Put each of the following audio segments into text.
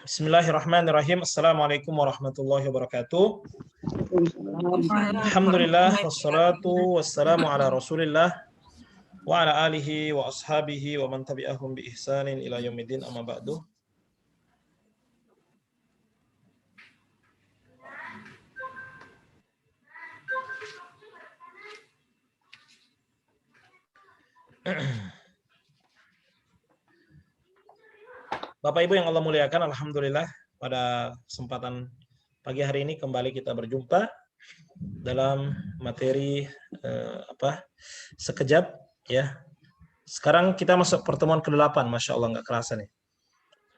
Bismillahirrahmanirrahim. Assalamualaikum warahmatullahi wabarakatuh. Alhamdulillah wassalatu wassalamu ala Rasulillah wa ala alihi wa ashabihi wa man tabi'ahum bi ihsanin ila yaumiddin, amma ba'du. Bapak Ibu yang Allah muliakan, alhamdulillah pada kesempatan pagi hari ini kembali kita berjumpa dalam materi sekejap ya. Sekarang kita masuk pertemuan ke-8, Masya Allah, nggak kerasa nih.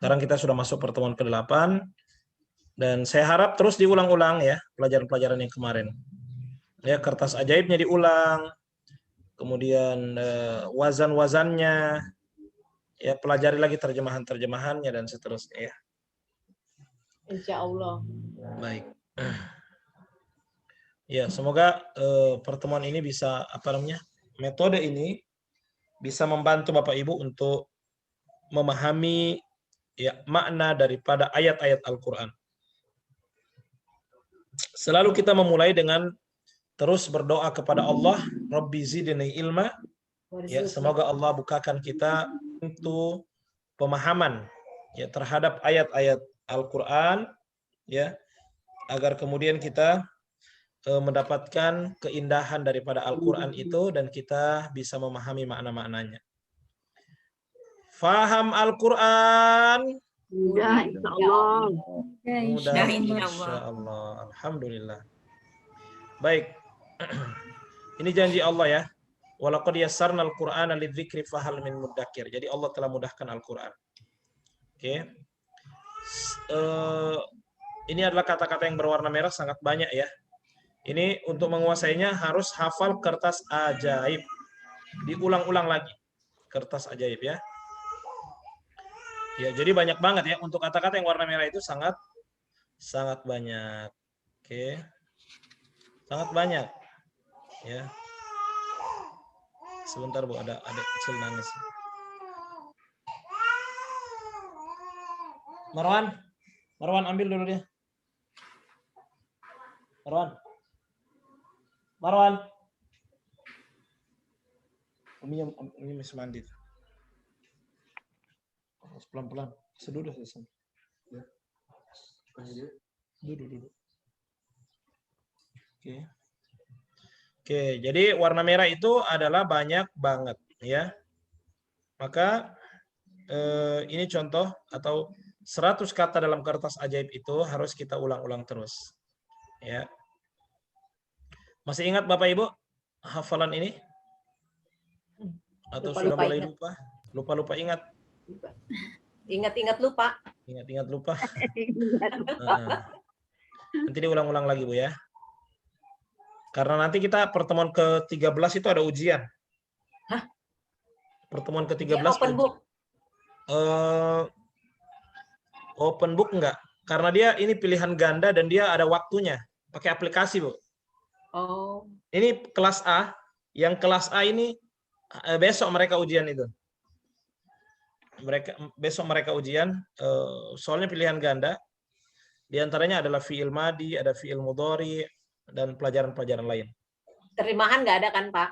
Sekarang kita sudah masuk pertemuan ke-8 dan saya harap terus diulang-ulang ya pelajaran-pelajaran yang kemarin. Ya, kertas ajaibnya diulang, kemudian wazan-wazannya, ya pelajari lagi terjemahan-terjemahannya dan seterusnya ya. Insya Allah. Baik. Ya, semoga pertemuan ini bisa metode ini bisa membantu Bapak Ibu untuk memahami ya makna daripada ayat-ayat Al-Qur'an. Selalu kita memulai dengan terus berdoa kepada Allah, Rabbi zidni ilma. Ya, semoga Allah bukakan kita pintu pemahaman ya terhadap ayat-ayat Al-Qur'an ya, agar kemudian kita mendapatkan keindahan daripada Al-Qur'an itu dan kita bisa memahami makna-maknanya. Faham Al-Qur'an? Mudah insyaallah. Mudah insyaallah. Alhamdulillah. Baik. Ini janji Allah ya. Walaqad yassarnal Qur'ana lidzikri fahal min muddakir. Jadi Allah telah mudahkan Al-Qur'an. Oke. Ini adalah kata-kata yang berwarna merah, sangat banyak ya. Ini untuk menguasainya harus hafal kertas ajaib. Diulang-ulang lagi. Kertas ajaib ya. Ya, jadi banyak banget ya. Untuk kata-kata yang warna merah itu sangat banyak. Oke. Sangat banyak. Ya. Sebentar Bu, ada adik kecil nangis. Marwan ambil dulu dia. Marwan. Ini masih mandi. Pelan-pelan. Seduduk sesama. Ya. Duduk. Oke. Oke, jadi warna merah itu adalah banyak banget ya. Maka ini contoh atau 100 kata dalam kertas ajaib itu harus kita ulang-ulang terus. Ya. Masih ingat Bapak Ibu hafalan ini? Atau sudah mulai lupa? Lupa ingat? Ingat-ingat lupa. Ingat-ingat lupa. Nanti diulang-ulang lagi Bu ya. Karena nanti kita pertemuan ke-13 itu ada ujian. Hah? Pertemuan ke-13 open book. Open book enggak? Karena dia ini pilihan ganda dan dia ada waktunya. Pakai aplikasi, Bu. Oh. Ini kelas A. Yang kelas A ini besok mereka ujian itu. Besok mereka ujian. Soalnya pilihan ganda. Di antaranya adalah fi'il madi, ada fi'il mudhari, dan pelajaran-pelajaran lain. Terjemahan nggak ada kan, Pak?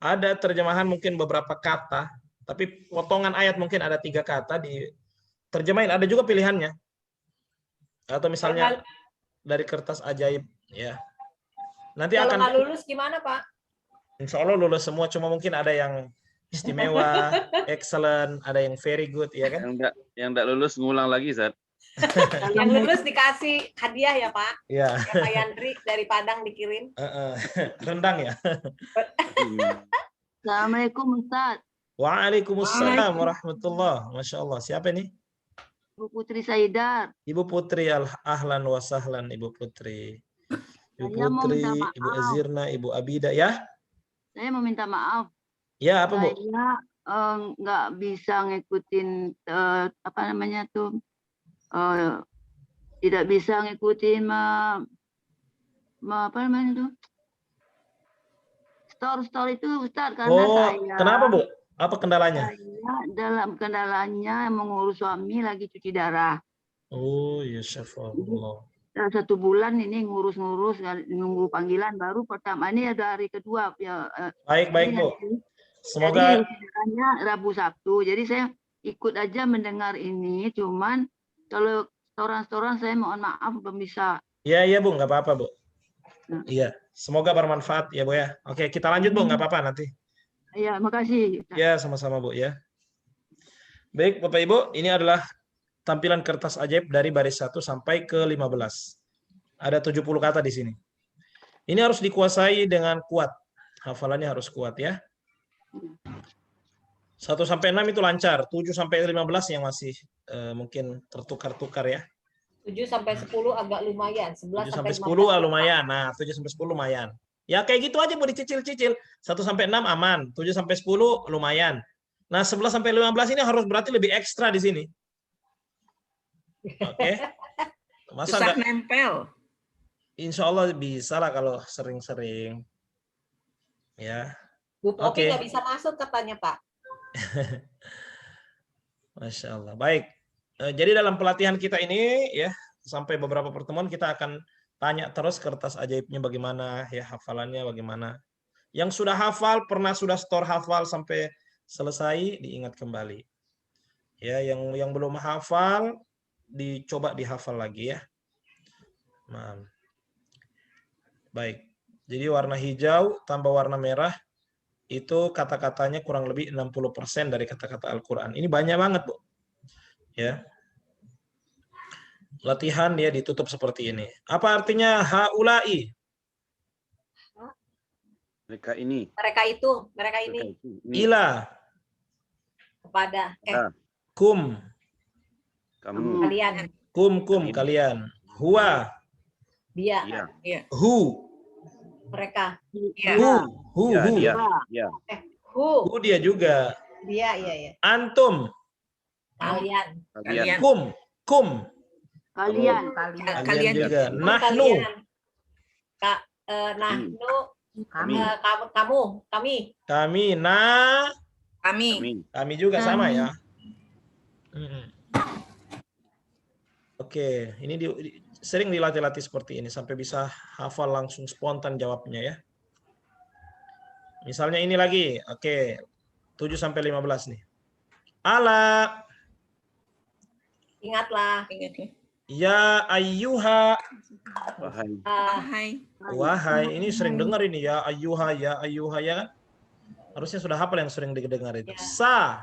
Ada terjemahan mungkin beberapa kata, tapi potongan ayat mungkin ada 3 kata diterjemahin. Ada juga pilihannya. Atau misalnya dari kertas ajaib, ya. Nanti kalau akan nggak lulus gimana, Pak? Insya Allah lulus semua, cuma mungkin ada yang istimewa, excellent, ada yang very good, ya kan? Yang enggak lulus ngulang lagi, Zat. Yang lulus dikasih hadiah ya Pak? Ya. Ya, Pak Yandri dari Padang dikirim. Rendang ya. Assalamualaikum Ustaz. Waalaikumsalam warahmatullah. Masya Allah. Siapa ini? Ibu Putri Saidar. Ibu Putri, ahlan wa sahlan Ibu Putri. Ibu Saya mau Putri, minta maaf. Ibu Azirna, Ibu Abida ya. Saya mau minta maaf. Ya, apa Bu? Saya nggak bisa ngikutin tidak bisa ngikutin store itu Ustaz, karena saya kenapa Bu? Apa kendalanya? Saya dalam kendalanya mengurus suami lagi cuci darah. Oh, ya syafallah. Dalam 1 bulan ini ngurus-ngurus nunggu panggilan, baru pertama ini ada hari kedua ya. Baik, baik, Bu. Jadi Semoga darahnya Rabu Sabtu. Jadi saya ikut aja mendengar ini, cuman kalau setoran-setoran saya mohon maaf belum bisa. ya, Bu, nggak apa-apa, Bu. Nah. Iya, semoga bermanfaat ya, Bu ya. Oke, kita lanjut, Bu, nggak apa-apa nanti. Ya, makasih. Ya, sama-sama, Bu ya. Baik, Bapak Ibu, ini adalah tampilan kertas ajaib dari baris 1 sampai ke 15. Ada 70 kata di sini. Ini harus dikuasai dengan kuat. Hafalannya harus kuat ya. 1 sampai 6 itu lancar, 7 sampai 15 yang masih mungkin tertukar-tukar ya. 7 sampai 10 agak lumayan. 7 11 sampai 10 15 lumayan. Nah, 7 sampai 10 lumayan. Ya kayak gitu aja mau dicicil-cicil. 1 sampai 6 aman, 7 sampai 10 lumayan. Nah, 11 sampai 15 ini harus berarti lebih ekstra di sini. Oke. Masa Susah enggak? nempel. Insya Allah bisa lah kalau sering-sering. Ya. Bu Popi Oke. nggak bisa masuk katanya, Pak. Masya Allah. Baik. Jadi dalam pelatihan kita ini ya sampai beberapa pertemuan kita akan tanya terus kertas ajaibnya bagaimana, ya hafalannya bagaimana. Yang sudah hafal pernah sudah store hafal sampai selesai diingat kembali. Ya, yang belum hafal dicoba dihafal lagi ya. Nah. Baik. Jadi warna hijau tambah warna merah itu kata-katanya kurang lebih 60% dari kata-kata Al-Qur'an. Ini banyak banget, Bu. Ya. Latihan ya ditutup seperti ini. Apa artinya haulai? Mereka ini. Mereka itu, mereka Mereka ini itu. Ila, kepada kum, Kamu. kalian, kum kalian. Huwa, dia, Iya. hu, mereka, Ya. hu, Iya, hu. dia. Iya. who, Hu dia juga. dia, iya. Antum, Kalian, Kalian. kum, Kalian. kalian Kalian juga. Oh, Nahnu, kalian. Nahnu, Kami. kami, kami, Kami. kami juga sama ya. Oke, ini sering dilatih-latih seperti ini sampai bisa hafal langsung spontan jawabnya ya. Misalnya ini lagi, oke, 7 sampai 15 nih. Ala, ingatlah, Ingat ya. ya ayyuha, Wahai. Hai. wahai, ini sering dengar ini ya ayyuha ya kan? Harusnya sudah hafal yang sering didengar itu. Ya.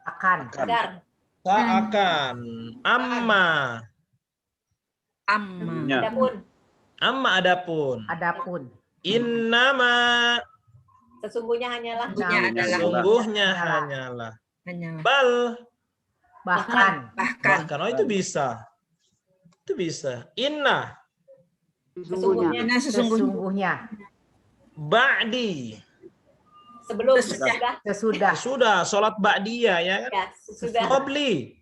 Akan. sadar, Akan, amma, Amma. Ya. adapun, adapun, innama, sesungguhnya hanyalah, sesungguhnya hanyalah, Hanyalah. bal, Bahkan. bahkan, oh itu bisa, inna, Sesungguhnya. Karena sesungguhnya. ba'di, sebelum, Sesudah. sudah sholat ba'diyah ya kan? ya, sudah, Qobli,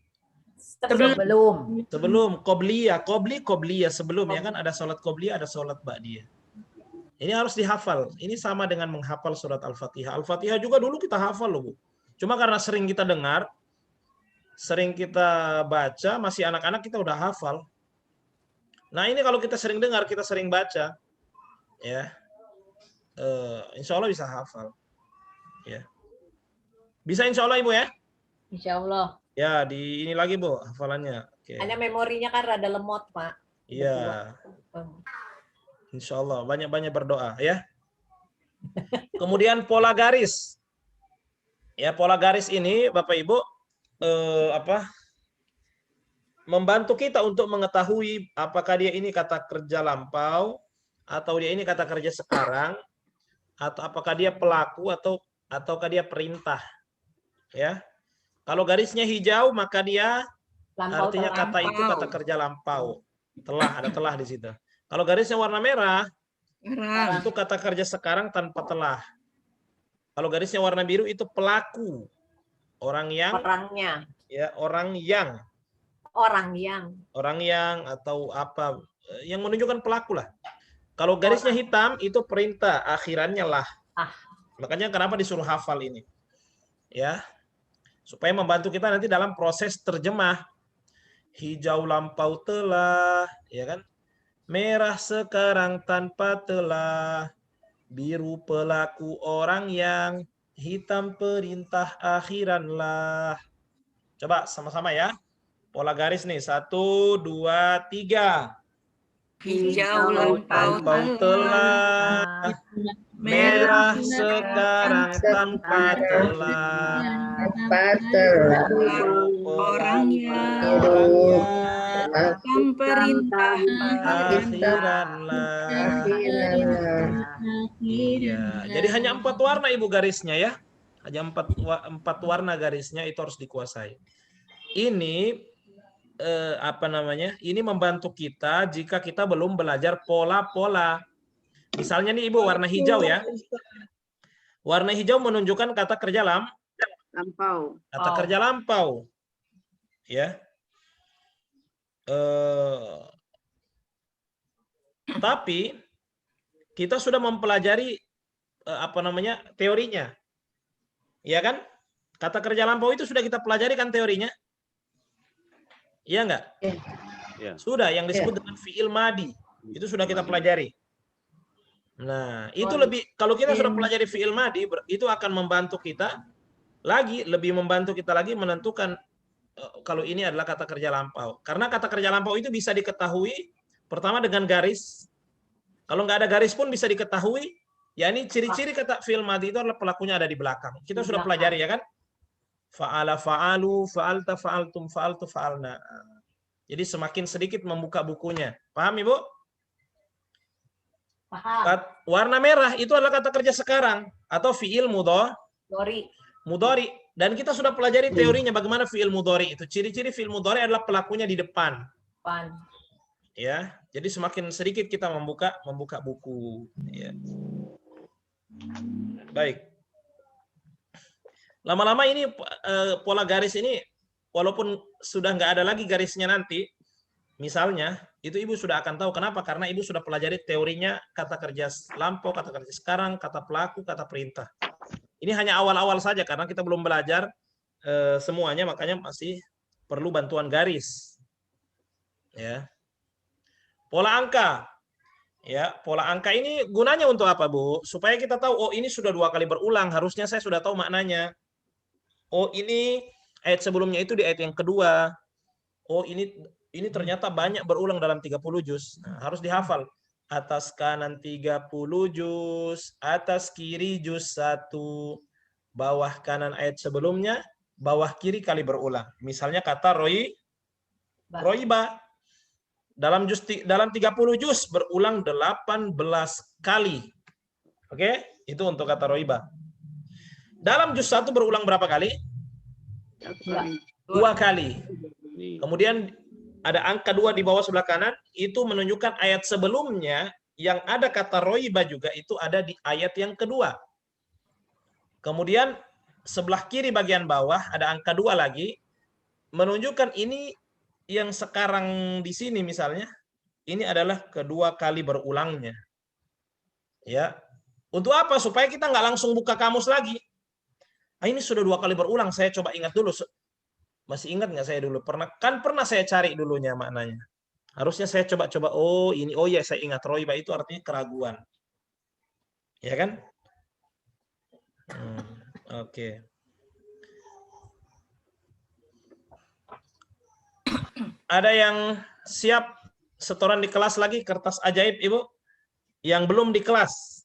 sebelum qobliyah sebelum ya kan, ada sholat qobliyah, ada sholat ba'diyah. Ini harus dihafal. Ini sama dengan menghafal surat Al-Fatihah. Al-Fatihah juga dulu kita hafal loh, Bu. Cuma karena sering kita dengar, sering kita baca, masih anak-anak kita udah hafal. Nah ini kalau kita sering dengar, kita sering baca, ya, insya Allah bisa hafal. Ya, bisa insya Allah Ibu ya. insya Allah. Ya di ini lagi Bu hafalannya. Oke. Hanya memorinya kan rada lemot, Pak. Iya. Insya Allah banyak-banyak berdoa ya. Kemudian pola garis. Ya pola garis ini Bapak Ibu membantu kita untuk mengetahui apakah dia ini kata kerja lampau atau dia ini kata kerja sekarang atau apakah dia pelaku ataukah dia perintah. Ya. Kalau garisnya hijau maka dia Lampau artinya kata itu kata kerja lampau. Ada telah di situ. Kalau garisnya warna merah itu kata kerja sekarang tanpa telah. Kalau garisnya warna biru itu pelaku. Orangnya. Ya, orang yang atau apa yang menunjukkan pelaku lah. Kalau garisnya hitam itu perintah, akhirannya lah. Makanya kenapa disuruh hafal ini? Ya. Supaya membantu kita nanti dalam proses terjemah. Hijau lampau telah, ya kan? Merah sekarang tanpa telah. Biru pelaku orang yang, hitam perintah akhiranlah. Coba sama-sama ya. Pola garis nih. 1, 2, 3. Hijau Lampau telah. Merah sekarang tanpa telah. Biru orangnya Perintah akhiranlah. Iya. Jadi hanya 4 warna Ibu garisnya ya. Hanya 4 warna garisnya itu harus dikuasai. Ini apa namanya? Ini membantu kita jika kita belum belajar pola-pola. Misalnya nih Ibu warna hijau ya. Warna hijau menunjukkan kata kerja Lampau. kata kerja lampau. Ya. Tapi kita sudah mempelajari apa namanya? Teorinya. Ya kan? Kata kerja lampau itu sudah kita pelajari kan teorinya? Iya enggak? Ya. Sudah yang disebut dengan fi'il madi. Itu sudah kita pelajari. Nah, itu lebih kalau kita sudah pelajari fi'il madi itu akan membantu kita lebih membantu kita lagi menentukan kalau ini adalah kata kerja lampau. Karena kata kerja lampau itu bisa diketahui pertama dengan garis. Kalau nggak ada garis pun bisa diketahui. Ya ini ciri-ciri kata fi'il madi itu adalah pelakunya ada di belakang. Kita sudah pelajari ya kan? Fa'ala fa'alu, fa'alta fa'altum, fa'altu fa'alna. Jadi semakin sedikit membuka bukunya. Paham Ibu? Paham. Warna merah itu adalah kata kerja sekarang atau fi'il mudhari. Dan kita sudah pelajari teorinya bagaimana fi'il mudhari itu. Ciri-ciri fi'il mudhari adalah pelakunya di depan. Ya, jadi semakin sedikit kita membuka buku. Ya. Baik. Lama-lama ini pola garis ini walaupun sudah nggak ada lagi garisnya nanti, misalnya itu Ibu sudah akan tahu kenapa, karena Ibu sudah pelajari teorinya kata kerja lampau, kata kerja sekarang, kata pelaku, kata perintah. Ini hanya awal-awal saja karena kita belum belajar semuanya, makanya masih perlu bantuan garis. Ya. Pola angka. Ya, pola angka ini gunanya untuk apa, Bu? Supaya kita tahu, oh ini sudah 2 kali berulang, harusnya saya sudah tahu maknanya. Oh ini ayat sebelumnya itu di ayat yang kedua. Oh ini ternyata banyak berulang dalam 30 juz. Nah, harus dihafal. Atas kanan 30 juz, atas kiri juz 1, bawah kanan ayat sebelumnya, bawah kiri kali berulang. Misalnya kata roiba. Dalam 30 juz berulang 18 kali. Oke? Itu untuk kata roiba. Dalam juz 1 berulang berapa kali? 2 kali. Kemudian ada angka 2 di bawah sebelah kanan, itu menunjukkan ayat sebelumnya yang ada kata roiba juga itu ada di ayat yang kedua. Kemudian sebelah kiri bagian bawah ada angka 2 lagi, menunjukkan ini yang sekarang di sini misalnya, ini adalah kedua kali berulangnya. Ya. Untuk apa? Supaya kita nggak langsung buka kamus lagi. Ah, ini sudah 2 kali berulang, saya coba ingat dulu. Masih ingat nggak saya dulu? Pernah saya cari dulunya maknanya. Harusnya saya coba-coba, oh ini, oh ya saya ingat, roiba itu artinya keraguan. Ya kan? Oke. Ada yang siap setoran di kelas lagi, kertas ajaib Ibu? Yang belum di kelas?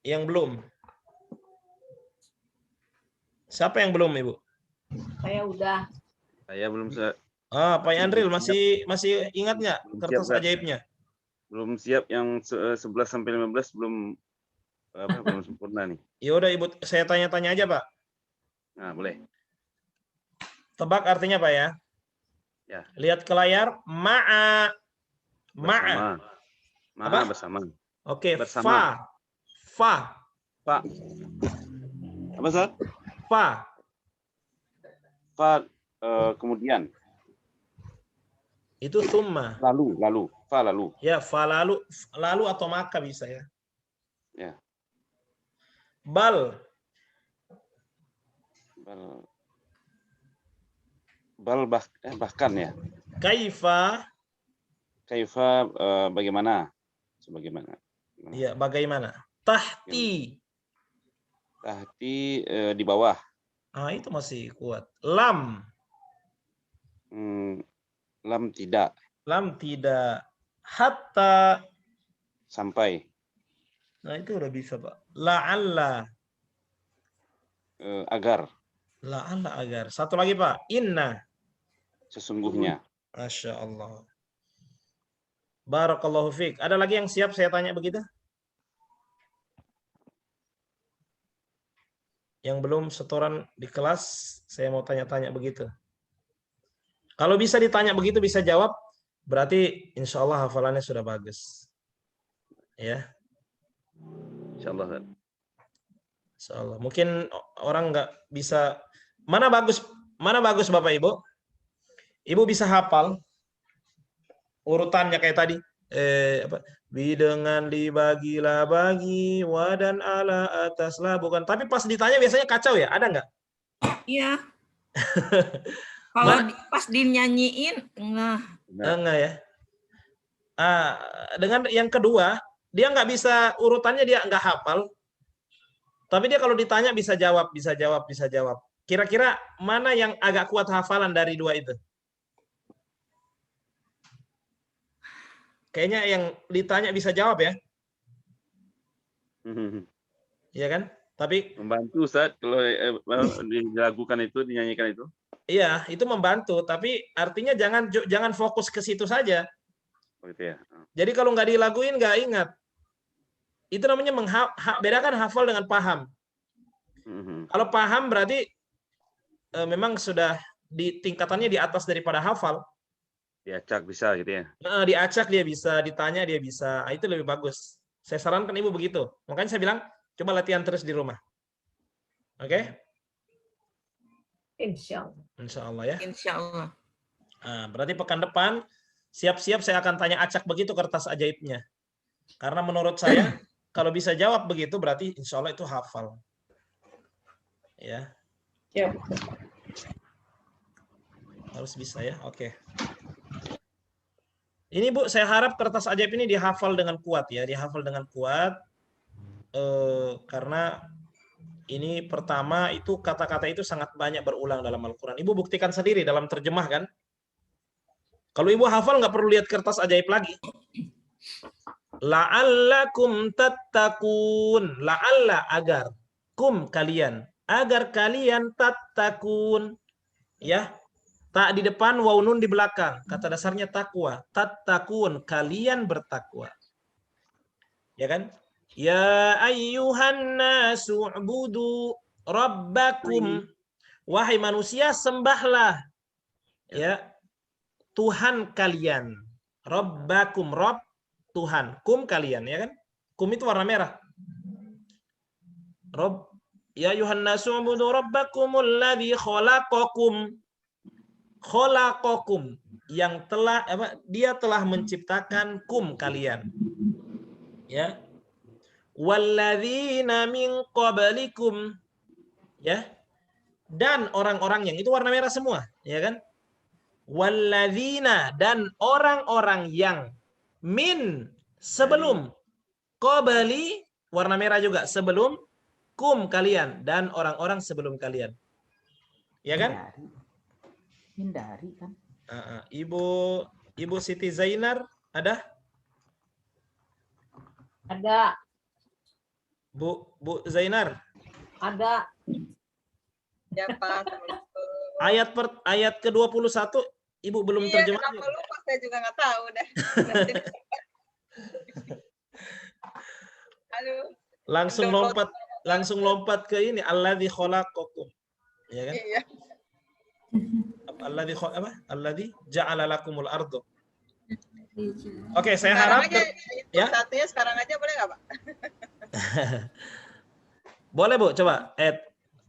Yang belum? Siapa yang belum, Ibu? Saya udah. Saya belum Pak Yandril masih ingat nggak kertas siap, ajaibnya? belum siap yang 11 sampai 15 belum belum sempurna nih. Ya udah Ibu, saya tanya-tanya aja, Pak. Nah, boleh. Tebak artinya Pak ya? Ya. Lihat ke layar, ma'a. Ma'a. Ma'a bersama. Oke, bersama. Fa. Pak. Apa, Ustaz? Fa. Fa kemudian. Itu summa. Lalu. Fa lalu. Ya, fa lalu atau maka bisa ya. Ya. Bal. Bahkan ya. Kaifa. Kaifa bagaimana? Sebagaimana. Iya, bagaimana? Tahti. Tahti di bawah. Ah, itu masih kuat. Lam. Lam tidak. Lam tidak. Hatta. Sampai. Nah, itu udah bisa, Pak. La'alla. Agar. La'alla agar. Satu lagi, Pak. Inna. Sesungguhnya. Masya Allah. Barakallahu fiik. Ada lagi yang siap saya tanya begitu? Yang belum setoran di kelas, saya mau tanya-tanya begitu. Kalau bisa ditanya begitu, bisa jawab, berarti insya Allah hafalannya sudah bagus. Ya. Insya Allah. Insya Allah. Mungkin orang nggak bisa. Mana bagus Bapak Ibu? Ibu bisa hafal urutannya kayak tadi. Dengan dibagilah bagi wadan ala ataslah, bukan. Tapi pas ditanya biasanya kacau ya, ada nggak? Iya. Kalau pas dinyanyiin Enggak ya. Dengan yang kedua, dia nggak bisa urutannya, dia nggak hafal. Tapi dia kalau ditanya bisa jawab. Kira-kira mana yang agak kuat hafalan dari dua itu? Kayaknya yang ditanya bisa jawab ya. Iya kan? Tapi membantu Ustaz kalau dilakukan itu, dinyanyikan itu. Iya, itu membantu, tapi artinya jangan fokus ke situ saja. Oh, gitu ya. Jadi kalau nggak dilaguin nggak ingat. Itu namanya bedakan hafal dengan paham. Kalau paham berarti memang sudah di tingkatannya di atas daripada hafal. Diacak bisa gitu ya. Diacak dia bisa, ditanya dia bisa. Itu lebih bagus. Saya sarankan Ibu begitu. Makanya saya bilang coba latihan terus di rumah. Oke? Insya Allah. Insya Allah ya. Insya Allah. Berarti pekan depan siap-siap saya akan tanya acak begitu kertas ajaibnya. Karena menurut saya kalau bisa jawab begitu berarti insya Allah itu hafal. Ya. Ya. Harus bisa ya. Oke. Ini Bu, saya harap kertas ajaib ini dihafal dengan kuat ya, dihafal dengan kuat. Karena ini pertama itu kata-kata itu sangat banyak berulang dalam Al-Quran. Ibu buktikan sendiri dalam terjemah kan. Kalau Ibu hafal nggak perlu lihat kertas ajaib lagi. La'allakum tattaqun. La'alla agar. Kum kalian. Agar kalian tattaqun. Ya. Tak di depan, waw nun di belakang. Kata dasarnya takwa. Tattaqun. Kalian bertakwa. Ya kan? Ya ayyuhan nasu ubudu rabbakum. Wahai manusia, sembahlah. Ya. Tuhan kalian. Rabbakum. Rabb. Tuhan. Kum kalian. Ya kan? Kum itu warna merah. Rabb. Ya ayyuhan nasu ubudu rabbakumul ladzi khalaqakum. Khalaqakum. Yang telah, dia telah menciptakan kum kalian. Ya. Walladzina min qablikum, ya, dan orang-orang yang itu warna merah semua, ya kan? Walladzina, dan orang-orang yang min sebelum, qabli warna merah juga sebelum, kum kalian, dan orang-orang sebelum kalian, ya kan? Hindari kan? Ibu Siti Zainar ada? Ada. Bu Zainar. Ada. Ya Pak. Ayat ke-21 Ibu belum terjemah. Kenapa lupa? Saya juga nggak tahu deh. Aduh. Langsung lompat ke ini alladzi khalaqakum. Ya kan? Iya. Alladzi ja'ala lakumul ardu. Oke, saya harap ya. Satunya sekarang aja boleh nggak Pak? Boleh Bu, coba.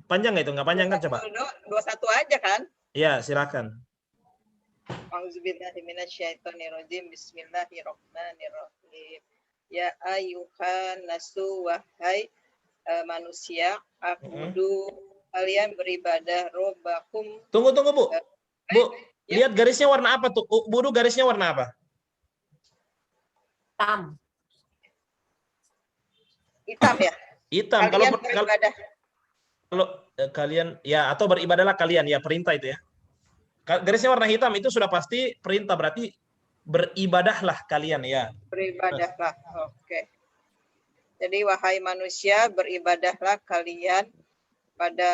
Panjang nggak itu? Nggak panjang kan coba? 21 aja kan? Iya, silakan. Auzubillahi minasyaitonirrajim. Bismillahirrahmanirrahim. Ya ayyuhan nasu wahai manusia, akudu kalian beribadah robbakum. Tunggu, Bu. Bu, Ya. lihat garisnya warna apa tuh? Budu, garisnya warna apa? Tam. Hitam ya. Hitam. Kalian beribadah. Kalau kalian ya, atau beribadahlah kalian ya, perintah itu ya. Garisnya warna hitam itu sudah pasti perintah, berarti beribadahlah kalian ya. Beribadahlah. Oke. Jadi wahai manusia, beribadahlah kalian pada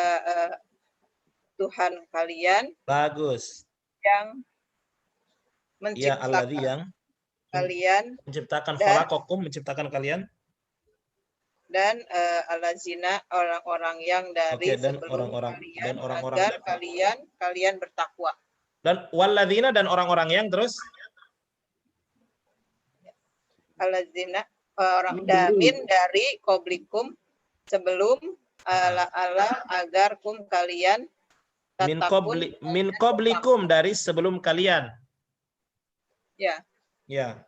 Tuhan kalian Bagus. yang Ya, alladzi menciptakan yang kalian menciptakan dan- khalaqakum, menciptakan kalian. dan alazina orang-orang yang dari Oke, dan sebelum orang-orang kalian dan orang-orang agar kalian bertakwa. dan walladzina dan orang-orang yang terus Alazina orang damin dari koblikum sebelum ala agar kalian tatakun min qablikum dari sebelum kalian. ya Ya.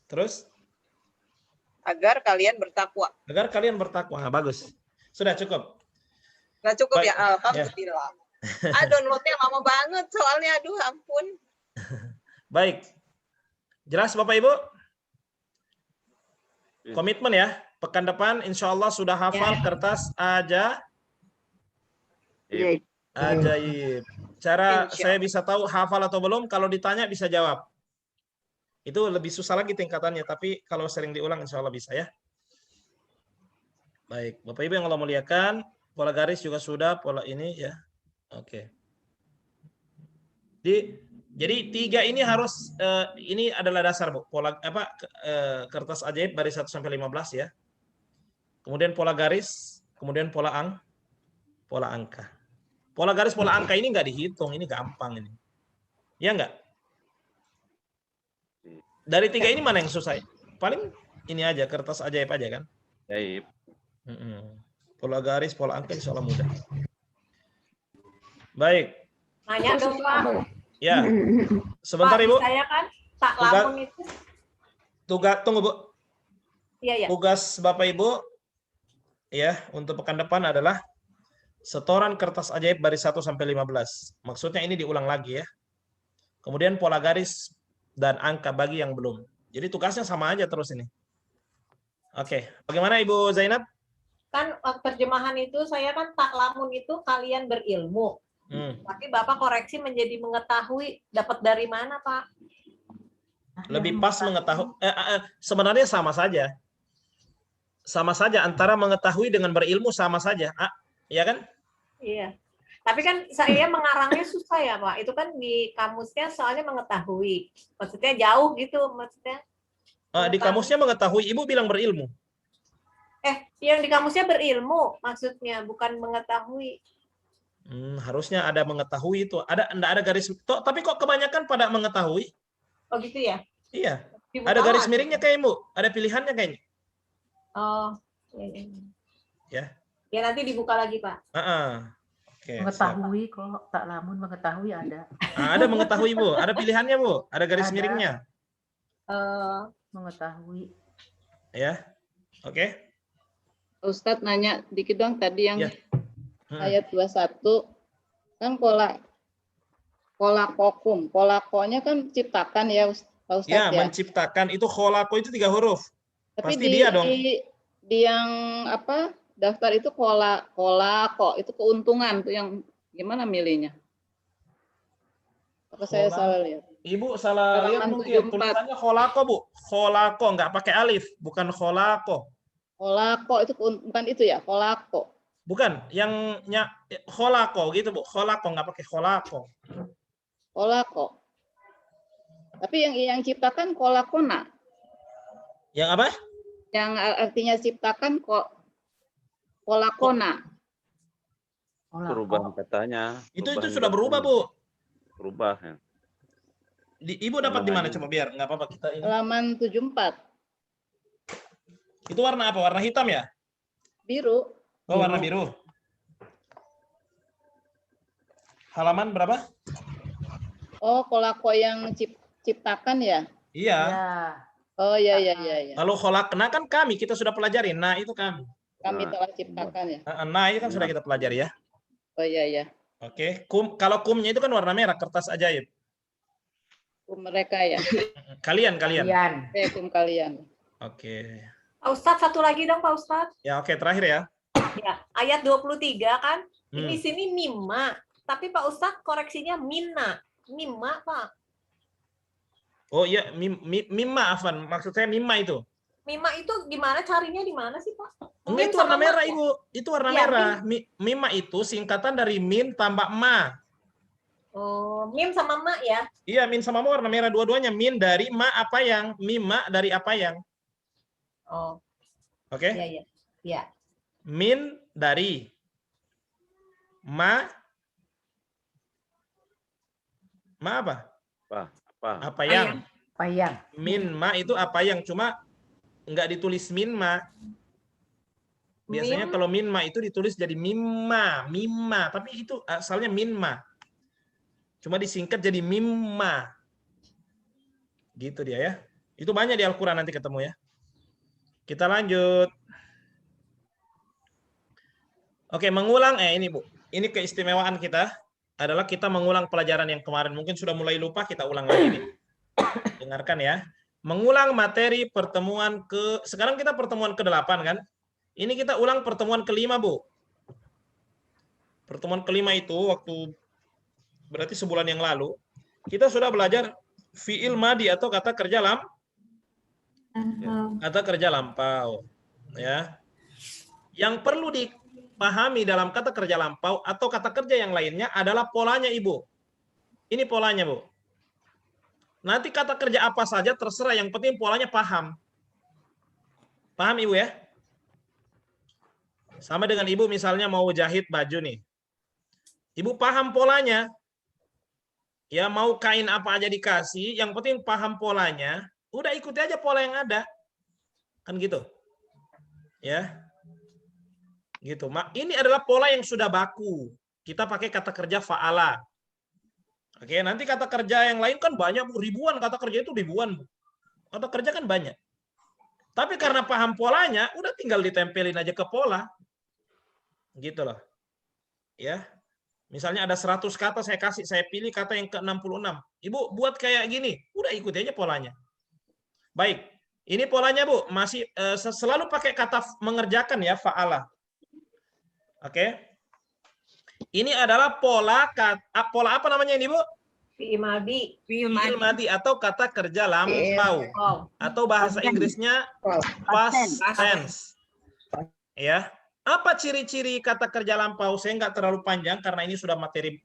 Terus agar kalian bertakwa. agar kalian bertakwa. Nah, bagus. Sudah cukup. Nah cukup Baik. ya, alhamdulillah. Downloadnya lama banget soalnya, aduh ampun. Baik. Jelas Bapak Ibu? Komitmen ya. Pekan depan insya Allah sudah hafal kertas Iya. ajaib. Cara Insya saya bisa tahu hafal atau belum, kalau ditanya bisa jawab. Itu lebih susah lagi tingkatannya, tapi kalau sering diulang insya Allah bisa ya. Baik, Bapak Ibu yang Allah muliakan, pola garis juga sudah, pola ini ya. Oke. Jadi 3 ini harus ini adalah dasar, Bu. Pola kertas ajaib baris 1 sampai 15 ya. Kemudian pola garis, kemudian pola angka. Pola garis, pola angka ini enggak dihitung, ini gampang ini. Ya enggak? Dari 3 ini mana yang susah? Paling ini aja, kertas ajaib aja kan? Ajaib. Pola garis, pola angka insya Allah mudah. Baik. Nanya dong, Pak. Ya. Sebentar Pak, Ibu. saya kan tak Tugas- lamun itu. Tunggu Bu. Iya, ya. Tugas Bapak Ibu ya untuk pekan depan adalah setoran kertas ajaib baris 1 sampai 15. Maksudnya ini diulang lagi ya. Kemudian pola garis dan angka bagi yang belum. Jadi tugasnya sama aja terus ini. Oke, bagaimana Ibu Zainab? Kan terjemahan itu saya kan tak lamun itu kalian berilmu. Tapi Bapak koreksi menjadi mengetahui. Dapat dari mana, Pak? Lebih pas mengetahui. Sebenarnya sama saja. Sama saja antara mengetahui dengan berilmu sama saja. Ya kan? Iya. Tapi kan saya mengarangnya susah ya, Pak. Itu kan di kamusnya soalnya mengetahui. Maksudnya jauh gitu, maksudnya. Di kamusnya mengetahui, Ibu bilang berilmu. Yang di kamusnya berilmu maksudnya, bukan mengetahui. Harusnya ada mengetahui itu. Enggak ada garis. Tapi kok kebanyakan pada mengetahui? Oh gitu ya? Iya. Dibuka Ada garis lagi. miringnya kayak Ibu. Ada pilihannya kayaknya. Oh. Iya. Ya. Ya nanti dibuka lagi, Pak. Oke, Mengetahui kok, tak lamun mengetahui ada. ada mengetahui Bu, ada pilihannya Bu, ada garis Ada. miringnya, Mengetahui. ya. Oke. Ustadz nanya dikit dong tadi yang Ya. ayat 21 kan kolakokum, kolakonya kan ciptakan ya Pak Ustadz Ya, menciptakan itu kholaqo itu 3 huruf. Tapi pasti dia dong. Di yang apa daftar itu kolako itu keuntungan tuh yang gimana milihnya? Apa saya salah lihat? Ibu salah lihat Halaman mungkin 74. tulisannya kholaqo Bu, kholaqo nggak pakai alif, bukan kholaqo. Kolako itu bukan itu ya, kolako. Bukan, yang kholaqo gitu Bu, kholaqo nggak pakai kholaqo. Kolako. Tapi yang ciptakan kolakona. Yang apa? Yang artinya ciptakan kok kolakona. Perubahan katanya. Itu sudah berubah Bu. Berubah ya. Ibu dapat di mana? Coba biar nggak apa-apa kita ini. Halaman 74. Itu warna apa? Warna hitam ya? Biru. Oh, warna biru. Halaman berapa? Oh, kolako yang ciptakan ya? Iya. Ya. Oh ya. Kalau kholaqna kan kami, kita sudah pelajari. Nah, itu kami. Kami Nah, telah ciptakan ya. Nah, ini kan sudah kita pelajari ya. Oh iya ya. Oke, kalau kumnya itu kan warna merah, kertas ajaib. Mereka ya. Kalian. Kalian. Kum kalian. Oke. Pak Ustadz, satu lagi dong Pak Ustadz. Ya, oke, terakhir ya. Ya, ayat 23 kan, Hmm. di sini mimma. Tapi Pak Ustadz koreksinya minna. Mimma, Pak. Oh iya, mimma, Afan. Maksud saya mimma itu. Mimma itu gimana carinya di mana sih, Pak? Enggak, Mim itu sama warna merah, ma, ya? Ibu. Itu warna Iya, merah. Mimma itu singkatan dari min tambah ma. Oh, mim sama ma ya. Iya, min sama ma warna merah dua-duanya. Min dari ma apa yang, mimma dari apa yang. Oh, Oke? iya iya. Iya. Min dari ma apa? Apa yang? Payang. Min ma itu apa yang, cuma enggak ditulis min ma. Biasanya Mim. kalau min ma itu ditulis jadi mimma, tapi itu asalnya min ma. Cuma disingkat jadi mimma. Gitu dia ya. Itu banyak di Al-Qur'an, nanti ketemu ya. Kita lanjut. Oke, mengulang ini Bu. Ini keistimewaan kita adalah kita mengulang pelajaran yang kemarin. Mungkin sudah mulai lupa, kita ulang lagi nih. Dengarkan ya. Mengulang materi pertemuan sekarang kita pertemuan ke-8 kan? Ini kita ulang pertemuan ke-5, Bu. Pertemuan ke-5 itu waktu berarti sebulan yang lalu kita sudah belajar fi'il madi atau kata kerja lampau ya. Yang perlu dipahami dalam kata kerja lampau atau kata kerja yang lainnya adalah polanya, Ibu. Ini polanya, Bu. Nanti kata kerja apa saja terserah, yang penting polanya paham. Paham, Ibu ya? Sama dengan Ibu misalnya mau jahit baju nih. Ibu paham polanya. Ya, mau kain apa aja dikasih, yang penting paham polanya, udah ikuti aja pola yang ada. Kan gitu. Ya. Gitu. Ini adalah pola yang sudah baku. Kita pakai kata kerja fa'ala. Oke, nanti kata kerja yang lain kan banyak, Bu. Ribuan kata kerja itu ribuan, Bu. Kata kerja kan banyak. Tapi karena paham polanya, udah tinggal ditempelin aja ke pola. Gitu loh. Ya. Misalnya ada 100 kata saya pilih kata yang ke-66. Ibu buat kayak gini, udah ikuti aja polanya. Baik, ini polanya Bu, masih selalu pakai kata mengerjakan ya, fa'ala. Oke. Ini adalah pola apa namanya ini, Bu? Fi'il madi. Fi'il Fi'il madi atau kata kerja lampau. Oh. Atau bahasa Inggrisnya past tense. Ya. Apa ciri-ciri kata kerja lampau? Saya nggak terlalu panjang karena ini sudah materi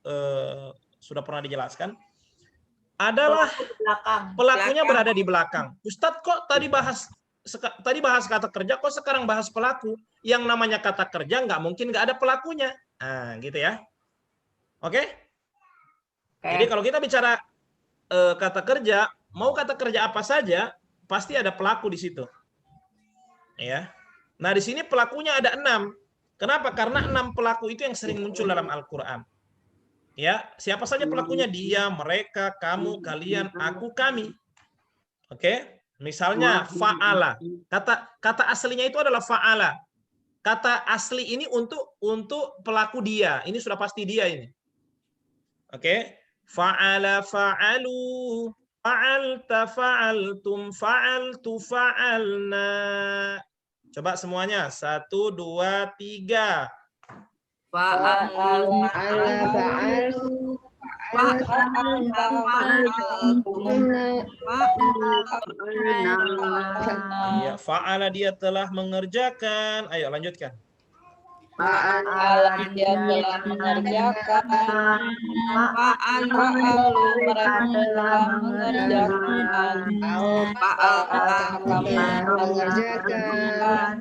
sudah pernah dijelaskan. Adalah pelakunya berada di belakang. Ustadz, kok tadi bahas kata kerja, kok sekarang bahas pelaku? Yang namanya kata kerja nggak mungkin nggak ada pelakunya. Nah, gitu ya. Oke? Jadi kalau kita bicara kata kerja, mau kata kerja apa saja, pasti ada pelaku di situ. Ya. Nah, di sini pelakunya ada 6. Kenapa? Karena 6 pelaku itu yang sering muncul dalam Al-Quran. Ya, siapa saja pelakunya? Dia, mereka, kamu, kalian, aku, kami. Oke? Misalnya fa'ala. Kata aslinya itu adalah fa'ala. Kata asli ini untuk pelaku dia. Ini sudah pasti dia ini. Oke? Fa'ala fa'alu, fa'alta fa'altum, fa'altu fa'alna. Coba semuanya. 1, 2, 3. Ya, fa'ala dia telah mengerjakan. Ayo lanjutkan. Fa'ala dia telah mengerjakan. Fa'alu mereka telah mengerjakan. Kami mengerjakan.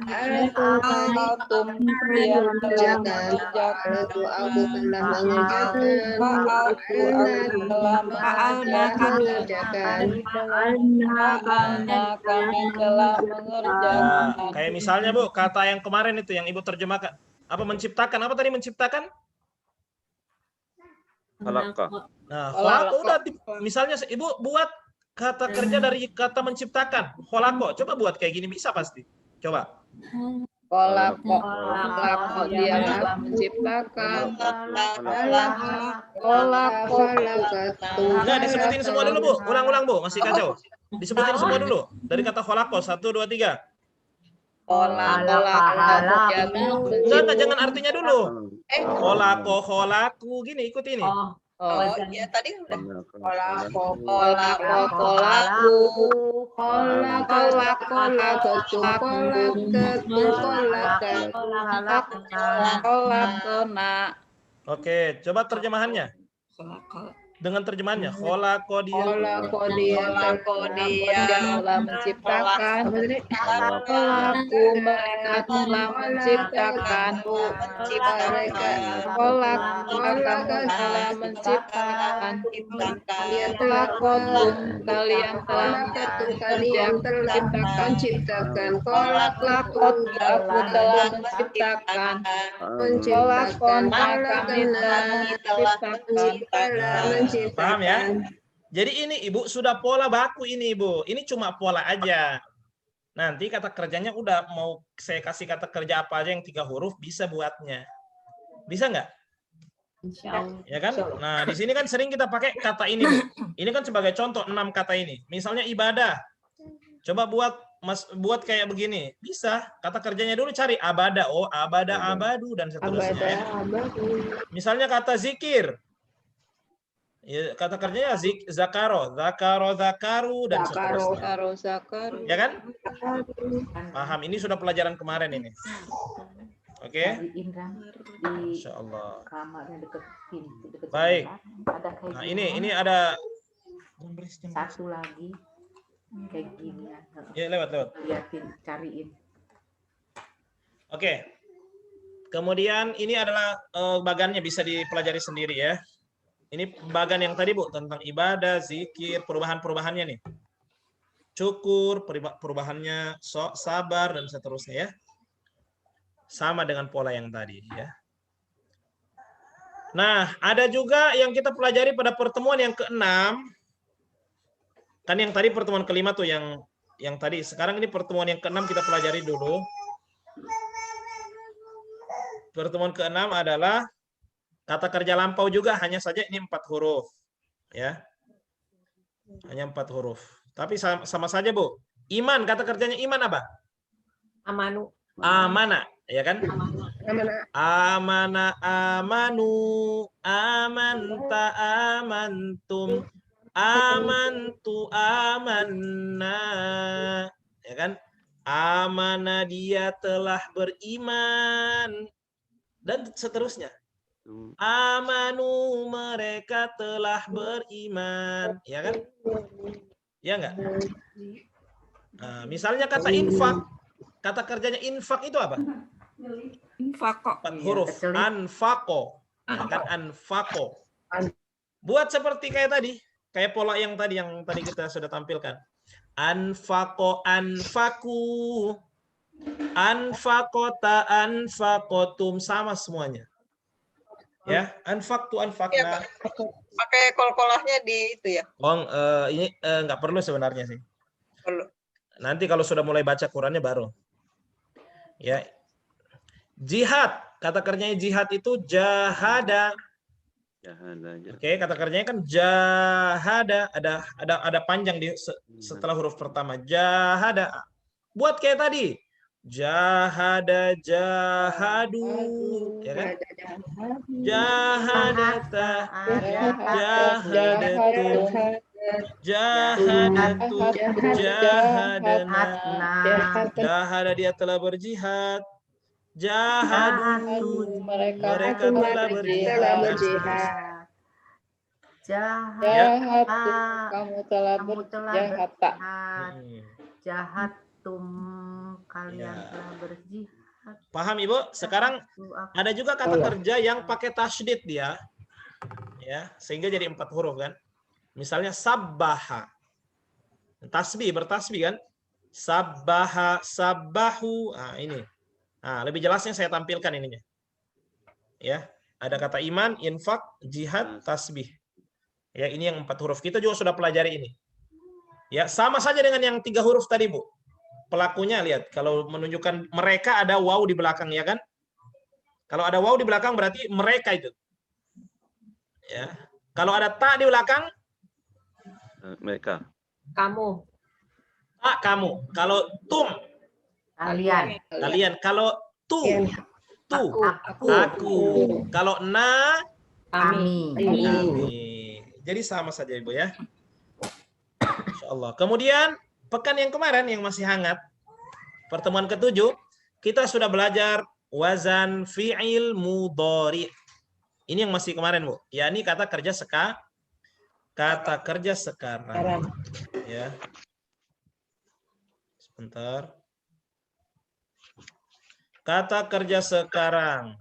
Fa'altum dia telah mengerjakan. Aku telah mengerjakan. Fa'altu aku telah mengerjakan. Fa'alna kami telah mengerjakan. Kayak misalnya Bu, kata yang kemarin itu yang Ibu terjemahkan. Apa menciptakan? Apa tadi menciptakan? Khalaqa. Nah, khalaqa udah misalnya Ibu buat kata kerja dari kata menciptakan. Khalaqa. Coba buat kayak gini bisa pasti. Coba. Kolak dia telah menciptakan. Kolak Enggak, disebutin semua dulu, Bu. Ulang-ulang, Bu. Masih kacau. Disebutin semua dulu. Dari kata kholaqo. 1, 2, 3. Enggak, jangan artinya dulu. Kholaku. Gini, ikut ini. Oh, ya tadi udah. Oke, coba terjemahannya. Dengan terjemahannya, kholaqo dia telah menciptakan. Kholaqku mereka telah menciptakan. Kholaqku telah menciptakan. Kalian telah menciptakan. Kholaqku telah menciptakan. Kholaqon kami telah menciptakan. Paham ya? Jadi ini Ibu sudah pola baku ini Ibu. Ini cuma pola aja. Nanti kata kerjanya udah mau saya kasih kata kerja apa aja yang 3 huruf bisa buatnya. Bisa nggak? Ya kan? Nah di sini kan sering kita pakai kata ini Bu. Ini kan sebagai contoh 6 kata ini. Misalnya ibadah. Coba buat kayak begini. Bisa. Kata kerjanya dulu cari abada. Oh abada abadu dan seterusnya. Ya. Misalnya kata zikir. Ya, kata kerjanya zakaro, zakaru dan seterusnya. Ya kan? Paham? Ini sudah pelajaran kemarin ini. Oke? Insya Allah. Baik. Nah ini ada satu lagi kayak gini. Ya lewat. Liatin, cariin. Oke. Kemudian ini adalah bagannya bisa dipelajari sendiri ya. Ini bagan yang tadi Bu tentang ibadah, zikir, perubahan-perubahannya nih. Syukur, perubahannya sabar dan seterusnya ya. Sama dengan pola yang tadi ya. Nah, ada juga yang kita pelajari pada pertemuan yang ke-6. Kan yang tadi pertemuan ke-5 tuh yang tadi. Sekarang ini pertemuan yang ke-6 kita pelajari dulu. Pertemuan ke-6 adalah kata kerja lampau juga, hanya saja ini 4 huruf. Ya. Hanya 4 huruf. Tapi sama saja, Bu. Iman, kata kerjanya iman apa? Amanu. Amana, ya kan? Amana, amanu, amanta, amantum, amantu, amanna. Ya kan? Amana dia telah beriman. Dan seterusnya. Amanu mereka telah beriman, ya kan? Ya enggak? Nah, misalnya kata infak, kata kerjanya infak itu apa? Infako. 4 huruf. Anfako, ya kan? Anfako. Buat seperti kayak tadi, kayak pola yang tadi kita sudah tampilkan. Anfako, anfaku, anfakota, anfakotum, sama semuanya. Ya, anfaktu anfakna. Pakai kol-kolahnya di itu ya. Ini nggak perlu sebenarnya sih. Perlu. Nanti kalau sudah mulai baca Qurannya baru. Ya. Jihad, kata kerjanya jihad itu jahada. Oke, kata kerjanya kan jahada, ada panjang di setelah huruf pertama. Jahada. Buat kayak tadi. Jahada jahadu, ya kan? Jahadata jahadatu jahadatu jahadana. Jahada dia telah berjihad. Jahadu mereka telah berjihad. Jahat kamu telah berjahat. Jahat kalian telah berjihad. Paham Ibu? Sekarang ada juga kata kerja yang pakai tasydid dia. Ya, sehingga jadi 4 huruf kan. Misalnya sabbaha. Tasbih, bertasbih kan? Sabbaha, sabbahu. Nah, ini. Nah, lebih jelasnya saya tampilkan ininya. Ya, ada kata iman, infak, jihad, tasbih. Ya, ini yang 4 huruf. Kita juga sudah pelajari ini. Ya, sama saja dengan yang 3 huruf tadi, Bu. pelakunya lihat. Kalau menunjukkan mereka ada waw di belakang ya kan? Kalau ada waw di belakang berarti mereka itu. Ya. Kalau ada ta di belakang Mereka. Kamu. ta kamu. Kalau tum Kalian. kalian. Kalau tu aku. Kalau na Kami. kami. Jadi sama saja Ibu ya. Insyaallah. Kemudian pekan yang kemarin yang masih hangat, pertemuan ke-7, kita sudah belajar wazan fi'il mudhari. Ini yang masih kemarin, Bu. Ya, ini kata kerja sekarang. Ya. Sebentar. Kata kerja sekarang.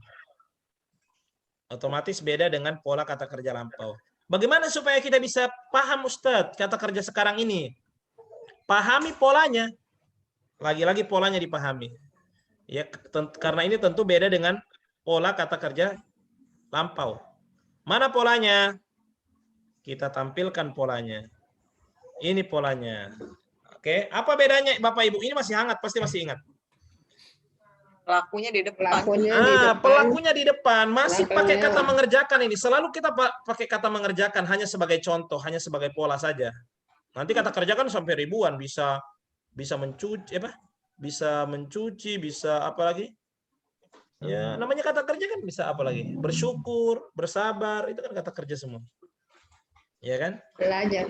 Otomatis beda dengan pola kata kerja lampau. Bagaimana supaya kita bisa paham Ustadz kata kerja sekarang ini? Pahami polanya. Lagi-lagi polanya dipahami. Ya, karena ini tentu beda dengan pola kata kerja lampau. Mana polanya? Kita tampilkan polanya. Ini polanya. Oke, apa bedanya Bapak Ibu? Ini masih hangat, pasti masih ingat. Pelakunya di depan. Pelakunya di depan. Masih pakai kata mengerjakan ini. Selalu kita pakai kata mengerjakan hanya sebagai contoh, hanya sebagai pola saja. Nanti kata kerja kan sampai ribuan, bisa mencuci bisa mencuci, bisa apa lagi? Ya, namanya kata kerja kan bisa apa lagi? Bersyukur, bersabar, itu kan kata kerja semua. Ya kan? Belajar.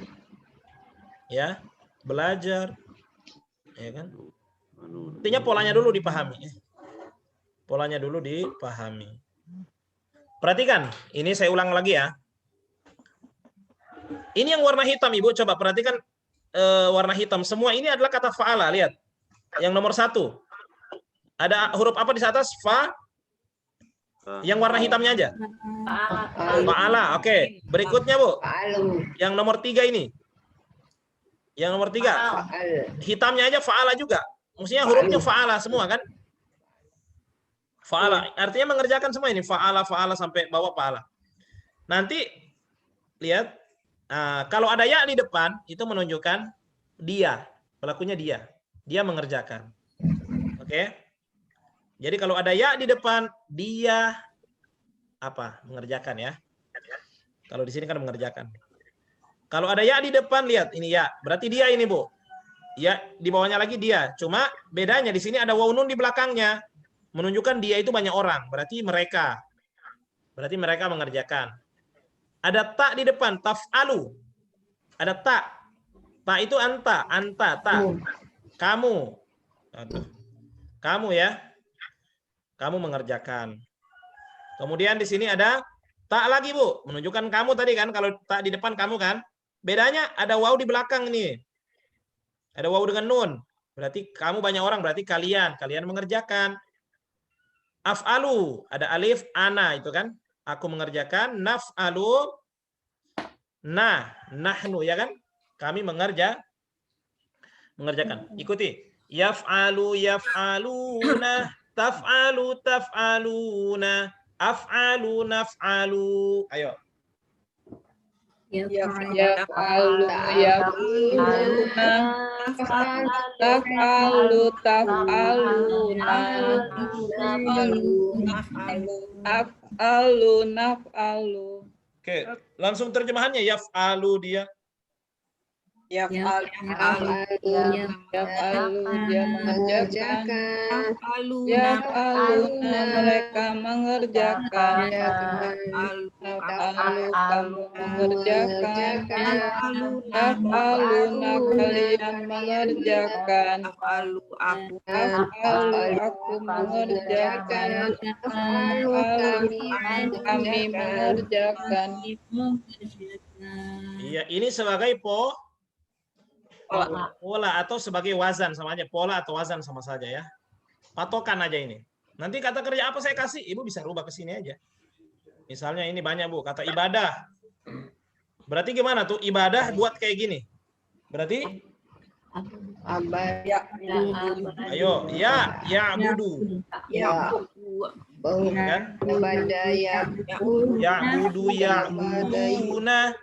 Ya, belajar. Ya kan? Intinya polanya dulu dipahami. Polanya dulu dipahami. Perhatikan, ini saya ulang lagi ya. Ini yang warna hitam, Ibu. Coba perhatikan warna hitam. Semua ini adalah kata fa'ala. Lihat. Yang nomor 1. Ada huruf apa di atas? Fa. Yang warna hitamnya aja. Fa'ala. Oke. Berikutnya, Bu. Yang nomor 3 ini. Yang nomor 3. Hitamnya aja fa'ala juga. Maksudnya hurufnya fa'ala semua kan? Fa'ala. Artinya mengerjakan semua ini. Fa'ala sampai bawah fa'ala. Nanti lihat. Kalau ada ya di depan, itu menunjukkan dia. Pelakunya dia. Dia mengerjakan. Oke. Jadi kalau ada ya di depan, dia apa? Mengerjakan ya. Kalau di sini kan mengerjakan. Kalau ada ya di depan, lihat. Ini ya. Berarti dia ini, Bu. Ya, di bawahnya lagi dia. Cuma bedanya di sini ada waw nun di belakangnya. Menunjukkan dia itu banyak orang. Berarti mereka. Berarti mereka mengerjakan. Ada ta di depan, taf'alu. Ada ta. Ta itu anta, ta. Kamu. Kamu ya. Kamu mengerjakan. Kemudian di sini ada ta lagi, Bu. Menunjukkan kamu tadi kan, kalau ta di depan kamu kan. Bedanya ada waw di belakang nih. Ada waw dengan nun. Berarti kamu banyak orang, berarti kalian mengerjakan. Af'alu, ada alif ana itu kan. Aku mengerjakan. Naf'alu, nahnu ya kan? Kami mengerjakan. Ikuti. Yaf'alu, yaf'aluna, taf'aluna, af'alu, naf'alu. Ayo. Yaf'aluna, taf'aluna, naf'alu. Oke, langsung terjemahannya. Yaf'alu dia. Yaf'alu dia mengerjakan. Yaf'aluna mereka mengerjakan. Yaf'alu kamu mengerjakan. Yaf'aluna kalian mengerjakan. Yaf'alu aku mengerjakan. Yaf'alu kami mengerjakan. Iya, ini sebagai pola atau sebagai wazan sama aja. Pola atau wazan sama saja ya. Patokan aja ini. Nanti kata kerja apa saya kasih, Ibu bisa rubah ke sini aja. Misalnya ini banyak, Bu, kata ibadah. Berarti gimana tuh? Ibadah buat kayak gini. Berarti ayo, ya budu. Kan? Yabada yabud. Ya'budu ya'buduna.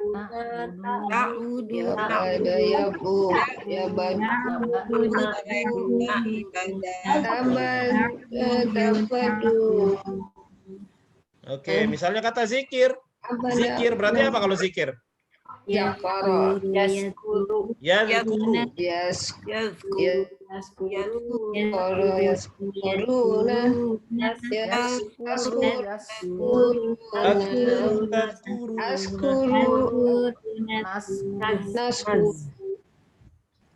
Yabada yabud. Yabada tabadu. Oke, misalnya kata zikir. Zikir berarti apa kalau zikir? Yakaro. Yaskuru. Yadhkuru. Yes. Yaskuru. Yaskuru. Yaskuruna. Yaskuru. Tadhkuru. Askuru. Nasku.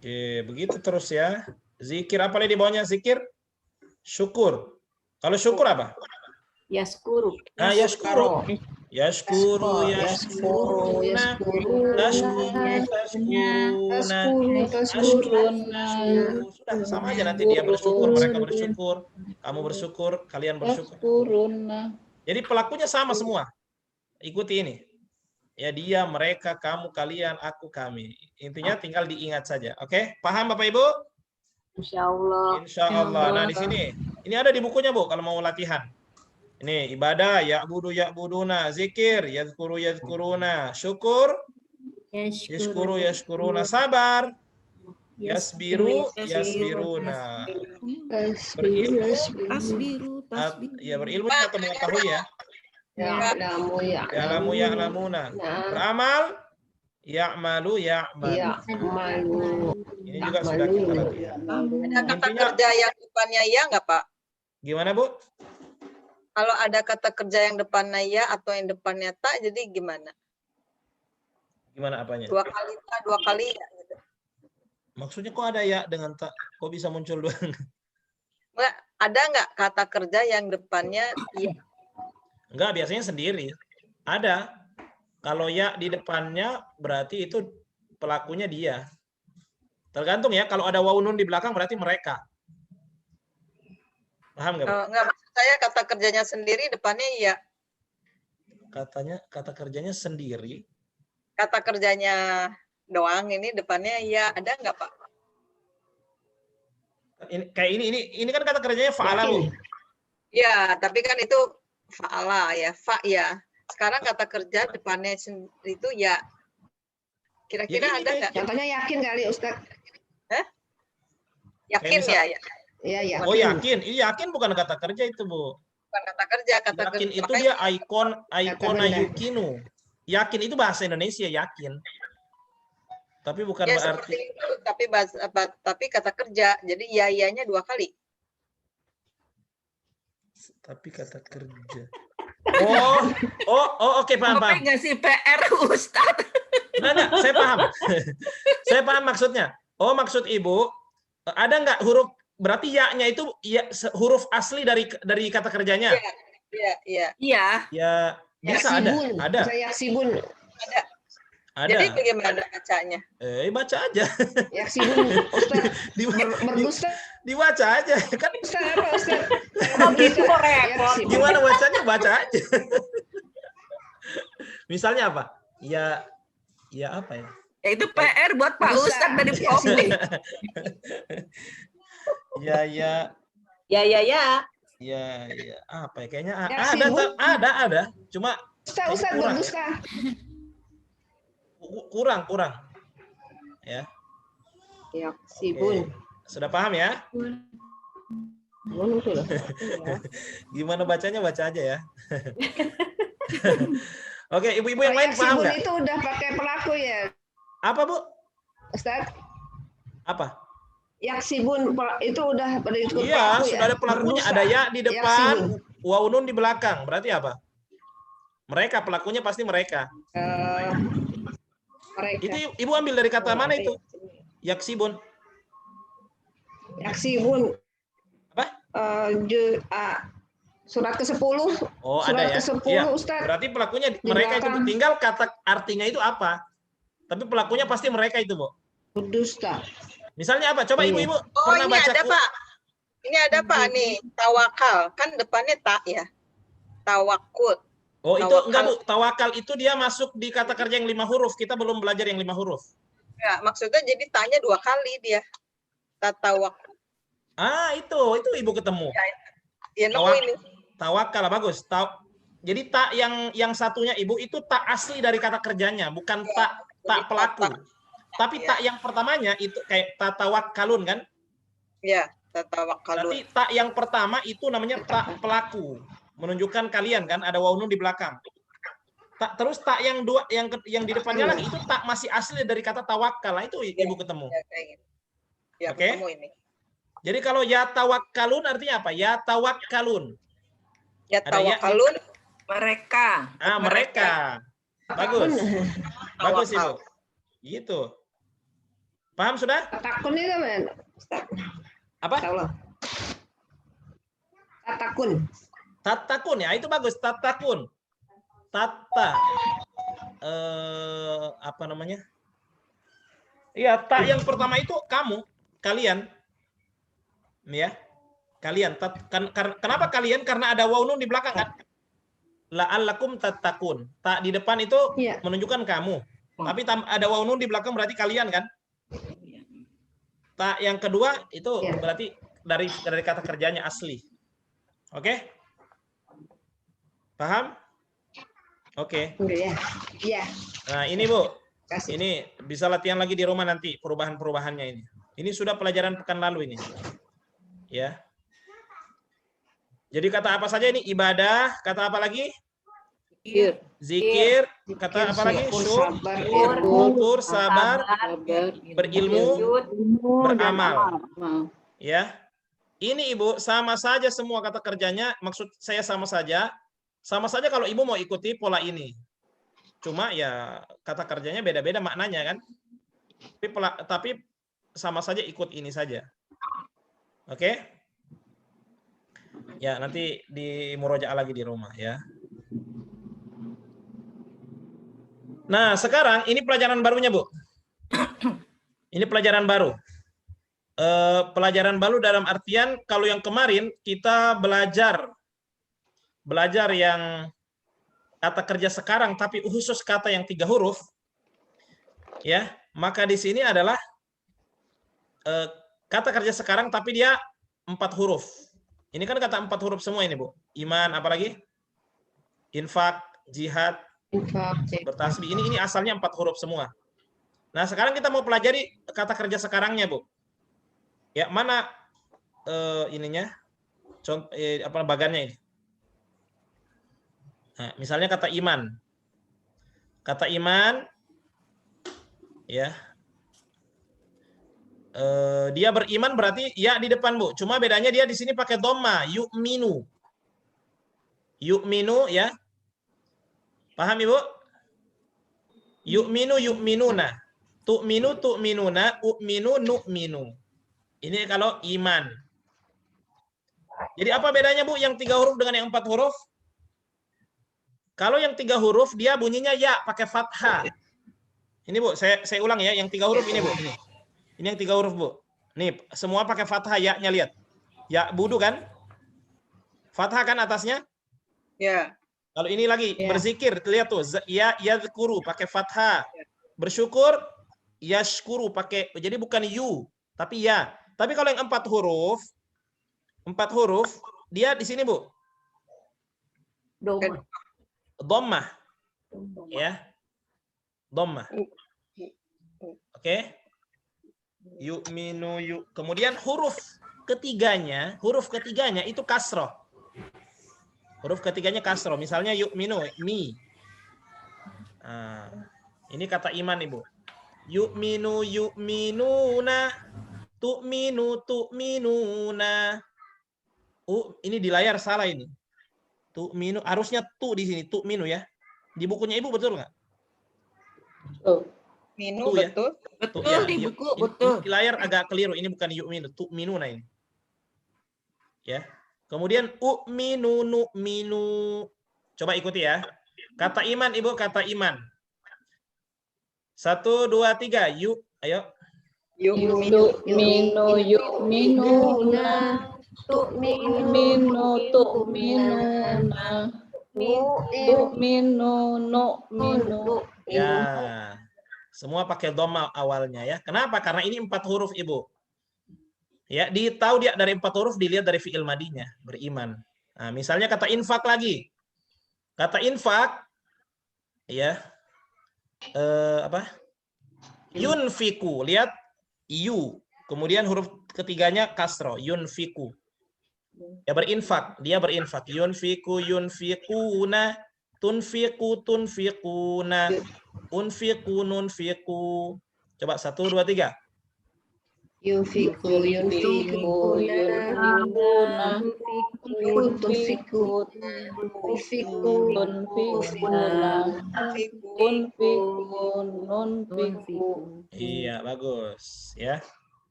Oke, begitu terus ya. Zikir apa lagi di bawahnya zikir? Syukur. Kalau syukur apa? Yaskuru. Ah, yashkuru. Yashkuru, yashkuruna. Tashkuruna. Sudah sama aja nanti dia bersyukur, mereka bersyukur, kamu bersyukur, kalian bersyukur. Jadi pelakunya sama semua. Ikuti ini. Ya dia, mereka, kamu, kalian, aku, kami. Intinya tinggal diingat saja. Oke? Paham Bapak Ibu? Insya Allah. Insya Allah. Nah di sini, ini ada di bukunya Bu kalau mau latihan. Ini ibadah, ya'budu ya'buduna, zikir, yadhkuru yadhkuruna, syukur, yashkuru yashkuruna, sabar, yasbiru yasbiruna. Berilmu, ya berilmu atau mengetahui ya. Ya'lamu ya'lamuna. Beramal, ya'malu ya'malu. Ini juga sudah kita latihan. Ada kata kerja yang depannya ya nggak Pak? Gimana Bu? Kalau ada kata kerja yang depannya ya atau yang depannya tak, jadi gimana? Gimana apanya? Dua kali ya gitu. Maksudnya kok ada ya dengan tak? Kok bisa muncul dua? Nggak, ada nggak kata kerja yang depannya ya? Enggak, biasanya sendiri. Ada. Kalau ya di depannya berarti itu pelakunya dia. Tergantung ya, kalau ada wawu nun di belakang berarti mereka. Paham nggak? Nggak, maksud saya kata kerjanya sendiri depannya ya. Kata kerjanya sendiri. Kata kerjanya doang ini depannya ya, ada nggak Pak? Ini kan kata kerjanya fa'ala Bu. Ya, tapi kan itu fa'ala ya, fa ya. Sekarang kata kerja depannya itu ya. Kira-kira Ya, ada nggak? Contohnya yakin kali Ustaz. Yakin misal- ya? Iya, yakin. Oh yakin, ini yakin bukan kata kerja itu Bu. Bukan kata kerja, Yakin itu makanya- dia ikona benda. yukinu. Yakin itu bahasa Indonesia yakin. Tapi bukan ya, berarti. seperti itu, tapi kata kerja. Jadi ya-nya 2 kali. Tapi kata kerja. Oke paham. Tapi nggak sih PR Ustaz? Nah, saya paham. Saya paham maksudnya. Oh, maksud Ibu, ada nggak huruf, berarti ya-nya itu ya, huruf asli dari kata kerjanya? Iya. Iya. Ya, bisa ada. Saya yaksibun. Ada. Jadi bagaimana bacanya? Baca aja. Yaksibun Ustaz. Berdusta. Dibaca aja. Kan Ustaz apa Ustaz? Oh gitu kok repot. gimana bacanya? Baca aja. Misalnya apa? Ya apa ya? Ya, itu PR buat Pak Ustaz dari Komik. Ya. Ya, apa ya? Kayaknya Yaksibun. ada. Cuma Ustaz kurang, berdusta. kurang. Ya. Yaksibun. Sudah paham ya? Gimana bacanya, baca aja ya. Oke, ibu-ibu yang lain paham Yaksibun nggak? itu udah pakai pelaku ya, Apa Bu? Ustaz? Apa? Yaksibun itu udah pada ikut Iya, pelaku sudah ada pelakunya. Berdusta. Ada ya di depan, Yaksibun. wawu nun di belakang. Berarti apa? Mereka, pelakunya pasti mereka. Mereka. Itu ibu ambil dari kata mana itu? Yaksibun. Yaksibun. Apa? Surat ke-10. Oh, Surat ada ya. ke-10 Iya. Ustaz. Berarti pelakunya Di mereka itu belakang. tinggal kata artinya itu apa? Tapi pelakunya pasti mereka itu, Bu. Berdusta. Misalnya apa? Coba ibu-ibu Oh, pernah ini baca ada Pak. Ini ada Pak nih, tawakal. Kan depannya tak ya. Tawakut. Oh, itu Tawakal. enggak, Bu. Tawakal itu dia masuk di kata kerja yang 5 huruf. Kita belum belajar yang 5 huruf. Ya, maksudnya jadi tanya 2 kali dia. Tatawak. Ah, itu ibu ketemu. Ya nemu Tawak- ini. Tawakal bagus. Jadi tak yang satunya Ibu itu tak asli dari kata kerjanya, bukan tak pelaku. Tapi tak yang pertamanya itu kayak tatawakkalun kan? Ya, tatawakkalun. Berarti tak yang pertama itu namanya tak pelaku, menunjukkan kalian kan, ada waw nun di belakang. Terus tak yang dua yang di depannya lagi itu tak masih asli dari kata tawakal. Itu Ibu ketemu. Ya, Oke. ketemu ini. Jadi kalau ya tawakkalun artinya apa? Ya tawakkalun. Ya tawakkalun. Mereka. Mereka. Bagus. Bagus Ibu. Gitu. Paham sudah? Tatakun itu men. Apa? Tatakun. Tatakun ya, itu bagus. Tatakun. Tata. Apa namanya? Iya, tak yang pertama itu kamu, kalian. Ya. Kalian. Kenapa kalian? Karena ada waw nun di belakang kan? La'allakum tattaqun. Tak di depan itu menunjukkan kamu. Tapi ada waw nun di belakang berarti kalian kan? Tak yang kedua itu berarti dari kata kerjanya asli. Oke? Paham? Oke. Iya. Nah, ini Bu. Ini bisa latihan lagi di rumah nanti perubahan-perubahannya ini. Ini sudah pelajaran pekan lalu ini. Ya. Jadi kata apa saja ini? Ibadah, kata apa lagi? Zikir, kata apa lagi? Syukur, sabar, berilmu, beramal. Ya. Ini Ibu sama saja semua kata kerjanya, maksud saya sama saja. Sama saja kalau Ibu mau ikuti pola ini. Cuma ya kata kerjanya beda-beda maknanya kan. Tapi sama saja ikut ini saja. Oke? Ya, nanti di murojaah lagi di rumah ya. Nah, sekarang ini pelajaran barunya, Bu. Ini pelajaran baru. Pelajaran baru dalam artian kalau yang kemarin kita belajar yang kata kerja sekarang tapi khusus kata yang 3 huruf, ya, maka di sini adalah kata kerja sekarang tapi dia 4 huruf. Ini kan kata 4 huruf semua ini Bu. Iman, apalagi? Infak, jihad, bertasbih. Ini asalnya 4 huruf semua. Nah, sekarang kita mau pelajari kata kerja sekarangnya, Bu. Ya, mana ininya? Contoh bagannya ini. Nah, misalnya kata iman. Kata iman ya. Dia beriman berarti ya di depan, Bu. Cuma bedanya dia di sini pakai dhamma, yu'minu. Yu'minu ya. Paham Ibu? Yu'minu yu'minuna. Tu'minu tu'minuna, u'minu nu'minu. Ini kalau iman. Jadi apa bedanya Bu yang 3 huruf dengan yang 4 huruf? Kalau yang 3 huruf dia bunyinya ya pakai fathah. Ini Bu, saya ulang ya, yang 3 huruf ini Bu. Ini yang 3 huruf Bu. Nih, semua pakai fathah ya-nya lihat. Ya budu kan? Fathah kan atasnya? Ya. Kalau ini lagi berzikir, lihat tuh, ya yadzkuru pakai fathah. Bersyukur yashkuru pakai, jadi bukan yu, tapi ya. Tapi kalau yang 4 huruf dia di sini Bu. Dhammah. Ya. Dhammah. Oke. Yu'minu yu. Kemudian huruf ketiganya itu kasroh. Huruf ketiganya kasroh. Misalnya yu'minu, mi. Nah, ini kata iman Ibu. Yu'minu yu'minuna, tu'minu tu'minuna. Ini di layar salah ini. Tu'minu, harusnya tu di sini, tu'minu ya. Di bukunya Ibu betul nggak? Minu Tu, ya? betul. Betul Ya, di yu- buku, ini betul. di layar agak keliru. Ini bukan yu'minu, tu'minuna ini. Ya. Kemudian u'minu nu'minu. Coba ikuti ya. Kata iman Ibu, kata iman. 1 2 3. Yuk, ayo. Yu'minu. Yu'minuna, tu'minu, tu'minuna, tu'minu, nu'minu. Ya. Semua pakai dhamma awalnya ya. Kenapa? Karena ini 4 huruf Ibu. Ya, tahu dia dari 4 huruf dilihat dari fi'il madinya, beriman. Nah, misalnya kata infak lagi. Kata infak, ya, apa? Yunfiku. Lihat, yu. Kemudian huruf ketiganya kasro. Yunfiku. Ya berinfak. Dia berinfak. Yunfiku, yunfikuna. Tunfiku, tunfikuna. Unfiku, nunfiku. Coba 1, 2, 3. Yunfiku, yunfikuna, tunfiku, tunfiku. Iya, bagus ya.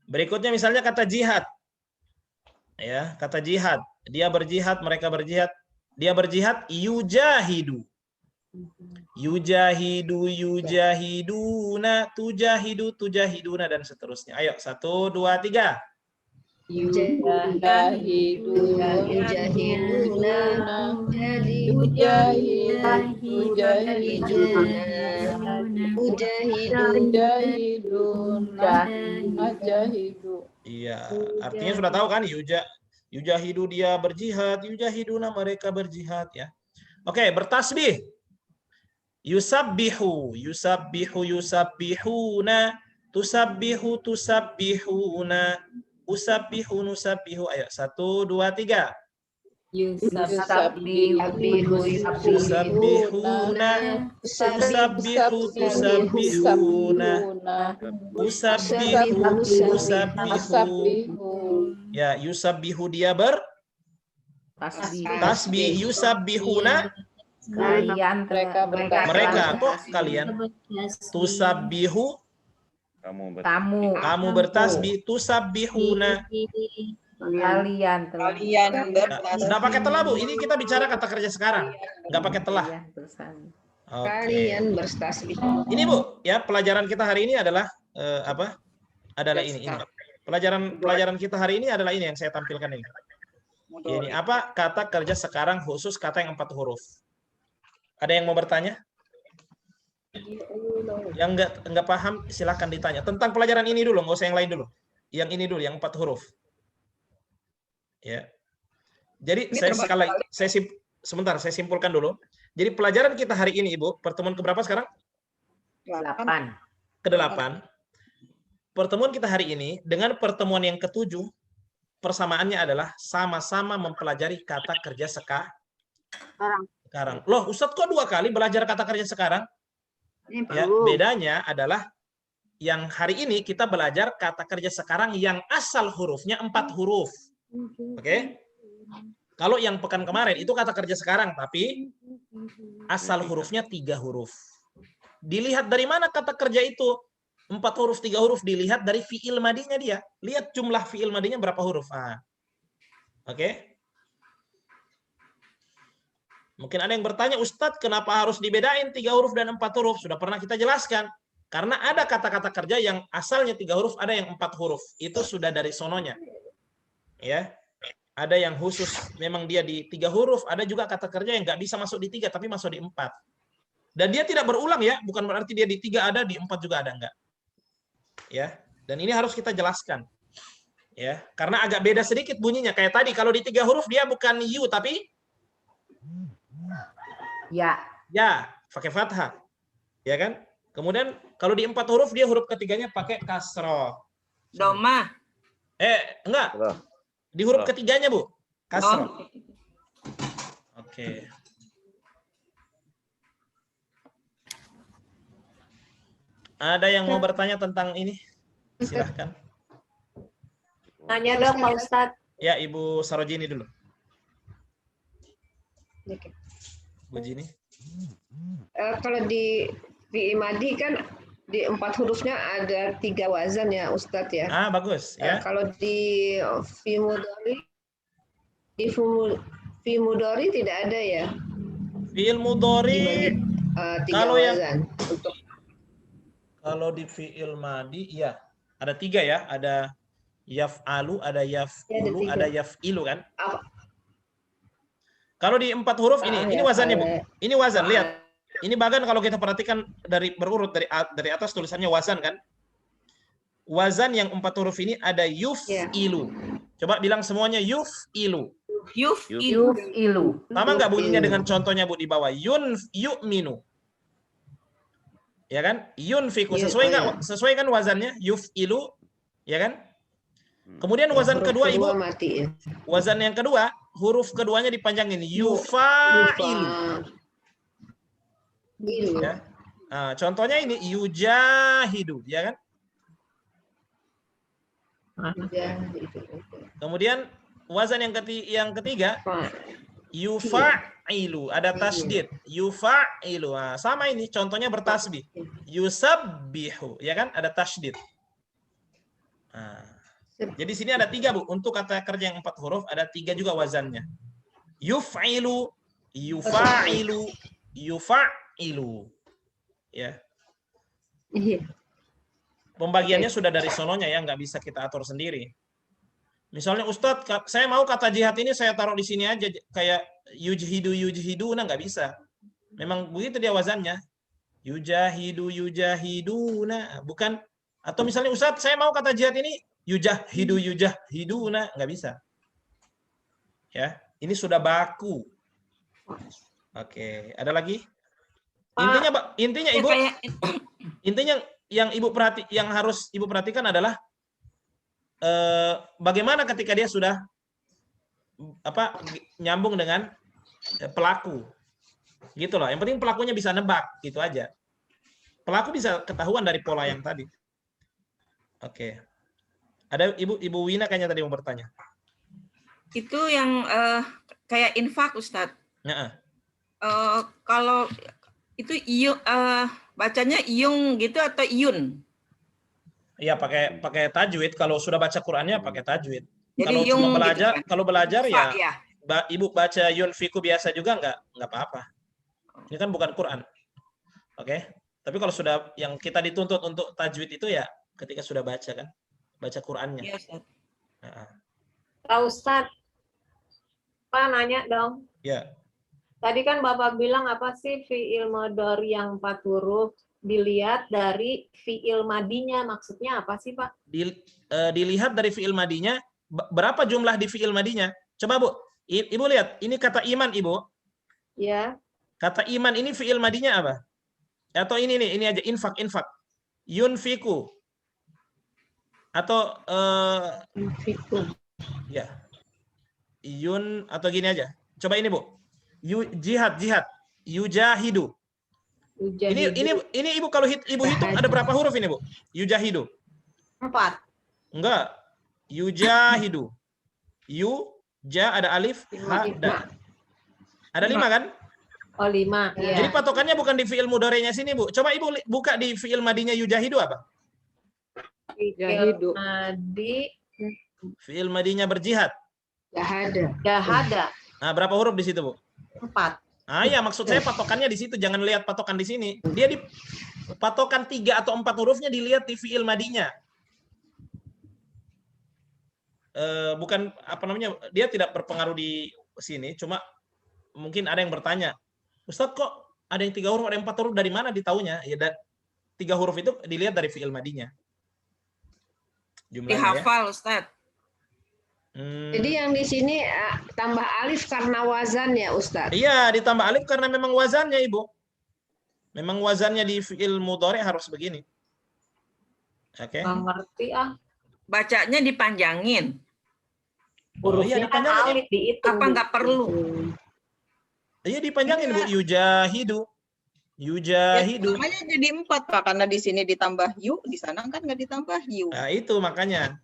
Berikutnya misalnya kata jihad. Ya, kata jihad. Dia berjihad, mereka berjihad. Dia berjihad yujahidu. Yujahidu, yujahiduna, tujahidu, tujahiduna, dan seterusnya. Ayo, 1, 2, 3. Yujahiduna, Iya, artinya sudah tahu kan, yujahidu dia berjihad, yujahiduna mereka berjihad ya. Oke, bertasbih. Yusabbihu, yusabbihu, yusabbihuna, tusabbihu, tusabbihuna, usabbihu, nusabbihu. Ayo, 1, 2, 3. Yusabbihuna, Yusabbihuna, tusabbihu, tusabbihuna, usabbihu, usabbihu. Ya, yusabbihu dia tasbih, yusabbihuna kalian mereka kok kalian, tusabbihu kamu bertasbih, tusabbihuna kalian sudah pakai telah Bu, ini kita bicara kata kerja sekarang, nggak pakai telah. Kalian bertasbih. Ini Bu, ya pelajaran kita hari ini adalah apa? Adalah ini. Pelajaran kita hari ini adalah ini yang saya tampilkan ini. Ini apa? Kata kerja sekarang khusus kata yang 4 huruf. Ada yang mau bertanya? Yang nggak paham silahkan ditanya. Tentang pelajaran ini dulu, nggak usah yang lain dulu. Yang ini dulu, yang 4 huruf. Ya. Jadi saya simpulkan dulu. Jadi pelajaran kita hari ini, Ibu, pertemuan keberapa sekarang? 8. Ke-8. Pertemuan kita hari ini dengan pertemuan yang ke-7, persamaannya adalah sama-sama mempelajari kata kerja sekarang. Loh, Ustadz kok 2 kali belajar kata kerja sekarang? Ya, bedanya adalah yang hari ini kita belajar kata kerja sekarang yang asal hurufnya 4 huruf. Oke? Kalau yang pekan kemarin itu kata kerja sekarang, tapi asal hurufnya 3 huruf. Dilihat dari mana kata kerja itu? 4 huruf, 3 huruf, dilihat dari fi'il madinya dia. Lihat jumlah fi'il madinya berapa huruf. Oke? Mungkin ada yang bertanya, Ustadz, kenapa harus dibedain 3 huruf dan 4 huruf? Sudah pernah kita jelaskan. Karena ada kata-kata kerja yang asalnya 3 huruf, ada yang 4 huruf. Itu sudah dari sononya. Ya. Ada yang khusus, memang dia di 3 huruf. Ada juga kata kerja yang nggak bisa masuk di 3, tapi masuk di 4. Dan dia tidak berulang ya. Bukan berarti dia di 3 ada, di 4 juga ada. Enggak. Ya. Dan ini harus kita jelaskan. Ya. Karena agak beda sedikit bunyinya. Kayak tadi, kalau di 3 huruf dia bukan yu, tapi ya, pakai fathah, ya kan? Kemudian kalau di 4 huruf dia huruf ketiganya pakai kasroh. Doma. Enggak. Di huruf ketiganya Bu, kasroh. Oke. Ada yang mau bertanya tentang ini? Silahkan. Nanya dong Pak Ustadz. Ya, Ibu Sarojini dulu. Bu Jini. Kalau di fi'il madi kan di 4 hurufnya ada 3 wazan ya Ustadz ya. Bagus ya. Kalau di fi'il mudhari tidak ada ya. Fi'il mudhari kalau wazan. Kalau di fi'il madi ya ada 3 ya, ada yaf'alu, ada yaf'ulu, ada yaf'ilu kan? Kalau di 4 huruf ini wazannya Bu. Ini wazan, lihat. Ini bahkan kalau kita perhatikan dari berurut dari atas tulisannya wazan kan. Wazan yang 4 huruf ini ada yuf'ilu. Coba bilang semuanya yuf'ilu. Yuf'ilu. Sama nggak bunyinya dengan contohnya Bu di bawah? Yu'minu. Ya kan? Yunfiku. Sesuai kan wazannya? Yuf'ilu. Ya kan? Kemudian wazan kedua Ibu. Mati ya. Wazan yang kedua, huruf keduanya dipanjangin. Yufa'ilu. Ya. Nah, contohnya ini yujahidu, ya kan? Kemudian wazan yang ketiga yufa'ilu, ada tasydid. Yufa'ilu. Nah, sama ini contohnya bertasbih. Yusabbihu, ya kan? Ada tasydid. Nah, jadi sini ada 3 Bu. Untuk kata kerja yang 4 huruf ada 3 juga wazannya. Yuf'ilu, yufa'ilu, yufa'ilu. Ya. Pembagiannya sudah dari sononya ya, nggak bisa kita atur sendiri. Misalnya Ustadz, saya mau kata jihad ini saya taruh di sini aja kayak yujhidu, nah nggak bisa. Memang begitu dia wazannya. Yujahiduna, bukan. Atau misalnya Ustadz, saya mau kata jihad ini yujahiduna, nggak bisa. Ya, ini sudah baku. Oke, ada lagi? Intinya Ibu, intinya yang harus Ibu perhatikan adalah bagaimana ketika dia sudah nyambung dengan pelaku. Gitu loh. Yang penting pelakunya bisa nebak, gitu aja. Pelaku bisa ketahuan dari pola yang tadi. Oke. Ada Ibu Wina kayaknya tadi mau bertanya. Itu yang kayak infak, Ustadz. Kalau itu bacanya iyung gitu atau iyun? Iya, pakai tajwid. Kalau sudah baca Qur'annya pakai tajwid. Jadi Kalau belajar ya, Ibu baca yunfiku biasa juga nggak apa-apa. Ini kan bukan Qur'an. Oke. Tapi kalau sudah yang kita dituntut untuk tajwid itu ya ketika sudah baca kan, baca Qur'annya. Iya, Ustaz. Pak Ustadz, Pak nanya dong. Ya. Tadi kan Bapak bilang apa sih fi'il mudhari yang 4 huruf dilihat dari fi'il madinya, maksudnya apa sih Pak? Dilihat dari fi'il madinya, berapa jumlah di fi'il madinya? Coba Bu, Ibu lihat, ini kata iman Ibu. Ya. Kata iman ini fi'il madinya apa? Atau ini aja infak. Yunfiku. Atau Yunfiku. Ya. Yun atau gini aja. Coba ini Bu. Jihad. Yujahidu. Ini Ibu kalau Ibu hitung ada berapa huruf ini Bu? Yujahidu. 4. Enggak. Yujahidu. Ada alif, ha, da. Ada 5 kan? Oh 5. Ya. Jadi patokannya bukan di fi'il mudhari'nya sini Bu. Coba Ibu buka di fi'il madinya yujahidu apa? Fi'il madi. Fi'il madinya berjihad. Jahada. Nah, berapa huruf di situ Bu? 4. Ya maksud saya patokannya di situ, jangan lihat patokan di sini. Dia di patokan 3 atau 4 hurufnya dilihat di fi'il madinya. Bukan dia tidak berpengaruh di sini, cuma mungkin ada yang bertanya, Ustadz kok ada yang 3 huruf, ada yang 4 huruf, dari mana ditaunya? Ya 3 huruf itu dilihat dari fi'il madinya. Jumlahnya dihafal, ya. Ustadz. Jadi yang di sini tambah alif karena wazan ya Ustadz? Iya, ditambah alif karena memang wazannya Ibu. Memang wazannya di fi'il mudhari harus begini. Oke. Nggak ngerti Bacanya dipanjangin. Hurufnya kan alif dihitung. Apa nggak perlu? Iya dipanjangin Bu. Yujahidu. Ya, namanya jadi 4 Pak, karena di sini ditambah yu, di sana kan nggak ditambah yu. Nah itu makanya.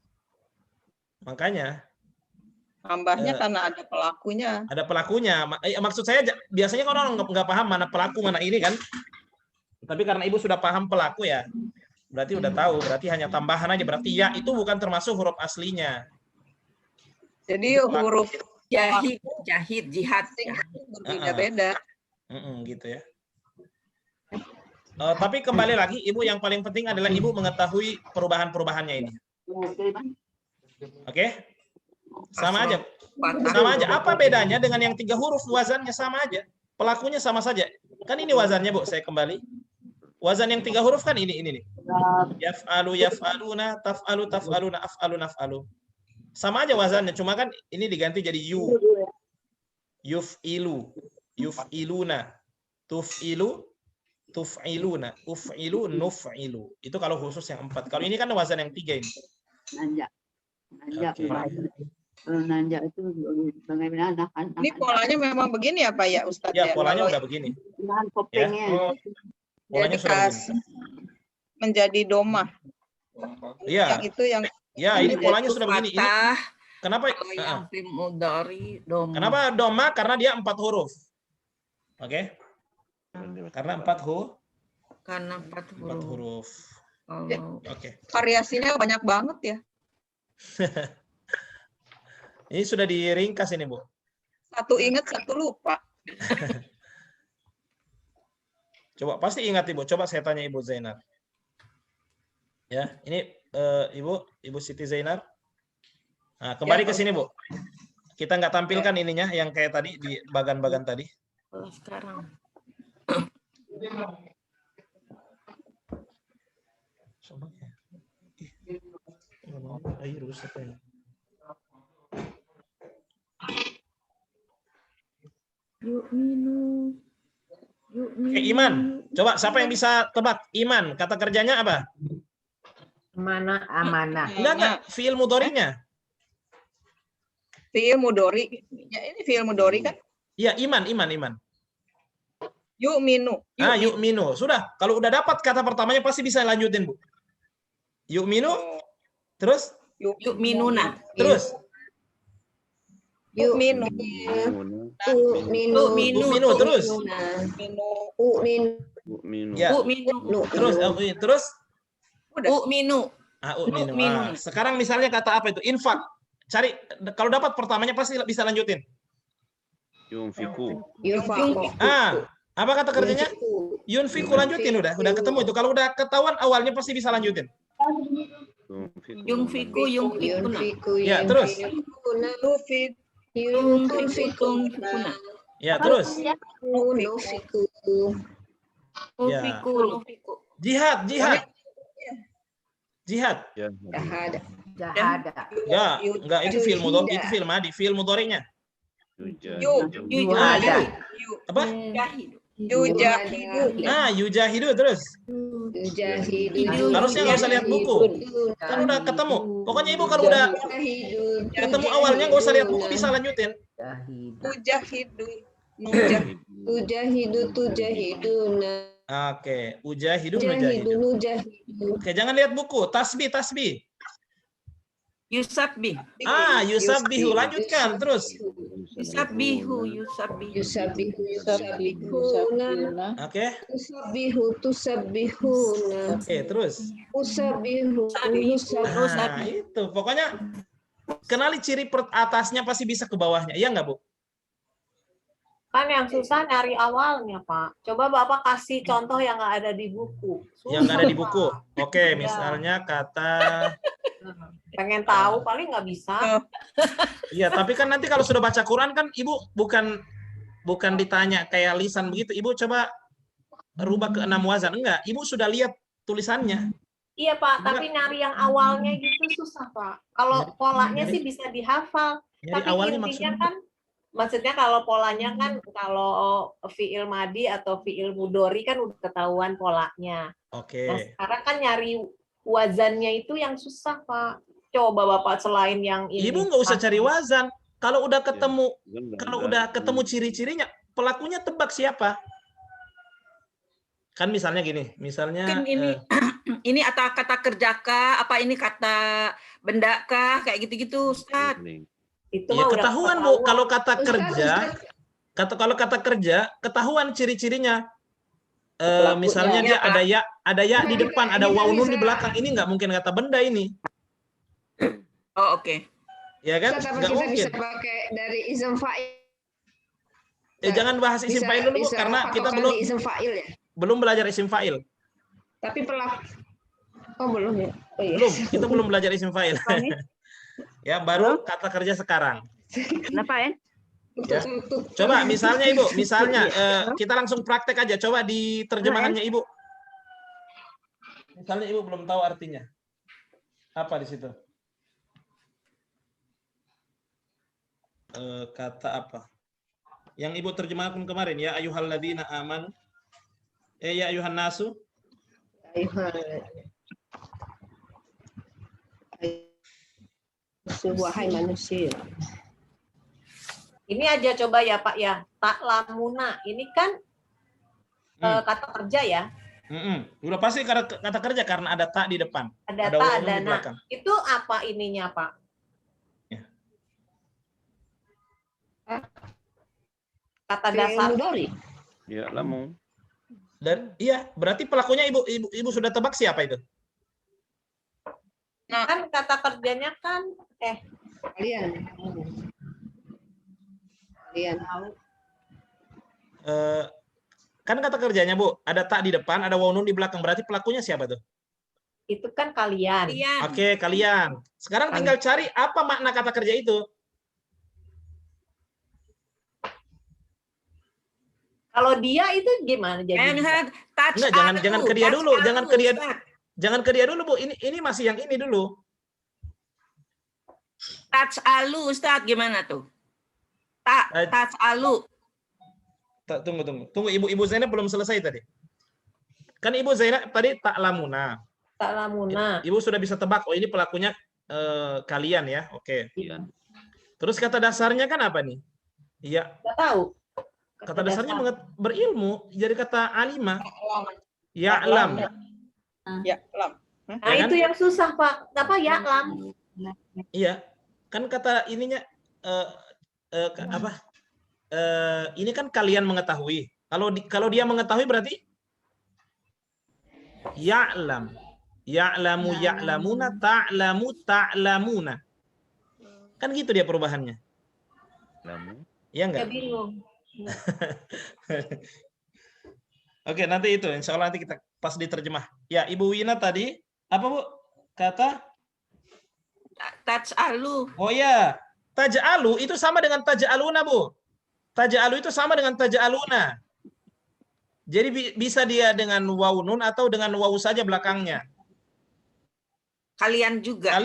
Tambahnya karena ada pelakunya. Ada pelakunya. Maksud saya biasanya kan orang nggak paham mana pelaku mana ini kan. Tapi karena Ibu sudah paham pelaku ya, berarti udah tahu. Berarti hanya tambahan aja. Berarti ya itu bukan termasuk huruf aslinya. Jadi huruf jihad. berbeda-beda. Gitu ya. Tapi kembali lagi, Ibu yang paling penting adalah Ibu mengetahui perubahan-perubahannya ini. Oke? Sama aja. Apa bedanya dengan yang 3 huruf? Wazannya sama aja. Pelakunya sama saja. Kan ini wazannya, Bu. Saya kembali. Wazan yang 3 huruf kan ini nih. Yaf'alu, yaf'aluna, taf'alu, taf'aluna, af'alu, naf'alu. Sama aja wazannya, cuma kan ini diganti jadi yu. yuf'ilu, yuf'iluna, tuf'ilu, tuf'iluna, uf'ilu, nuf'ilu. Itu kalau khusus yang 4. Kalau ini kan wazan yang 3 ini. Nanjak. Nanjak. Oke. Kalau nanjak itu bagaimana nahan. Ini polanya memang begini ya Pak ya Ustadz Ya, polanya Kalau udah begini. Nahan Ya. kopengnya. Polanya jadi sudah begini. menjadi doma. Iya. Yang itu yang Ya, ini polanya sudah begini. Ini Fathah, kenapa? kalau yang fi'il mudhari doma. Kenapa doma? Karena dia 4 huruf. Oke? Karena 4 huruf. Karena 4 4 huruf. huruf. Kalau Oke. variasinya banyak banget ya. Ini sudah diringkas ini, Bu. Satu ingat, satu lupa. Coba pasti ingat Ibu. Coba saya tanya Ibu Zainab. Ya, ini Ibu Siti Zainab. Nah, kembali ke sini, Bu. Kita nggak tampilkan ininya yang kayak tadi di bagan-bagan tadi. sekarang. Air rusak ya. Yu'minu. Oke, iman. Coba siapa yang bisa tebak iman? Kata kerjanya apa? Mana amanah. Enggak, fiil mudhari'nya. Fi'il mudhari. Ya ini fi'il mudhari kan? Iya, iman. Yu'minu. Ah, yu'minu. Sudah, kalau udah dapat kata pertamanya pasti bisa lanjutin, Bu. Yu'minu, terus? Yu'minuna. Terus? Yu'minu. Yu'minu, terus? Yu'minu. Ya. U'minu. Terus? U'minu. U'minu. Yu'minu. Sekarang misalnya kata apa itu? Infak. Cari, kalau dapat pertamanya pasti bisa lanjutin. Yunfiku. Apa kata kerjanya? Yunfiku, lanjutin udah ketemu itu. Kalau udah ketahuan awalnya pasti bisa lanjutin. Yungfiku, yungfikuna. Ya, terus? Yungfikuna. Ya, terus? Nufiku, nufiku. Jihad. Jahada. Ya, enggak, itu fi'il mudhari, itu fi'il madi, fi'il mudhari'nya. Juhada. Apa? Yujahidu. Yujahidu, terus? Harusnya nggak usah lihat buku. Kan udah ketemu. Pokoknya Ibu kalau udah ketemu awalnya nggak usah lihat buku, bisa lanjutin. Ujahidu. Tujahiduna. Oke, ujahidu, nujahidu. Oke, jangan lihat buku. Tasbih. Yusabbi. Yusabbihu, lanjutkan terus. Yusabbihu. Yusabbihuna. Oke. Tusabbihuna. Oke, terus. Usabbihu. Itu pokoknya kenali ciri atasnya pasti bisa ke bawahnya. Iya nggak, Bu? Kan yang susah nyari awalnya, Pak. Coba Bapak kasih contoh yang nggak ada di buku. Yang nggak ada di buku. Oke, misalnya kata. Pengen tahu, paling nggak bisa. Iya, tapi kan nanti kalau sudah baca Quran kan Ibu bukan ditanya kayak lisan begitu. Ibu coba rubah ke 6 wazan. Enggak, Ibu sudah lihat tulisannya. Iya, Pak. Tapi nyari yang awalnya gitu susah, Pak. Kalau polanya sih bisa dihafal. Nyari Tapi awalnya intinya maksudnya. kan maksudnya kalau polanya kan kalau fi'il madi atau fi'il mudhari kan udah ketahuan polanya. Oke. Nah, sekarang kan nyari wazannya itu yang susah, Pak. Coba Bapak selain yang ini. Ibu nggak usah cari wazan. Kalau udah Ya, ketemu ciri-cirinya, pelakunya tebak siapa. Kan misalnya gini, misalnya Mungkin ini atau kata kerjakah, apa ini kata bendakah, kayak gitu-gitu, Ustaz. Itu ya mah udah ketahuan, Bu. Kalau kata kerja, kalau kata kerja ketahuan ciri-cirinya. Misalnya dia ada ya di depan, ada waw nun di belakang. Ini nggak mungkin kata benda ini. Oh, oke. Ya kan? Ustaz, apa Nggak kita mungkin. bisa pakai dari ism fa'il? Jangan bahas isim fa'il dulu, Bu, karena kita patokan di ism fa'il ya. belum belajar isim fa'il. Tapi belum ya. Oh, iya. Kita belum belajar isim fa'il. Ya, baru kata kerja sekarang. Kenapa ya? Ya. Coba misalnya Ibu, kita langsung praktek aja. Coba di terjemahannya Ibu. Misalnya Ibu belum tahu artinya. Apa di situ? Kata apa? Yang Ibu terjemahkan kemarin, ya ayyuhalladzina amanu. Ya ayuhan nasu. Wahai manusia. Ini aja coba ya Pak ya. Ta'lamuna. Ini kan kata kerja ya. Udah pasti kata kerja karena ada tak di depan. Ada tak, wawu ada di na. belakang. Itu apa ininya Pak? Ya. Kata dasar. Ya, lamu. Dan iya, berarti pelakunya ibu sudah tebak siapa itu? Nah, kan kata kerjanya kan Kalian. Kan kata kerjanya Bu, ada tak di depan, ada wawu nun di belakang. Berarti pelakunya siapa tuh? Itu kan kalian. Oke, kalian. Sekarang tinggal cari apa makna kata kerja itu. Kalau dia itu gimana jadi? Misalnya touch Enggak, jangan ke dia touch dulu, jangan ke dia. Ustaz. Jangan ke dia dulu, Bu. Ini masih yang ini dulu. Touch alu, Ustaz, gimana tuh? Touch alu. Tunggu. Ibu Zainab belum selesai tadi. Kan Ibu Zainab tadi ta'lamuna. Ta'lamuna. Ibu sudah bisa tebak, oh ini pelakunya kalian ya. Oke. Terus kata dasarnya kan apa nih? Iya. Nggak tahu. Kata dasarnya berilmu, jadi kata alima. Ya'lam. Ya'lam. Nah, Ya kan? itu yang susah, Pak. Apa ya'lam? Iya. Kan kata ininya ini kan kalian mengetahui. Kalau dia mengetahui berarti ya'lam. Ya'lamu ya'lamuna ta'lamu ta'lamuna. Kan gitu dia perubahannya. Lamu. Iya enggak? Ya bingung. Oke, nanti itu insya Allah nanti kita pas diterjemah. Ya, Ibu Wina tadi apa Bu? Kata Touch alu. oh ya, taj'alu itu sama dengan taj'aluna, Bu. Taj'alu itu sama dengan taj'aluna. Jadi bisa dia dengan wawu nun atau dengan wawu saja belakangnya. Kalian juga.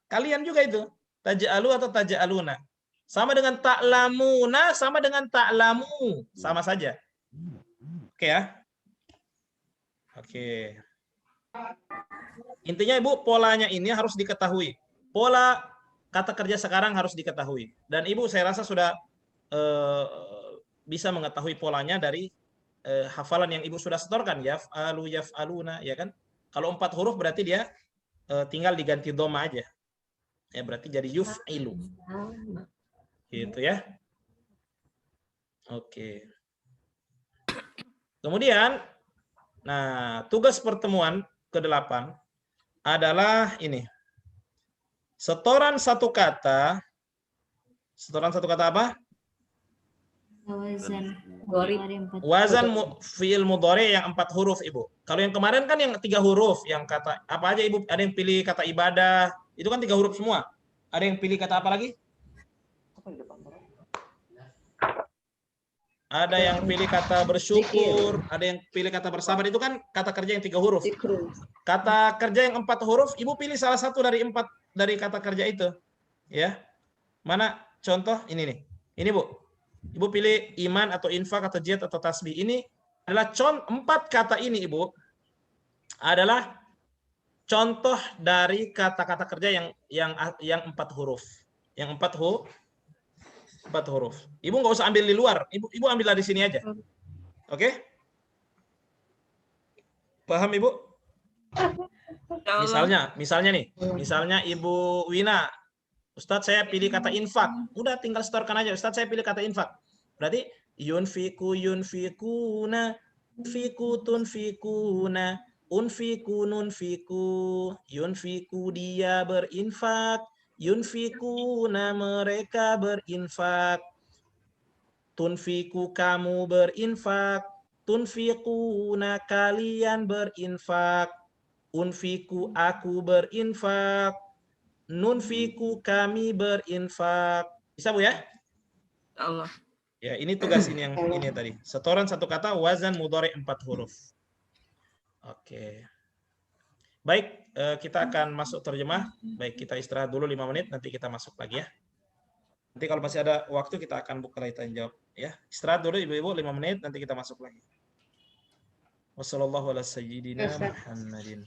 Kalian juga itu. Taj'alu atau taj'aluna. Sama dengan ta'lamuna, sama dengan ta'lamu. Sama saja. Oke ya. Oke. Intinya Ibu, polanya ini harus diketahui. Pola kata kerja sekarang harus diketahui. Dan Ibu saya rasa sudah bisa mengetahui polanya dari hafalan yang Ibu sudah setorkan. Yaf'alu, yaf'aluna, ya kan? Kalau 4 huruf berarti dia tinggal diganti dhamma aja. Ya berarti jadi yuf'ilu. Gitu ya. Oke. Kemudian, nah tugas pertemuan ke-8 adalah ini. Setoran satu kata apa? Wazan fi'il mudhari yang 4 huruf, Ibu. Kalau yang kemarin kan yang 3 huruf, yang kata apa aja Ibu? Ada yang pilih kata ibadah, itu kan 3 huruf semua. Ada yang pilih kata apa lagi? Ada yang pilih kata bersyukur, ada yang pilih kata bersabar. Itu kan kata kerja yang 3 huruf. Kata kerja yang 4 huruf, Ibu pilih salah satu dari 4 dari kata kerja itu. Ya. Mana contoh ini nih. Ini Bu. Ibu pilih iman atau infak atau jihad atau tasbih. Ini adalah 4 kata ini Ibu adalah contoh dari kata-kata kerja yang 4 huruf. Yang 4 huruf. Ibu nggak usah ambil di luar. Ibu ambillah di sini aja. Oke? Paham Ibu? Misalnya nih. Misalnya Ibu Wina, Ustadz saya pilih kata infak. Udah tinggal setorkan aja. Ustadz saya pilih kata infak. Berarti yunfiku yunfikuna, fiku tunfikuna, unfiku nunfiku, yunfiku dia berinfak, yunfikuna mereka berinfak, tunfiku kamu berinfak, tunfikuna kalian berinfak, unfiku aku berinfak, nunfiku kami berinfak. Bisa Bu ya? Allah. Ya, ini tugas ini yang ini tadi. Setoran satu kata wazan mudhari 4 huruf. Oke. Baik, kita akan masuk terjemah. Baik, kita istirahat dulu 5 menit, nanti kita masuk lagi ya. Nanti kalau masih ada waktu kita akan buka tanya jawab ya. Istirahat dulu ibu-ibu 5 menit nanti kita masuk lagi. Wassallallahu ala sayyidina Muhammadin.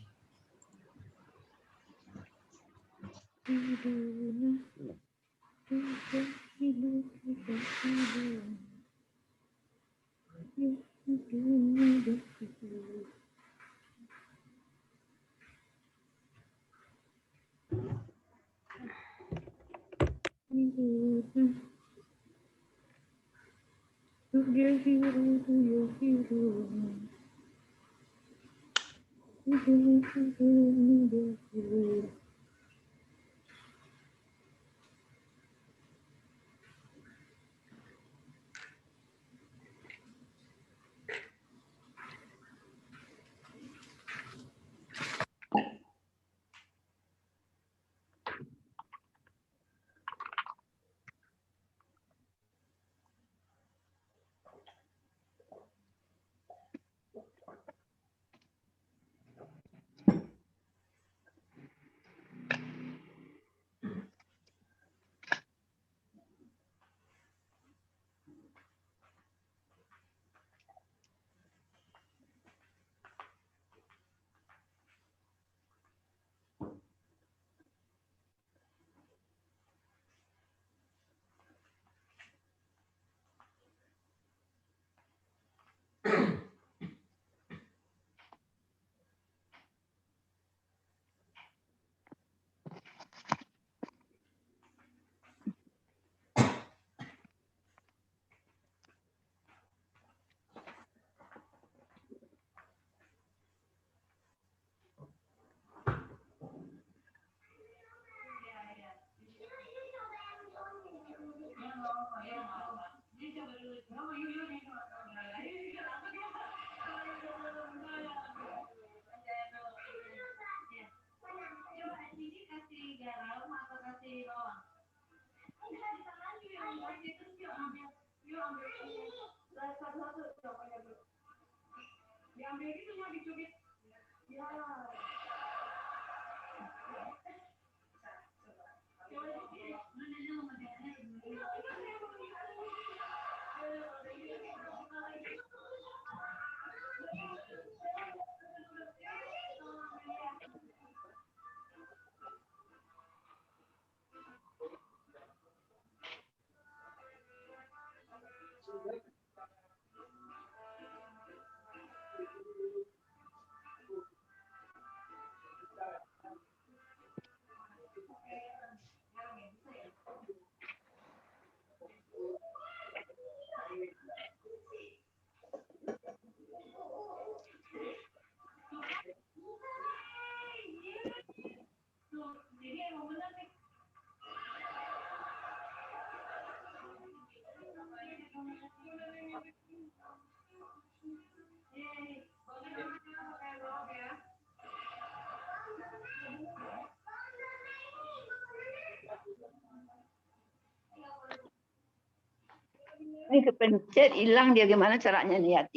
Ini kepencet hilang dia, gimana caranya lihat?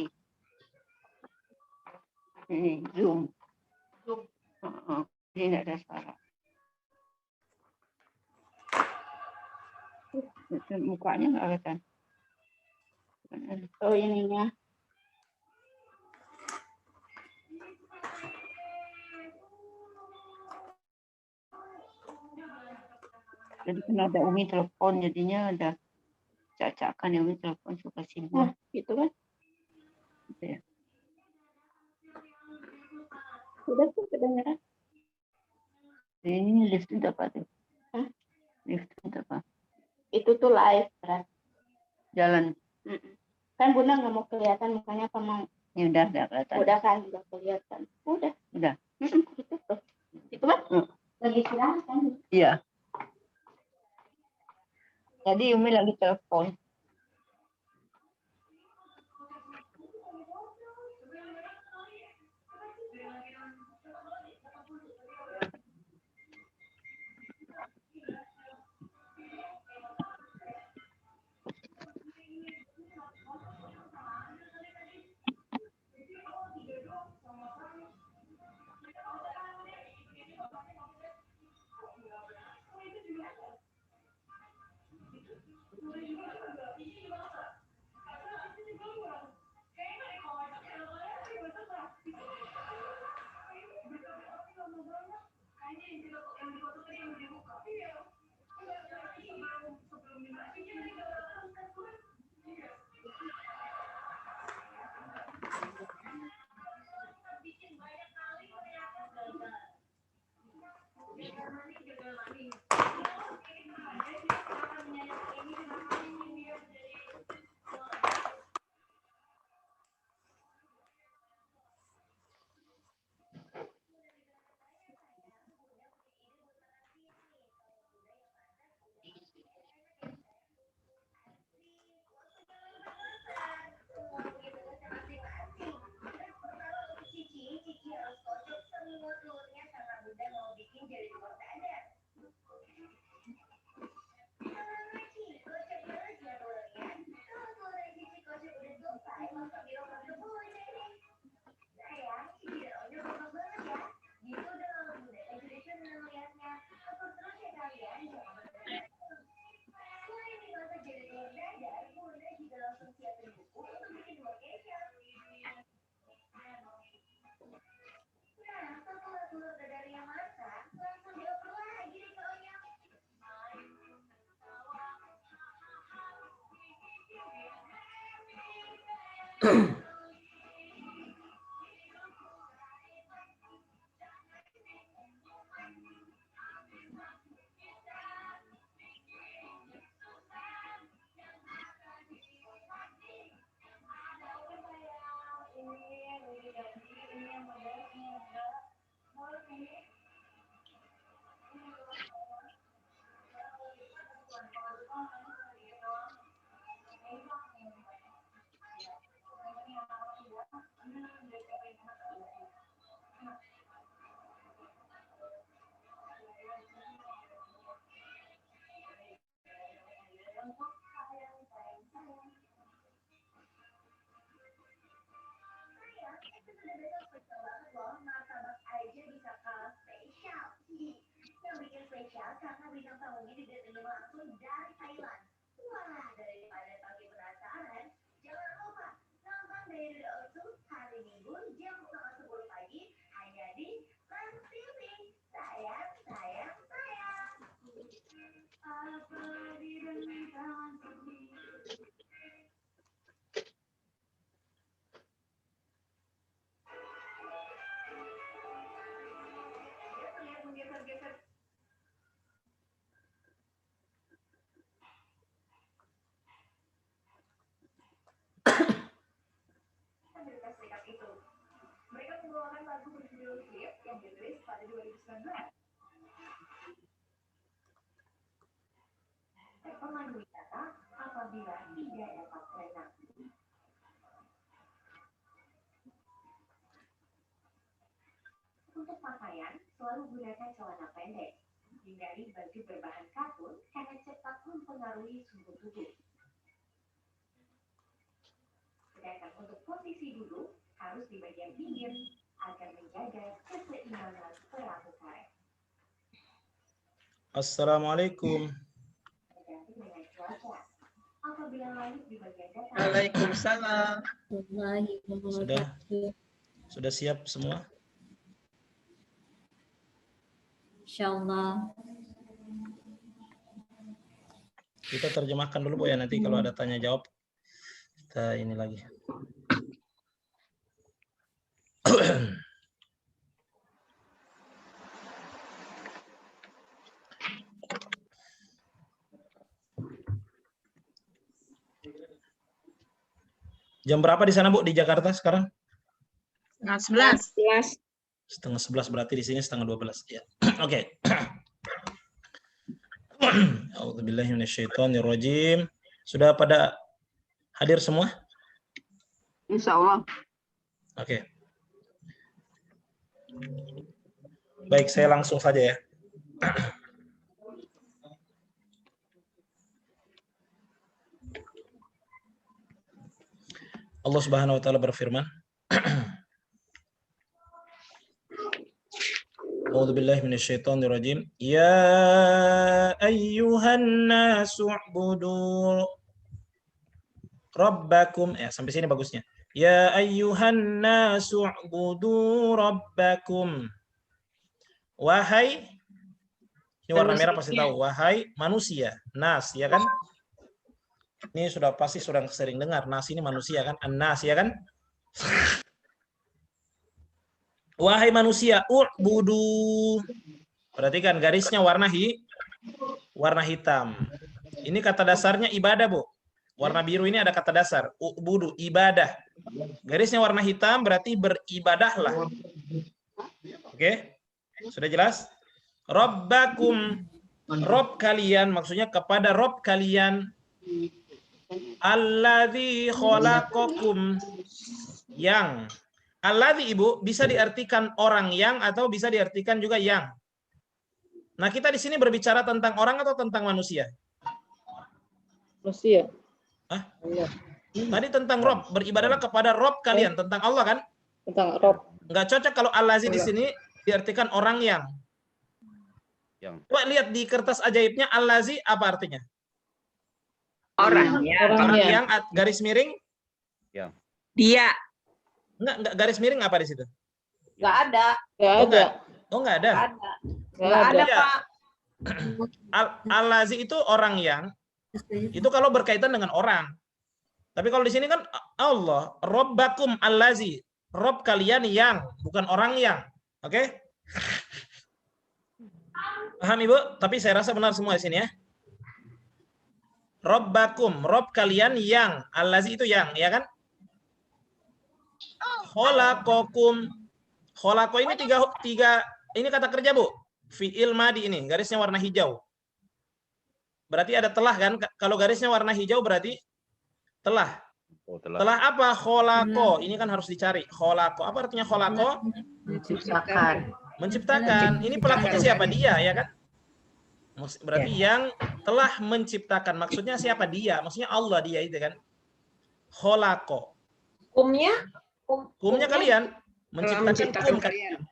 Ini zoom. Ini tidak ada suara. Mukanya nggak kelihatan. Oh ininya. Jadi kan ada Umi telepon, jadinya ada cacakan yang Umi telepon suka sibuk. Gitu kan? Gitu ya. Sudah tuh kedengeran. Ini lift itu apa tuh? Hah? Lift itu apa? Itu tuh live, berat. Jalan. Kan Bunda nggak mau kelihatan mukanya sama. Ya udah kelihatan. Udah kan, udah kelihatan. Udah. Itu tuh. Itu kan? Lagi istirahat kan? Iya. Jadi Umi lagi telepon. Untuk pakaian, selalu gunakan celana pendek. Hindari baju berbahan katun karena cepat mempengaruhi suhu tubuh. Sedangkan untuk posisi duduk harus di bagian pinggir agar menjaga keseimbangan perahu karet. Assalamualaikum. Tergantung dengan cuaca. Apabila langit di bagian datar. Waalaikumsalam. Sudah siap semua? Insyaallah. Kita terjemahkan dulu Bu ya, nanti kalau ada tanya jawab kita ini lagi. Jam berapa di sana Bu di Jakarta sekarang? Setengah 11. Setengah 11 berarti di sini setengah 12 ya. Oke. A'udzubillahi minasyaitonirrajim. Sudah pada hadir semua? Insya Allah. Oke. Baik, saya langsung saja ya. Allah Subhanahu wa taala berfirman, A'udzubillahi minasyaitonirrajim. Ya ayyuhan nasu u'budu rabbakum. Ya, sampai sini bagusnya. Ya ayyuhan nasu u'budu rabbakum. Wahai, ini warna merah pasti tahu. Wahai manusia. Nas, ya kan? Ini sudah pasti sudah sering dengar. Nas ini manusia kan? An-nas, ya kan? Wahai manusia, u'budu. Perhatikan garisnya warna hitam. Ini kata dasarnya ibadah, Bu. Warna biru ini ada kata dasar, u'budu, ibadah. Garisnya warna hitam berarti beribadahlah. Oke? Sudah jelas? Rabbakum, Rob kalian, maksudnya kepada Rob kalian. Alladzi khalaqakum, yang. Alladzi, Ibu, bisa diartikan orang yang atau bisa diartikan juga yang. Nah, kita di sini berbicara tentang orang atau tentang manusia? Manusia. Hah? Tadi tentang Rob, beribadahlah kepada Rob kalian, tentang Allah kan? Tentang Rob. Nggak cocok kalau Alladzi di sini diartikan orang yang. Coba lihat di kertas ajaibnya Alladzi apa artinya? Orang ya. Orang yang garis miring? Dia. Enggak garis miring apa di situ? Nggak ada. Nggak ada. Oh, nggak ada. Nggak ada, Ya. Pak. Alladzi itu orang yang, itu kalau berkaitan dengan orang. Tapi kalau di sini kan Allah, Rabbakum Alladzi, Rob kalian yang, bukan orang yang. Oke? Paham, Ibu? Tapi saya rasa benar semua di sini ya. Rabbakum, Rob kalian yang, Alladzi itu yang, ya kan? Khalaqakum. Khalaqo ini tiga ini kata kerja, Bu. Fi'il madi ini, garisnya warna hijau. Berarti ada telah kan? Kalau garisnya warna hijau berarti telah. Telah apa? Khalaqo. Ini kan harus dicari. Khalaqo. Apa artinya khalaqo? Menciptakan. Menciptakan. Ini pelakunya siapa? Dia, ya kan? Berarti yang telah menciptakan. Maksudnya siapa? Dia. Maksudnya Allah, dia itu kan. Khalaqo. Kumnya? Kumnya kalian. Menciptakan kum kalian.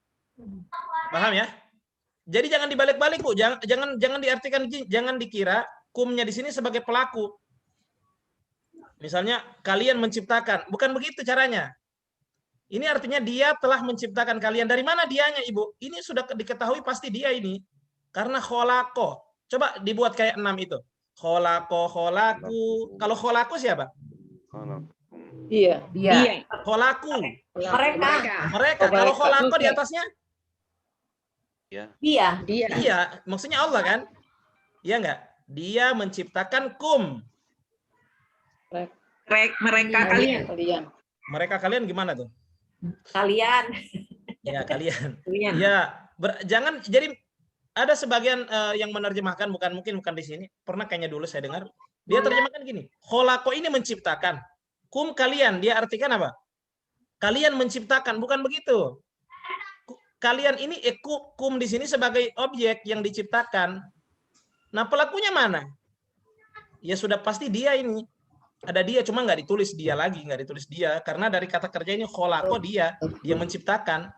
Paham ya? Jadi jangan dibalik-balik, Bu. Jangan diartikan, jangan dikira kumnya di sini sebagai pelaku. Misalnya kalian menciptakan, bukan begitu caranya. Ini artinya dia telah menciptakan kalian. Dari mana dianya, Ibu? Ini sudah diketahui pasti dia ini. Karena kholako. Coba dibuat kayak 6 itu. Kholako, kholaku. Kalau kholaku siapa? Dia. Kholaku. Mereka. Kalau kholako di atasnya? Dia. Iya, maksudnya Allah kan? Iya enggak? Dia menciptakan kum. Mereka kalian. Mereka kalian gimana tuh? Kalian. Ya, kalian. Ya, jangan jadi ada sebagian yang menerjemahkan bukan di sini. Pernah kayaknya dulu saya dengar. Dia terjemahkan gini. Kholako ini menciptakan. Kum kalian, dia artikan apa? Kalian menciptakan, bukan begitu. Kalian ini kum di sini sebagai objek yang diciptakan. Nah, pelakunya mana? Ya sudah pasti dia ini. Ada dia, cuma nggak ditulis dia lagi, nggak ditulis dia. Karena dari kata kerja ini kholako dia menciptakan.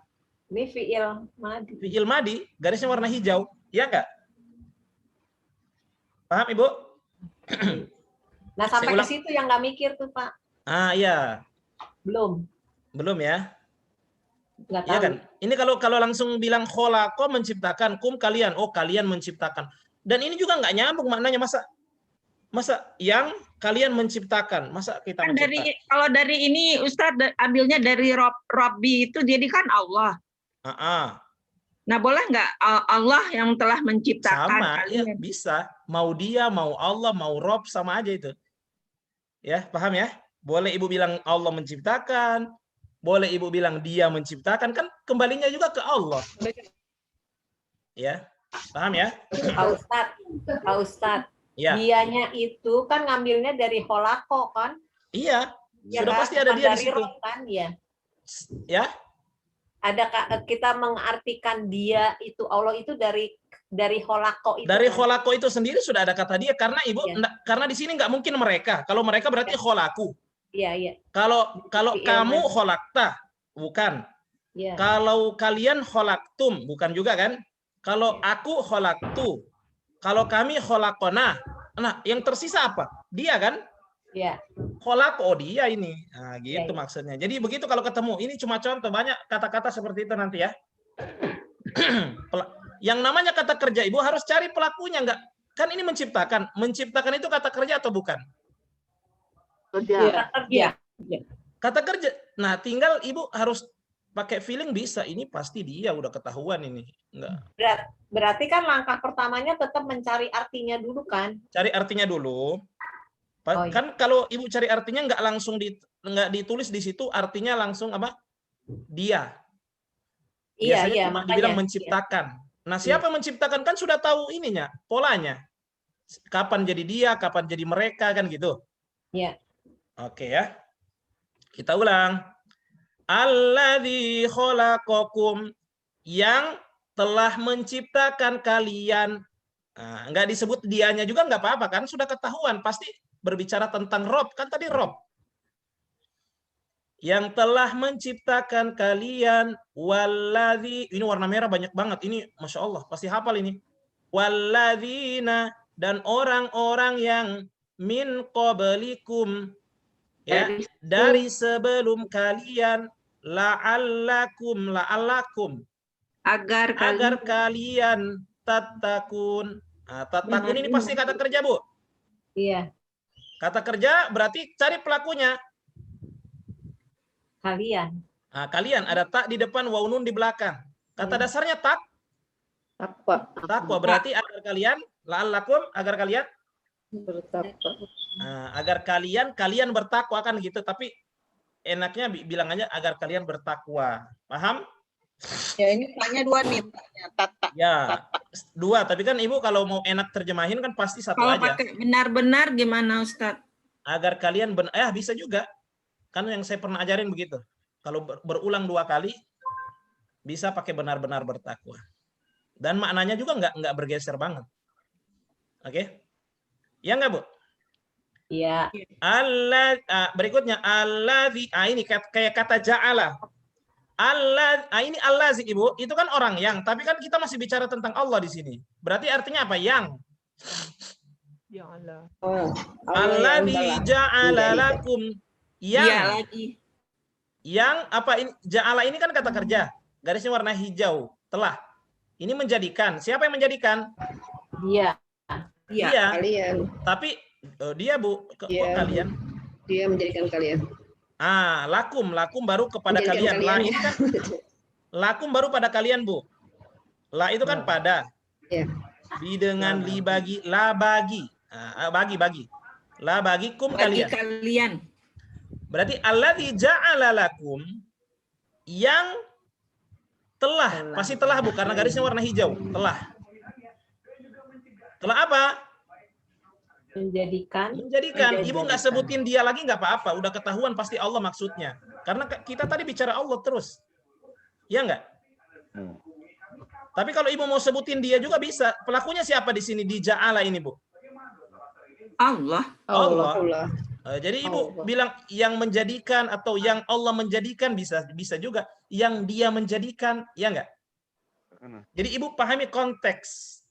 Ini fi'il madi. Fi'il madi, garisnya warna hijau. Ya nggak? Paham, Ibu? Nah, sampai ke situ yang nggak mikir tuh, Pak. Ah, iya. Belum ya? Iya kan? Ini kalau langsung bilang kholako menciptakan, kum kalian, oh kalian menciptakan. Dan ini juga nggak nyambung maknanya, masa yang kalian menciptakan, masa kita menciptakan. Kalau dari ini Ustadz ambilnya dari Robbi itu jadi kan Allah. Nah, boleh nggak Allah yang telah menciptakan sama, ya, bisa. Mau dia, mau Allah, mau Rob, sama aja itu. Ya, paham ya? Boleh Ibu bilang Allah menciptakan, boleh Ibu bilang dia menciptakan, kan kembalinya juga ke Allah. Ya, paham ya? Pak Ustadz. Ya. Dianya itu kan ngambilnya dari holako kan? Iya, ya sudah kan? pasti ada dia di situ. Kan, ya. Ya. Ada kita mengartikan dia itu Allah itu dari holako itu. Dari kan? holako itu sendiri sudah ada kata dia, karena Ibu karena di sini nggak mungkin mereka. Kalau mereka berarti holaku. Iya. Kalau kamu holakta, bukan. Iya. Kalau kalian kholaktum, bukan juga kan? Kalau aku kholaktu, kalau kami kholakona, nah yang tersisa apa? Dia kan? Iya. Kholak, oh dia ini. Nah, gitu Iya, iya. maksudnya. Jadi begitu kalau ketemu, ini cuma contoh, banyak kata-kata seperti itu nanti ya. Yang namanya kata kerja, Ibu harus cari pelakunya, enggak? Kan ini menciptakan. Menciptakan itu kata kerja atau bukan? Kata kerja. Kata kerja. Nah, tinggal Ibu harus pakai feeling bisa. Ini pasti dia udah ketahuan ini. Enggak. Berarti kan langkah pertamanya tetap mencari artinya dulu kan? Cari artinya dulu. Oh, iya. Kan kalau Ibu cari artinya nggak langsung nggak ditulis di situ, artinya langsung apa? Dia. Iya, Biasanya iya, cuma makanya. dibilang menciptakan. Nah, siapa yang menciptakan kan sudah tahu ininya, polanya. Kapan jadi dia, kapan jadi mereka, kan gitu. Iya. Oke ya. Kita ulang. Alladzi khalaqakum, yang telah menciptakan kalian. Nah, nggak disebut dianya juga nggak apa-apa kan, sudah ketahuan pasti berbicara tentang Rob, kan tadi Rob. Yang telah menciptakan kalian, walladzi, ini warna merah banyak banget, ini Masya Allah, pasti hafal ini. Walladzina, dan orang-orang yang min qablikum, ya, dari sebelum kalian, la'allakum, agar kalian tatakun. Nah, tatakun ini pasti kata kerja, Bu. Iya. Kata kerja berarti cari pelakunya. Kalian. Nah, kalian ada tak di depan, waw nun di belakang. Kata dasarnya Takwa. takwa berarti agar kalian, la'allakum, agar kalian Bertakwa. Nah, agar kalian bertakwa kan gitu, tapi enaknya bilang aja agar kalian bertakwa. Paham? Ya ini tanya dua nih. Ya, dua. Tapi kan Ibu kalau mau enak terjemahin kan pasti satu Kalau aja. pakai benar-benar gimana Ustadz? Agar kalian bisa juga. Kan yang saya pernah ajarin begitu. Kalau berulang 2 kali bisa pakai benar-benar bertakwa. Dan maknanya juga nggak bergeser banget. Oke? Ya nggak, Bu? Iya. Berikutnya alladzi, ini kayak kata ja'ala. Ini allazi, Ibu, itu kan orang yang, tapi kan kita masih bicara tentang Allah di sini. Berarti artinya apa? Yang. Ya Allah. Alladzi ja'ala lakum, yang. Iya lagi. Yang apa ini? Ja'ala ini kan kata kerja. Garisnya warna hijau. Telah. Ini menjadikan. Siapa yang menjadikan? Dia. Dia. Kalian. Tapi dia, Bu, kok kalian? Dia menjadikan kalian. Lakum baru kepada kalian. La ini kan lakum baru pada kalian, Bu. La itu kan pada. Ya. Bi dengan li bagi, la bagi. Bagi. La bagikum Bagi kalian. kalian. Berarti alladzi ja'ala lakum, yang telah, pasti telah, Bu, karena garisnya warna hijau. Telah apa? Menjadikan. Ibu nggak sebutin dia lagi nggak apa-apa, udah ketahuan pasti Allah maksudnya. Karena kita tadi bicara Allah terus, ya nggak? Tapi kalau Ibu mau sebutin dia juga bisa. Pelakunya siapa di sini di ja'ala ini, Bu? Allah. Jadi Ibu bilang yang menjadikan atau yang Allah menjadikan, bisa juga yang dia menjadikan, ya nggak? Jadi Ibu pahami konteks.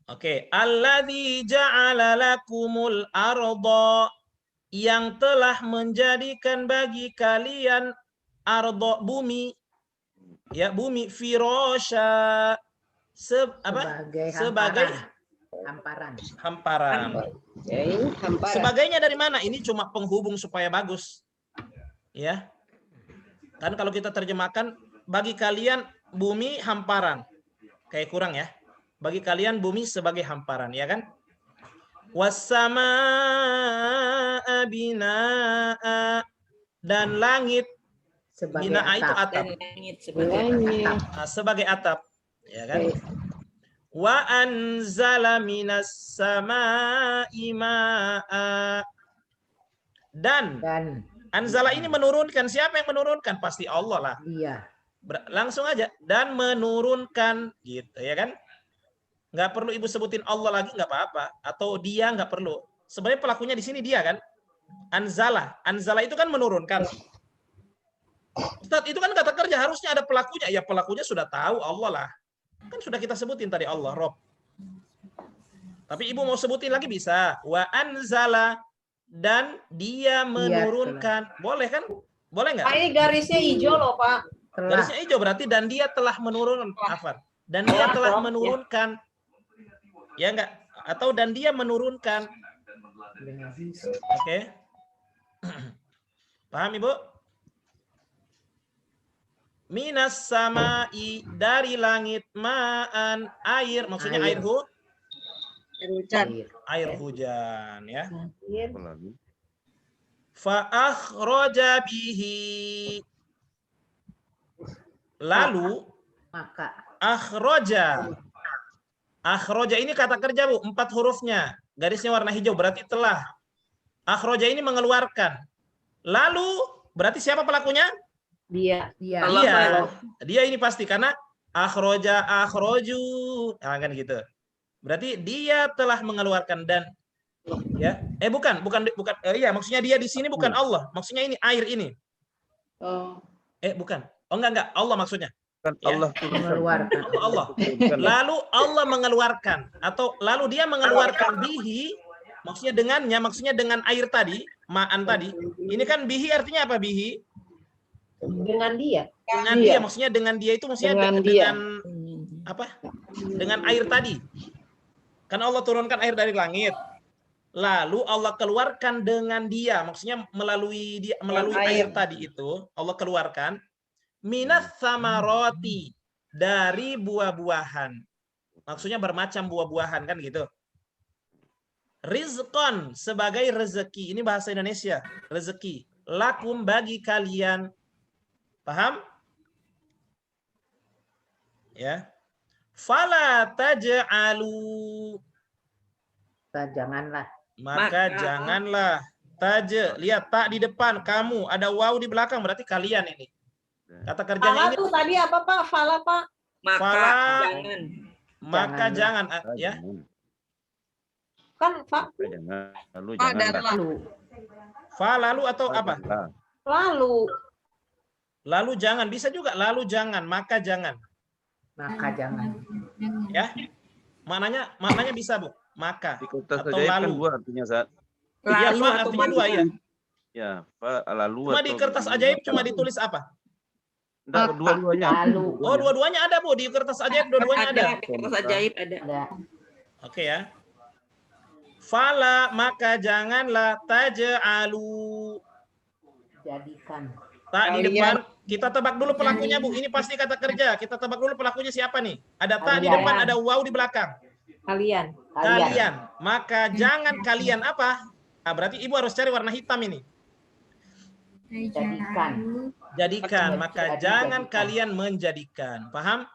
Oke, alladzi ja'ala lakumul arda, yang telah menjadikan bagi kalian arda, bumi, ya, bumi, firasya, sebagai hamparan. Sebagainya dari mana? Ini cuma penghubung supaya bagus, ya. Kan kalau kita terjemahkan bagi kalian bumi hamparan, kayak kurang ya. Bagi kalian bumi sebagai hamparan, ya kan? Wassamaa binaa, dan langit binaa itu atap. Sebagai atap, ya kan? Wa anzala minas samaa'i maa'a, dan anzala ini menurunkan. Siapa yang menurunkan? Pasti Allah lah. Iya. Langsung aja, dan menurunkan, gitu ya kan? Nggak perlu Ibu sebutin Allah lagi, nggak apa-apa, atau dia nggak perlu. Sebenarnya pelakunya di sini dia kan. Anzala itu kan menurunkan. Ustadz, itu kan kata kerja, harusnya ada pelakunya. Ya pelakunya sudah tahu, Allah lah. Kan sudah kita sebutin tadi Allah, Rob. Tapi ibu mau sebutin lagi bisa. Wa anzala, dan dia menurunkan. Boleh kan? Boleh nggak? Pak, ini garisnya hijau loh, Pak. Garisnya hijau berarti dan dia telah menurunkan. Afan. Dan dia telah menurunkan. Ya enggak? Atau dan dia menurunkan. Oke. Paham Ibu? Minas samai, dari langit, ma'an, air, maksudnya air hujan. Air hujan ya. Fa akhraja bihi, lalu Maka akhraja ini kata kerja Bu, 4 hurufnya, garisnya warna hijau berarti telah. Akhraja ini mengeluarkan. Lalu berarti siapa pelakunya? dia Dia ini pasti karena akhroju, kan gitu. Berarti dia telah mengeluarkan dan ya. Bukan. Iya, maksudnya dia di sini bukan Allah. Maksudnya ini air ini. Oh. Bukan. Oh enggak. Allah maksudnya. Allah mengeluarkan. Allah. Lalu Allah mengeluarkan atau lalu dia mengeluarkan bihi, maksudnya dengannya, maksudnya dengan air tadi, ma'an tadi. Ini kan bihi artinya apa bihi? Dengan dia. Dengan dia, maksudnya dengan dia itu maksudnya dengan apa? Dengan air tadi. Kan Allah turunkan air dari langit. Lalu Allah keluarkan dengan dia, maksudnya melalui dia, melalui air tadi itu Allah keluarkan minas samaroti, dari buah-buahan. Maksudnya bermacam buah-buahan kan gitu. Rizqon, sebagai rezeki. Ini bahasa Indonesia, rezeki. Lakum, bagi kalian. Paham? Ya. Fala taj'alu, Janganlah. maka janganlah. Lihat tak di depan kamu, ada waw di belakang, berarti kalian ini. Kata kerjanya Fala ini tuh tadi apa Pak? Fala Pak. Maka jangan ya. Kan Pak. Lalu atau apa? Lalu jangan, bisa juga lalu jangan, maka jangan. Maka jangan. Ya. Maknanya bisa, Bu. Maka atau lalu. Kan 2 artinya, Zat. Iya, artinya 2 ya. Ya, lalu. Cuma di kertas ajaib cuma ditulis apa? Enggak, dua-duanya. Oh, dua-duanya ada, Bu. Di kertas ajaib dua-duanya ada. Kertas ajaib ada. Oke ya. Fala, maka janganlah, taj'alu, Jadikan. tak di depan. Kita tebak dulu pelakunya, Bu. Ini pasti kata kerja. Kita tebak dulu pelakunya siapa nih? Ada tak di depan, ada waw di belakang. Kalian. Maka jangan kalian apa? Nah, berarti Ibu harus cari warna hitam ini. Jadikan. Maka jangan kalian menjadikan. Paham?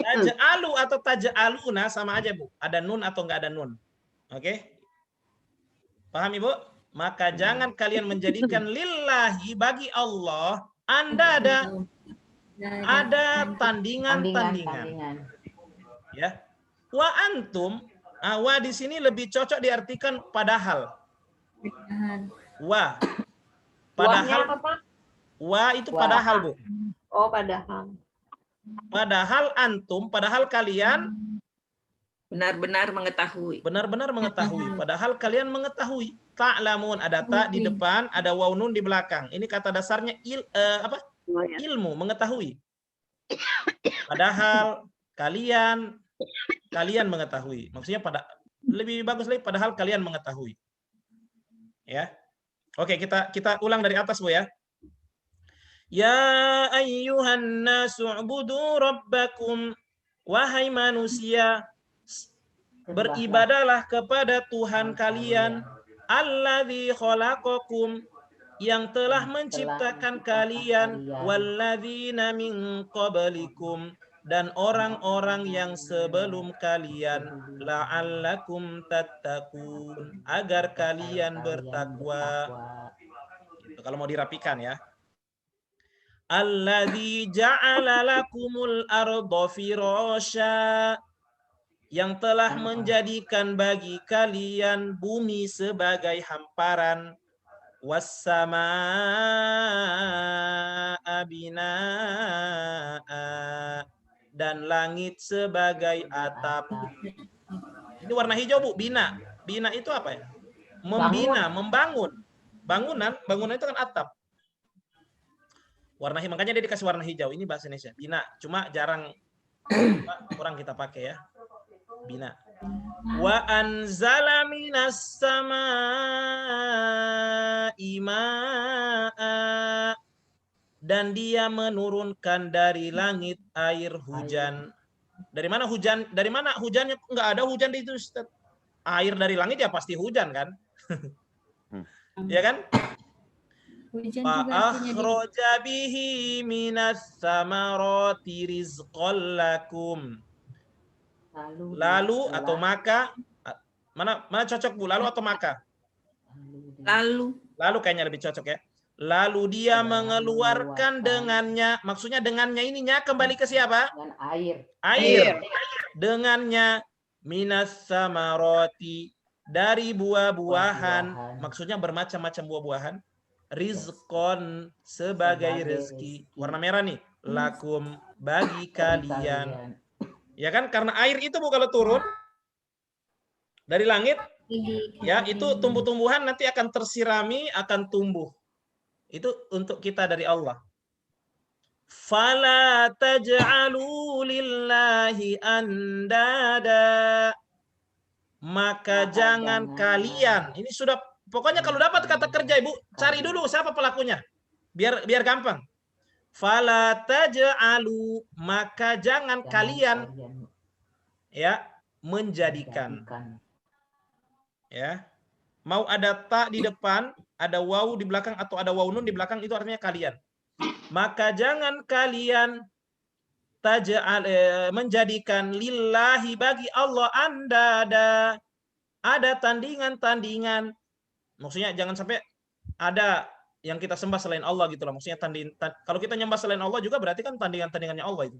Taj'alu atau taj'aluna sama aja, Bu. Ada nun atau enggak ada nun. Oke? Paham, Ibu? Maka jangan kalian menjadikan lillahi, bagi Allah, Anda ada tandingan-tandingan. Ya. Wa antum, wa di sini lebih cocok diartikan padahal. Wa. Padahal. Wa itu padahal, Bu. Oh, padahal. Padahal antum, padahal kalian benar-benar mengetahui. Padahal kalian mengetahui. Ta'lamun, ada ta di depan, ada waw nun di belakang. Ini kata dasarnya ilmu, mengetahui. Padahal kalian mengetahui. Maksudnya lebih bagus lagi, padahal kalian mengetahui. Ya. Oke, kita ulang dari atas, Bu ya. Ya ayyuhan nasu ubudu rabbakum, wahai manusia, beribadahlah kepada Tuhan kalian, alladzi khalaqakum, yang telah menciptakan kalian, walladzina min qablikum, dan orang-orang yang sebelum kalian, la'allakum tattaqun, agar kalian bertakwa. Gitu, kalau mau dirapikan ya. Alladzi ja'ala lakumul arda firasya, yang telah menjadikan bagi kalian bumi sebagai hamparan, wassamaa binaa, dan langit sebagai atap. Ini warna hijau, Bu, bina. Bina itu apa ya? Membina, membangun. Bangunan itu kan atap. Warna hijau, makanya dia dikasih warna hijau. Ini bahasa Indonesia, bina. Cuma kurang kita pakai ya. Bina. Wa anzala minas samaa'i maa'a, dan dia menurunkan dari langit air hujan. Dari mana hujan? Dari mana hujannya? Enggak ada hujan di itu, Ustaz. Air dari langit ya pasti hujan kan? Ya kan? Fa akhraja bihi minas samarati rizqan lakum. Lalu atau maka, mana cocok, Bu? Lalu atau maka? Lalu kayaknya lebih cocok ya. Lalu dia mengeluarkan dengannya, maksudnya dengannya ininya kembali ke siapa? Dengan air. Dengannya minas samarati, dari buah-buahan, maksudnya bermacam-macam buah-buahan. Rizqon, sebagai rezeki. Warna merah nih. Lakum, bagi kalian. Ya kan, karena air itu Bu kalau turun dari langit, ya itu tumbuh-tumbuhan nanti akan tersirami, akan tumbuh. Itu untuk kita dari Allah. Fala taj'alu lillahi andada, maka jangan kalian, ini sudah, pokoknya kalau dapat kata kerja Ibu, cari dulu siapa pelakunya, biar gampang. Fala taj'alu, maka jangan kalian ya menjadikan. Ya. Mau ada ta di depan, ada waw di belakang, atau ada waw nun di belakang, itu artinya kalian. Maka jangan kalian menjadikan lillahi, bagi Allah, andada, ada tandingan-tandingan. Maksudnya jangan sampai ada yang kita sembah selain Allah gitu lah. Maksudnya kalau kita nyembah selain Allah juga berarti kan tandingan-tandingannya Allah itu.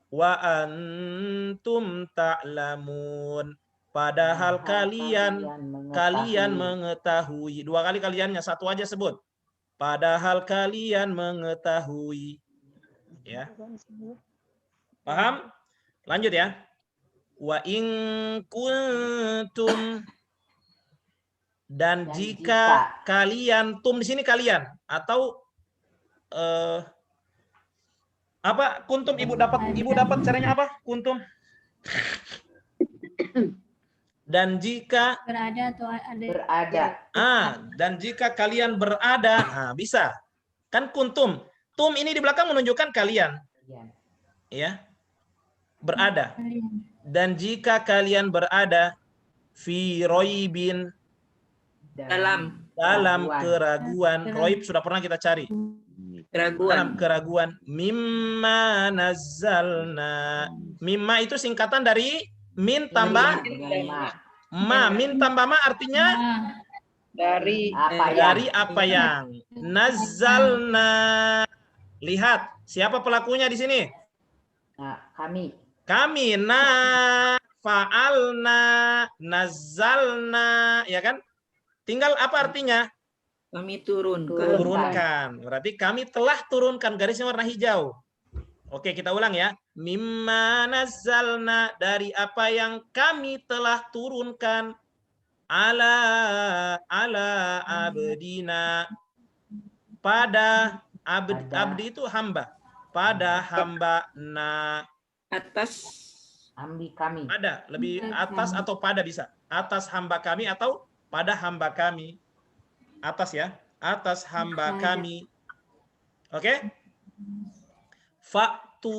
Wa antum ta'lamun, padahal kalian mengetahui. Dua kali kaliannya, satu aja sebut. Padahal kalian mengetahui. Ya. Paham? Lanjut ya. Wa in kuntum, dan jika kalian, tum di sini kalian, atau apa kuntum, ibu dapat caranya apa kuntum? Dan jika berada. Dan jika kalian berada, bisa. Kan kuntum. Tum ini di belakang menunjukkan kalian. Ya. Berada. Dan jika kalian berada fi roibin, dalam keraguan. Roib sudah pernah kita cari. Dalam keraguan. Mimma nazzalna. Mimma itu singkatan dari min tambah ma. Min tambah ma artinya dari apa yang nazzalna. Lihat siapa pelakunya di sini? Kami fa'alna, nazzalna, ya kan? Tinggal apa artinya? Kami turunkan. Berarti kami telah turunkan, garisnya warna hijau. Oke, kita ulang ya. Mimma nazzalna, dari apa yang kami telah turunkan. Ala abdina, pada abdi itu hamba. Pada hamba atas kami. Ada, lebih atas atau pada bisa. Atas hamba kami atau pada hamba kami. Atas ya. Atas hamba kami. Oke? Faktu,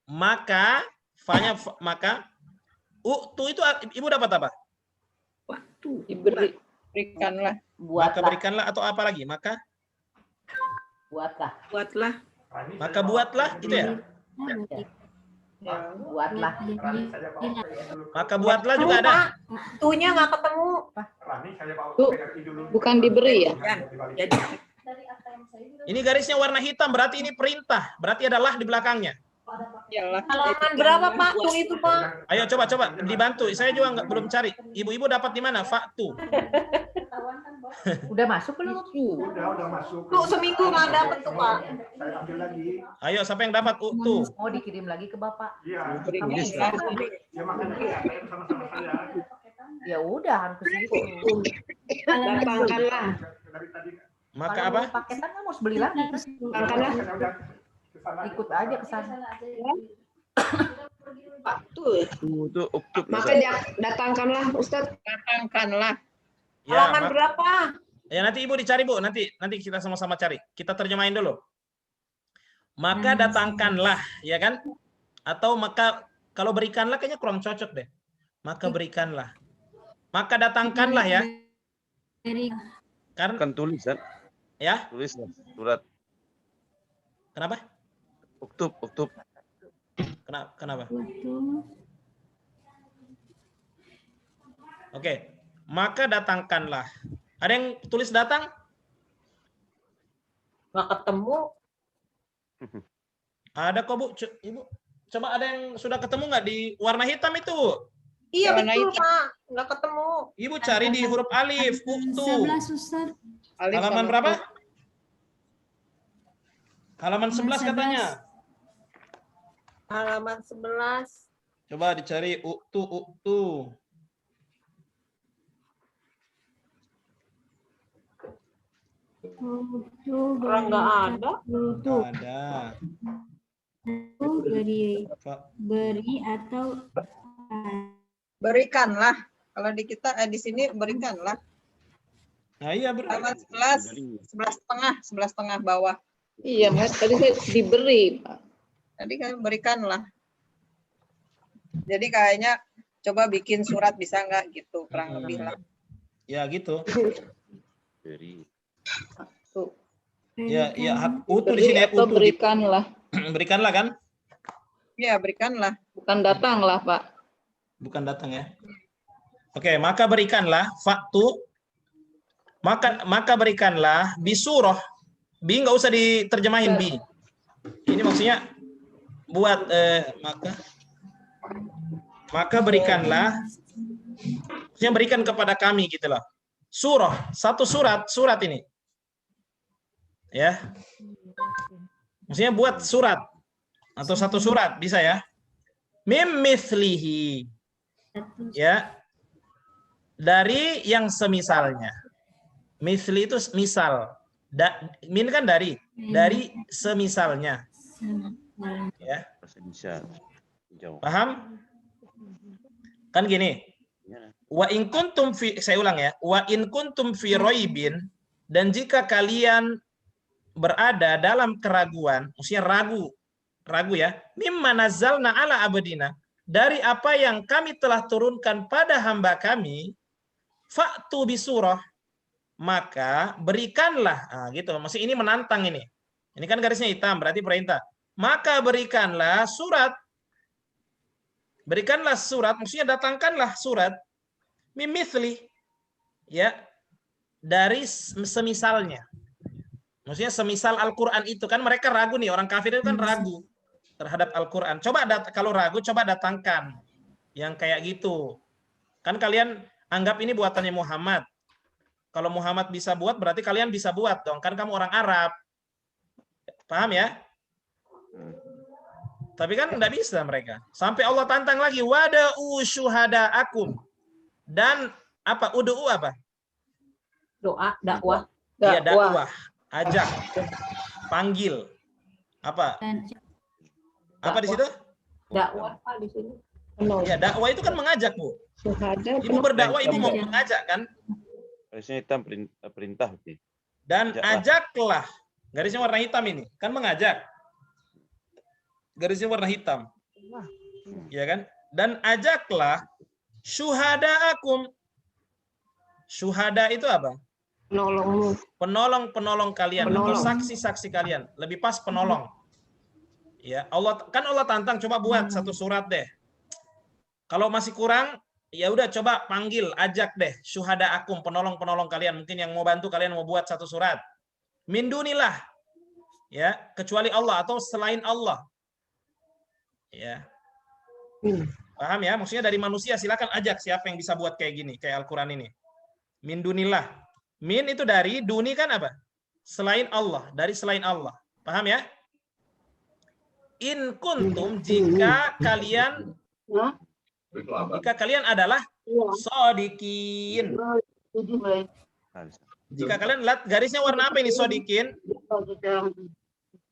maka, fanya maka. Uktu itu ibu dapat apa? Waktu. Berikanlah. Maka berikanlah atau apa lagi? Maka buatlah. Maka buatlah, itu ya. Buatlah. Maka buatlah juga ada. Tuhnya nggak ketemu. Bukan diberi ya? Ini garisnya warna hitam, berarti ini perintah. Berarti adalah di belakangnya. Halaman berapa Pak? Tuh itu Pak. Ayo coba dibantu. Saya juga belum cari. Ibu-ibu dapat di mana? Faktu. Udah masuk belum? Udah masuk. Tuh seminggu nggak dapet tuh Pak. Saya ambil lagi. Ayo siapa yang dapat tuh? Mau dikirim lagi ke Bapak. Iya. Ya makanya saya sama-sama saya. Ya udah harus ke situ. Datangkanlah. Maka Kalau apa? mau paketan kan harus beli lagi. Datangkanlah. Ikut aja ke sana. Itu uktub. Maka datangkanlah Ustadz. Datangkanlah. Ya, Halaman berapa? ya nanti Ibu dicari Bu, nanti kita sama-sama cari. Kita terjemahin dulu. Maka datangkanlah, ya kan? Atau maka kalau berikanlah kayaknya kurang cocok deh. Maka berikanlah. Maka datangkanlah ya. Karena Kan tulisan. ya, Tulis surat. kenapa? Uktub. Kenapa? Oke. Maka datangkanlah. Ada yang tulis datang? Nggak ketemu. Ada kok Bu. Ibu, coba ada yang sudah ketemu nggak di warna hitam itu? Iya Warna betul hitam. Pak. Nggak ketemu. Ibu cari di huruf alif. Uktu. 11 Ustaz. Alif Halaman sama berapa? Tuk. Halaman 11 katanya. Halaman 11. Coba dicari uktu. Orang nggak ada. Nggak ada. Beri atau Berikanlah. Kalau di kita di sini berikanlah. Nah iya Halaman 11 setengah bawah. Iya, Mas. Tadi saya diberi, Pak. Tadi kan berikanlah. Jadi kayaknya coba bikin surat bisa nggak gitu kurang lebih lah. Ya gitu. Beri. Tuh. Ya utuh di Beri sini ya, atau utuh. berikanlah. Berikanlah kan? Ya berikanlah. Bukan datanglah, Pak. Bukan datang ya. Oke, maka berikanlah faktu. Maka berikanlah bisurah. Bi nggak usah diterjemahin bi. Ini maksudnya buat maka berikanlah. Maksudnya berikan kepada kami gitu loh. Surah, satu surat ini. Ya. Maksudnya buat surat atau satu surat bisa ya. Mim mithlihi. Ya. Dari yang semisalnya. Misli itu misal. Min kan dari semisalnya. Ya. Paham? Kan gini. Wa in kuntum fi, saya ulang ya. Wa in kuntum fi raibin, dan jika kalian berada dalam keraguan, maksudnya ragu ya. Mimma nazzalna ala abdina, dari apa yang kami telah turunkan pada hamba kami, fa'tu bisurah, maka berikanlah. Nah, gitu. Maksudnya ini menantang ini. Ini kan garisnya hitam, berarti perintah. Maka berikanlah surat. Berikanlah surat, maksudnya datangkanlah surat. Mimithli, ya, dari semisalnya. Maksudnya semisal Al-Quran itu. Kan mereka ragu nih, orang kafir itu kan ragu terhadap Al-Quran. Coba kalau ragu, coba datangkan. Yang kayak gitu. Kan kalian anggap ini buatannya Muhammad. Kalau Muhammad bisa buat, berarti kalian bisa buat dong. Kan kamu orang Arab. Paham ya? Tapi kan enggak bisa mereka. Sampai Allah tantang lagi. Wada'u syuhada'akum. Dan apa? Udu'u apa? Doa, dakwah. Iya, dakwah. Ajak. Panggil. Apa? Apa di situ? Dakwah Pak di sini. Ya, dakwah itu kan mengajak, Bu. Ibu berdakwah, ibu mau mengajak kan? Garisnya hitam perintah. Dan ajaklah. Garisnya warna hitam ini. Kan mengajak. Garisnya warna hitam. Ya kan? Dan ajaklah syuhada'akum. Syuhada itu apa? Penolongmu. Penolong kalian atau saksi-saksi kalian. Lebih pas penolong. Ya, Allah tantang, coba buat satu surat deh. Kalau masih kurang, ya udah coba panggil, ajak deh syuhada'akum, penolong kalian. Mungkin yang mau bantu kalian mau buat satu surat. Min dunillah. Ya, kecuali Allah atau selain Allah. Ya. Paham ya? Maksudnya dari manusia, silakan ajak siapa yang bisa buat kayak gini, kayak Al-Qur'an ini. Min dunillah. Min itu dari, duni kan apa? Selain Allah, dari selain Allah. Paham ya? In kuntum, jika kalian adalah sodikin. Jika kalian lihat garisnya warna apa ini sodikin?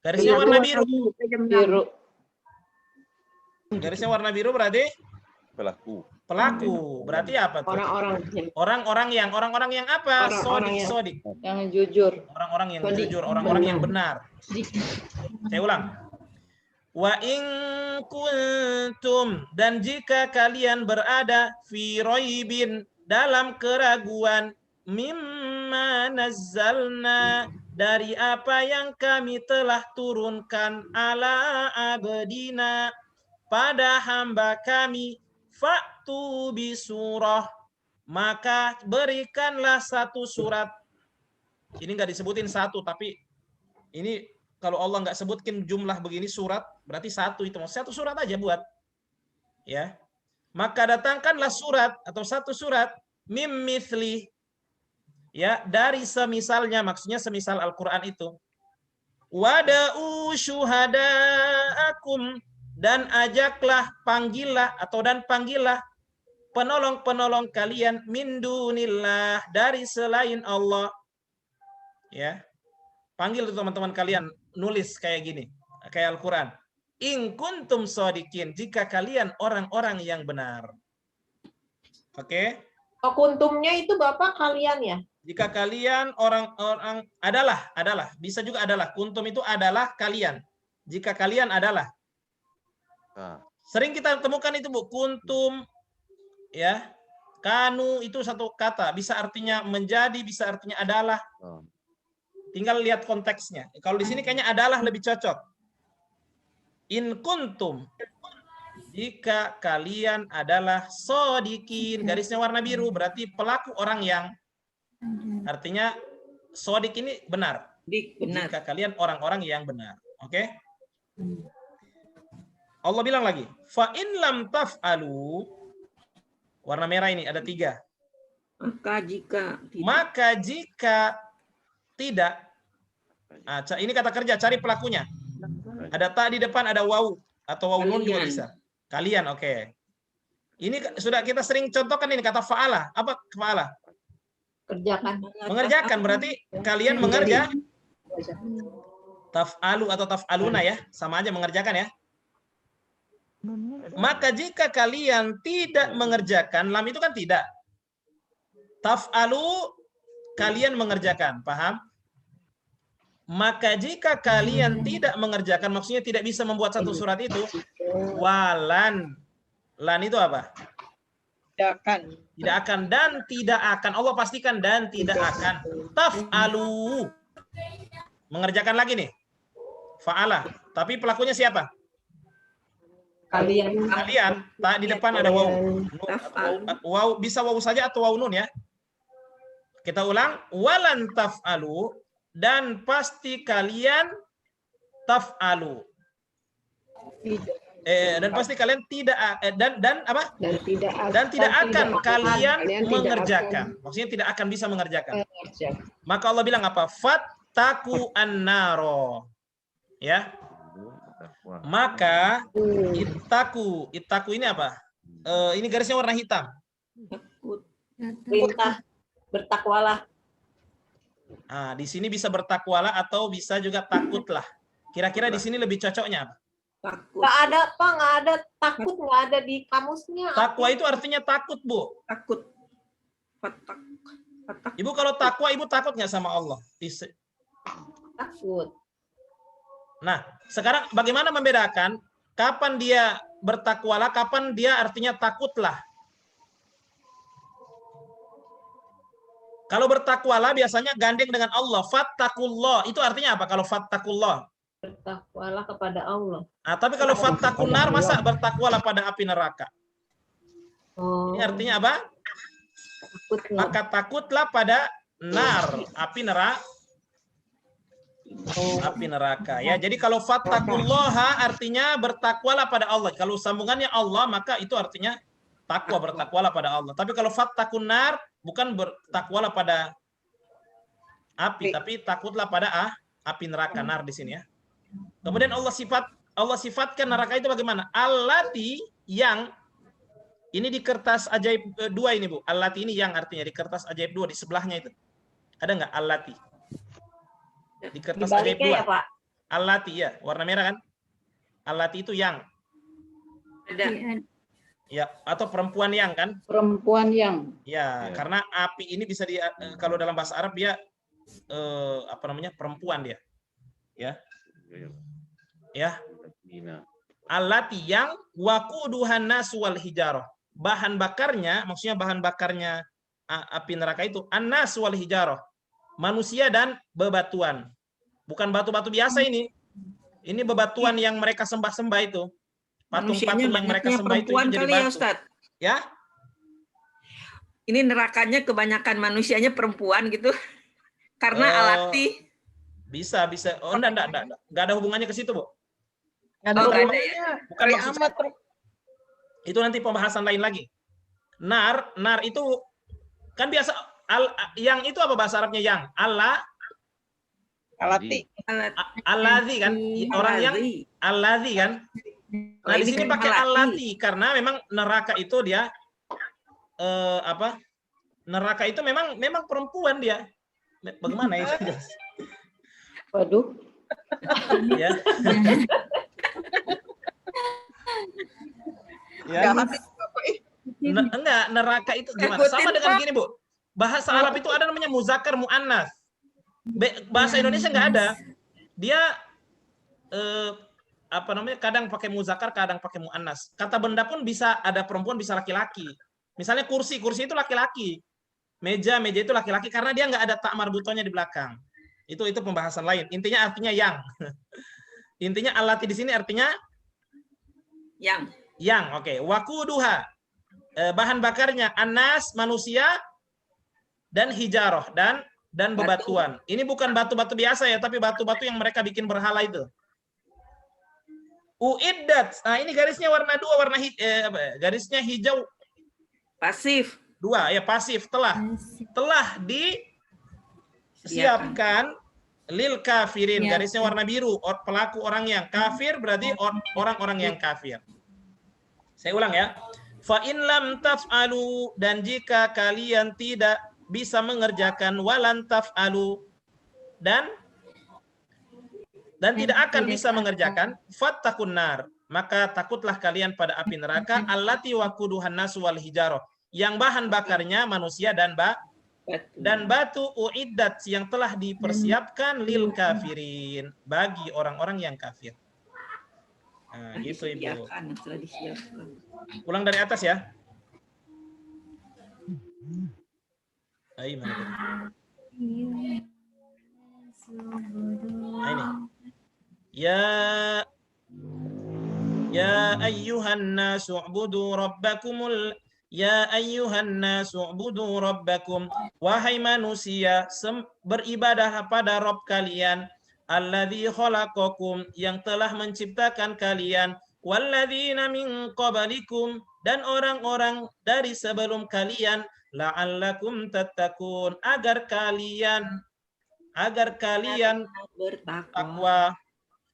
Garisnya warna biru. Garisnya warna biru berarti Pelaku. pelaku. Berarti apa tuh? Orang-orang yang apa? Sodik. Yang jujur. Orang-orang yang jujur, orang-orang yang benar. Saya ulang. Wa in kuntum, dan jika kalian berada fi raibin, dalam keraguan, mimma nazzalna, dari apa yang kami telah turunkan, ala abdina, pada hamba kami, fa'tu bi surah, maka berikanlah satu surat. Ini nggak disebutin satu, tapi ini kalau Allah nggak sebutkin jumlah begini surat, berarti satu itu. Satu surat aja buat. Ya. Maka datangkanlah surat atau satu surat mim mithli, ya, dari semisalnya, maksudnya semisal Al-Qur'an itu. Wada'u syuhada'akum, dan ajaklah, panggillah panggillah penolong-penolong kalian min dunillah, dari selain Allah. Ya. Panggil teman-teman kalian, nulis kayak gini, kayak Al-Qur'an. In kuntum shodikin, jika kalian orang-orang yang benar. Oke? Oh, kuntumnya itu Bapak kalian ya? Jika kalian orang-orang adalah, bisa juga adalah. Kuntum itu adalah kalian. Jika kalian adalah. Sering kita temukan itu, Bu, kuntum, ya. Kanu itu satu kata, bisa artinya menjadi, bisa artinya adalah. Tinggal lihat konteksnya. Kalau di sini kayaknya adalah lebih cocok. In kuntum, jika kalian adalah sodikin, garisnya warna biru, berarti pelaku orang yang, artinya sodik ini benar. Jika kalian orang-orang yang benar. Oke? Allah bilang lagi, fa in lam taf'alu, warna merah ini ada 3. Maka jika tidak, ini kata kerja, cari pelakunya. Ada ta di depan, ada waw atau waw nun juga bisa. Kalian, oke. Ini sudah kita sering contohkan ini kata fa'ala. Apa fa'ala? Kerjakan. Mengerjakan, berarti kalian mengerjakan. Taf'alu atau taf'aluna ya, sama aja mengerjakan ya. Maka jika kalian tidak mengerjakan, lam itu kan tidak. Taf'alu, kalian mengerjakan, paham? Maka jika kalian tidak mengerjakan, maksudnya tidak bisa membuat satu surat itu, walan. Lan itu apa? Tidak akan dan tidak akan. Allah pastikan dan tidak akan. Taf'alu. Mengerjakan lagi nih. Fa'ala. Tapi pelakunya siapa? Kalian. Tak di depan ada waw. Waw bisa waw saja atau waw nun ya. Kita ulang. Walan taf'alu. Dan pasti kalian taf'alu. Dan pasti kalian tidak dan apa? Dan tidak akan kalian mengerjakan. Maksudnya tidak akan bisa mengerjakan. Maka Allah bilang apa? Fattaku an-naro. Ya. Maka itaku ini apa? Ini garisnya warna hitam. Perintah bertakwalah. Nah, di sini bisa bertakwalah atau bisa juga takutlah. Kira-kira di sini lebih cocoknya apa? Nggak ada Pak, nggak ada takut, nggak ada di kamusnya. Takwa itu artinya takut, Bu. Takut. Ibu kalau takwa, Ibu takut nggak sama Allah? Takut. Nah, sekarang bagaimana membedakan kapan dia bertakwalah, kapan dia artinya takutlah? Kalau bertakwalah biasanya gandeng dengan Allah. Fattakullah. Itu artinya apa kalau fattakullah? Bertakwalah kepada Allah. Nah, tapi kalau fattakunar, masa bertakwalah pada api neraka? Oh. Ini artinya apa? Maka takutlah pada nar, api neraka. Api neraka. Ya, jadi kalau fattaqullaha artinya bertakwalah pada Allah. Kalau sambungannya Allah maka itu artinya takwa, bertakwalah pada Allah. Tapi kalau fattaqun nar bukan bertakwalah pada api, tapi takutlah pada api neraka, nar di sini ya. Kemudian Allah sifatkan neraka itu bagaimana? Allati, yang ini di kertas ajaib 2 ini Bu. Allati ini yang artinya di kertas ajaib 2 di sebelahnya itu. Ada nggak allati? Di kertas ajaib 2. Ya, Pak? Allati ya, warna merah kan? Allati itu yang. Ada. Ya, atau perempuan yang kan? Perempuan yang. Ya, karena api ini bisa kalau dalam bahasa Arab dia apa namanya? Perempuan dia. Ya. Ya. Allati yang waquduhan nas wal hijarah. Bahan bakarnya, maksudnya bahan bakarnya api neraka itu annas wal hijarah. Manusia dan bebatuan. Bukan batu-batu biasa ini. Ini bebatuan yang mereka sembah-sembah itu. Patung-patung yang mereka sembah itu jadi batu. Ya, Ustaz. Ya? Ini nerakanya kebanyakan manusianya perempuan gitu. Karena alati. Bisa. Oh, enggak ada hubungannya ke situ, Bu. Nggak ada ya? Bukan maksud itu nanti pembahasan lain lagi. Nar itu kan biasa yang itu apa bahasa Arabnya yang? Alati kan? Orang yang alladzi kan? Nah, di sini pakai alati karena memang neraka itu dia neraka itu memang perempuan dia. Bagaimana ya? Waduh. Ya. Ya. Enggak, neraka itu gimana? Sama dengan gini, Bu. Bahasa Arab itu ada namanya muzakkar muannas. Bahasa Indonesia enggak ada. Dia kadang pakai muzakkar, kadang pakai muannas. Kata benda pun bisa ada perempuan, bisa laki-laki. Misalnya kursi itu laki-laki. Meja itu laki-laki karena dia enggak ada tak marbutonya di belakang. Itu pembahasan lain. Intinya artinya yang. Intinya alati di sini artinya yang. Oke. Waquduha. Bahan bakarnya annas, manusia, dan hijarah dan bebatuan. Ini bukan batu-batu biasa ya, tapi batu-batu yang mereka bikin berhala itu. Uiddat. Nah, ini garisnya warna 2, garisnya hijau. Pasif. 2 ya, pasif. Telah disiapkan lil kafirin, garisnya warna biru, pelaku orang yang kafir berarti orang-orang yang kafir. Saya ulang ya. Fa in lam taf'alu, dan jika kalian tidak bisa mengerjakan walan taf'alu, dan tidak akan bisa mengerjakan, fattaqun nar, maka takutlah kalian pada api neraka allati waquduhan nas wal hijarah, yang bahan bakarnya manusia dan batu uiddat, yang telah dipersiapkan lil kafirin, bagi orang-orang yang kafir. Nah, gitu Ibu. Ulang dari atas ya. Ayo, mana ini. Ya ayyuhan nasu ubudu rabbakumul Ya ayyuhan nasu ubudu rabbakum, wahai manusia, beribadah pada Rabb kalian, alladzi khalaqakum, yang telah menciptakan kalian, walladzina min qablikum, dan orang-orang dari sebelum kalian, la'allakum tattaqun, agar kalian bertakwa.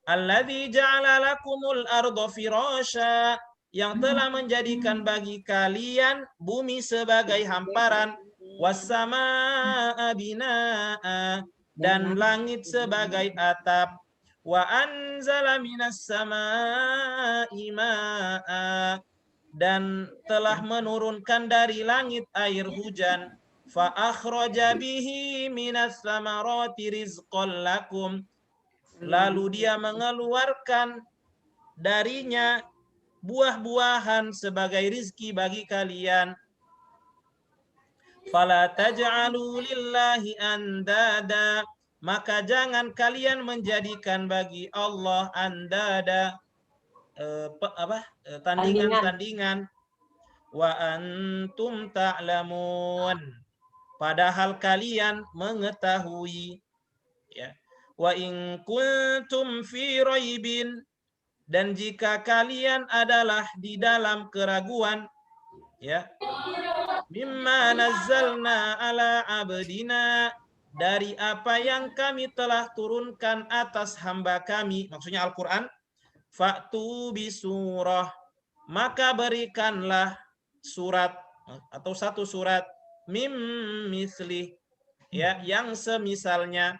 Alladzi ja'ala lakumul arda firasya, yang telah menjadikan bagi kalian bumi sebagai hamparan, wassamaa binaa, dan langit sebagai atap, wa anzala minas samaa'i maa'a, dan telah menurunkan dari langit air hujan, fa akhraja bihi minas samarati rizqan lakum, lalu dia mengeluarkan darinya buah-buahan sebagai rizki bagi kalian. Fala taj'alu lillahi andada, maka jangan kalian menjadikan bagi Allah andada, tandingan-tandingan. Wa antum ta'lamun, padahal kalian mengetahui. Ya. Wa in kuntum fi raibin, dan jika kalian adalah di dalam keraguan, ya, mimma nazzalna ala abdina, dari apa yang kami telah turunkan atas hamba kami, maksudnya Al-Quran, fa'tu bisurah, maka berikanlah surat atau satu surat, mim misli, ya, yang semisalnya,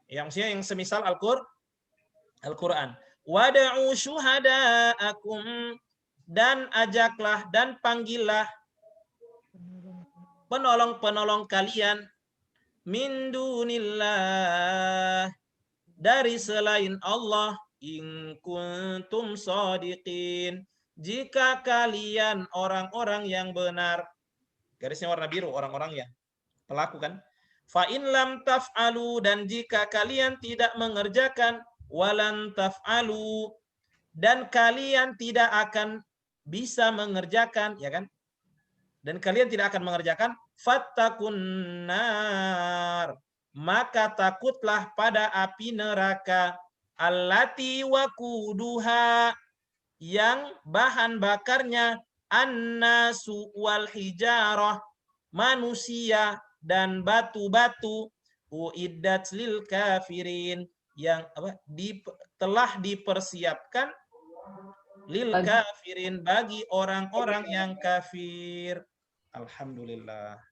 yang semisal Al-Quran. Wada'u syuhada'akum, dan ajaklah dan panggillah penolong-penolong kalian, min dunillah, dari selain Allah, in kuntum shadiqin, jika kalian orang-orang yang benar. Garisnya warna biru, orang-orang yang pelaku kan. Fa in lam taf'alu, dan jika kalian tidak mengerjakan, walan taf'alu, dan kalian tidak akan bisa mengerjakan, ya kan? Dan kalian tidak akan mengerjakan, fattakun nar, maka takutlah pada api neraka, allati waquduha, yang bahan bakarnya annasu wal hijarah, manusia dan batu-batu, uiddat lil kafirin, yang telah dipersiapkan lil kafirin, bagi orang-orang yang kafir. Alhamdulillah.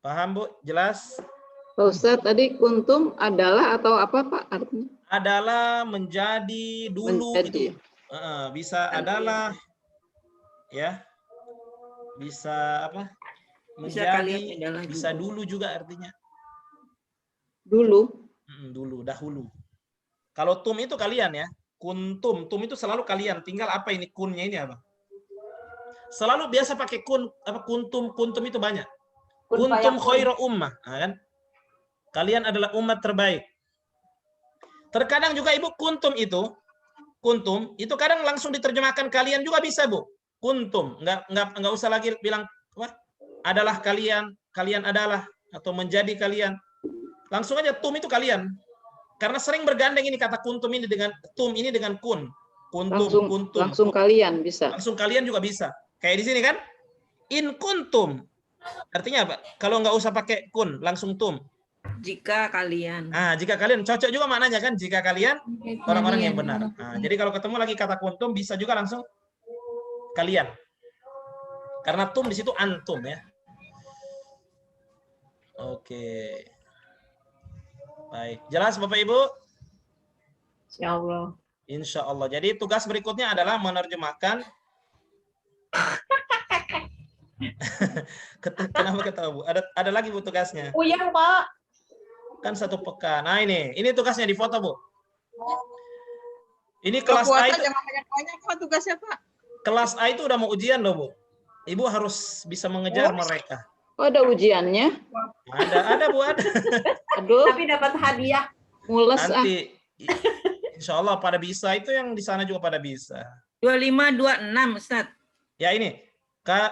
Paham Bu? Jelas? Pak Ustadz, tadi kuntum adalah atau apa Pak artinya? Adalah, menjadi, dulu. Menjadi. Itu. Bisa adalah, ya. Bisa apa? Menjadi, bisa dulu juga artinya. Dulu. Dulu, dahulu. Kalau tum itu kalian ya. Kuntum, tum itu selalu kalian. Tinggal apa ini kunnya ini apa? Selalu biasa pakai kun, apa kuntum itu banyak. Kuntum khairu ummah, kan? Kalian adalah umat terbaik. Terkadang juga Ibu kuntum itu kadang langsung diterjemahkan kalian juga bisa Bu. Kuntum, enggak usah lagi bilang wah, adalah kalian, kalian adalah, atau menjadi kalian. Langsung aja tum itu kalian. Karena sering bergandeng ini kata kuntum ini dengan tum ini dengan kun. Kuntum. Langsung kalian bisa. Langsung kalian juga bisa. Kayak di sini kan? In kuntum. Artinya apa? Kalau nggak usah pakai kun, langsung tum. Jika kalian. Nah, jika kalian, cocok juga maknanya kan? Jika kalian orang-orang yang benar. Nah, jadi kalau ketemu lagi kata kuntum, bisa juga langsung kalian. Karena tum di situ antum ya. Oke. Baik, jelas Bapak Ibu? Insyaallah. Insyaallah. Jadi tugas berikutnya adalah menerjemahkan. Kenapa ketawa Bu? Ada lagi Bu tugasnya? Uyang Pak. Kan satu pekan. Nah ini tugasnya di foto Bu. Ini kelas A itu. Jangan banyak-banyak Pak tugasnya Pak. Kelas A itu udah mau ujian loh Bu. Ibu harus bisa mengejar mereka. Oh, ada ujiannya? Ada Bu, ada. Aduh. Tapi dapat hadiah. Mules nanti. Insya Allah pada bisa, itu yang di sana juga pada bisa. 25, 26 Ustaz. Ya ini.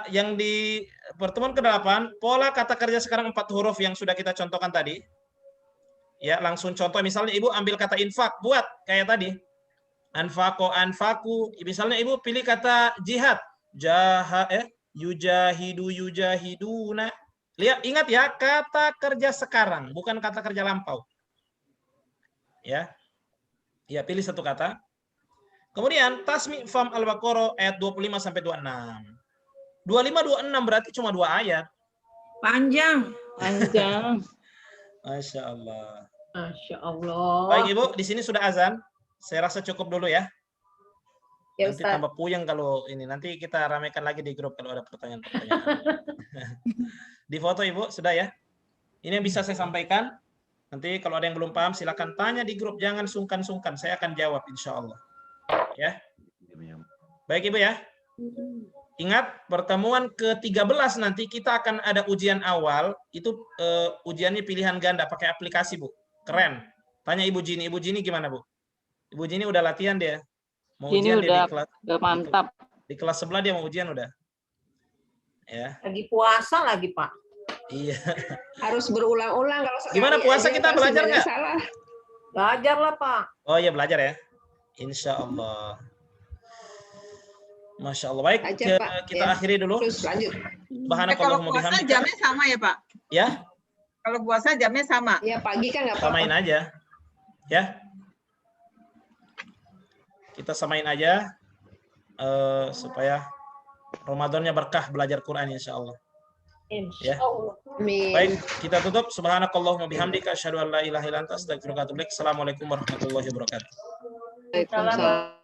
Yang di pertemuan ke-8, pola kata kerja sekarang 4 huruf yang sudah kita contohkan tadi. Ya, langsung contoh misalnya Ibu ambil kata infak, buat kayak tadi. Anfaqo, anfaku. Misalnya Ibu pilih kata jihad. Yujahidu, yujahiduna. Lihat, ingat ya, kata kerja sekarang, bukan kata kerja lampau. Ya. Ya, pilih satu kata. Kemudian tasmi fam al-Baqarah ayat 25 sampai 26. 25 26 berarti cuma 2 ayat. Panjang. Masya Allah. Masya Allah. Baik Ibu, di sini sudah azan. Saya rasa cukup dulu ya. Ya, nanti Ustaz. tambah puyeng kalau ini. Nanti kita ramaikan lagi di grup kalau ada pertanyaan-pertanyaan. Di foto Ibu, sudah ya. Ini yang bisa saya sampaikan. Nanti kalau ada yang belum paham, silakan tanya di grup. Jangan sungkan-sungkan. Saya akan jawab insya Allah. Ya. Baik Ibu ya. Ingat, pertemuan ke-13 nanti kita akan ada ujian awal. Itu ujiannya pilihan ganda pakai aplikasi Bu. Keren. Tanya Ibu Jini. Ibu Jini gimana Bu? Ibu Jini udah latihan dia. Mau ini ujian udah, dia udah mantap. di kelas sebelah dia mau ujian udah. Ya. Lagi puasa lagi Pak. Iya. Harus berulang-ulang kalau sekali. Gimana puasa kita belajar nggak? Salah. Belajar lah Pak. Oh iya belajar ya. Insya Allah. Masya Allah. Baik, Belajar, Pak. kita Ya. akhiri dulu. Terus lanjut. Subhanakallahumma Kalau puasa bihamdika. jamnya sama ya Pak? Ya, Kalau puasa jamnya sama. Ya pagi kan nggak apa-apa. samain aja. Ya. Kita samain aja supaya Ramadannya berkah belajar Quran insya Allah. Ya. Amin. Baik, kita tutup. Subhanakallahumma bihamdika asyhadu an la ilaha illa anta astaghfiruka wa atubu ilaik. Assalamualaikum warahmatullahi wabarakatuh. Waalaikumsalam.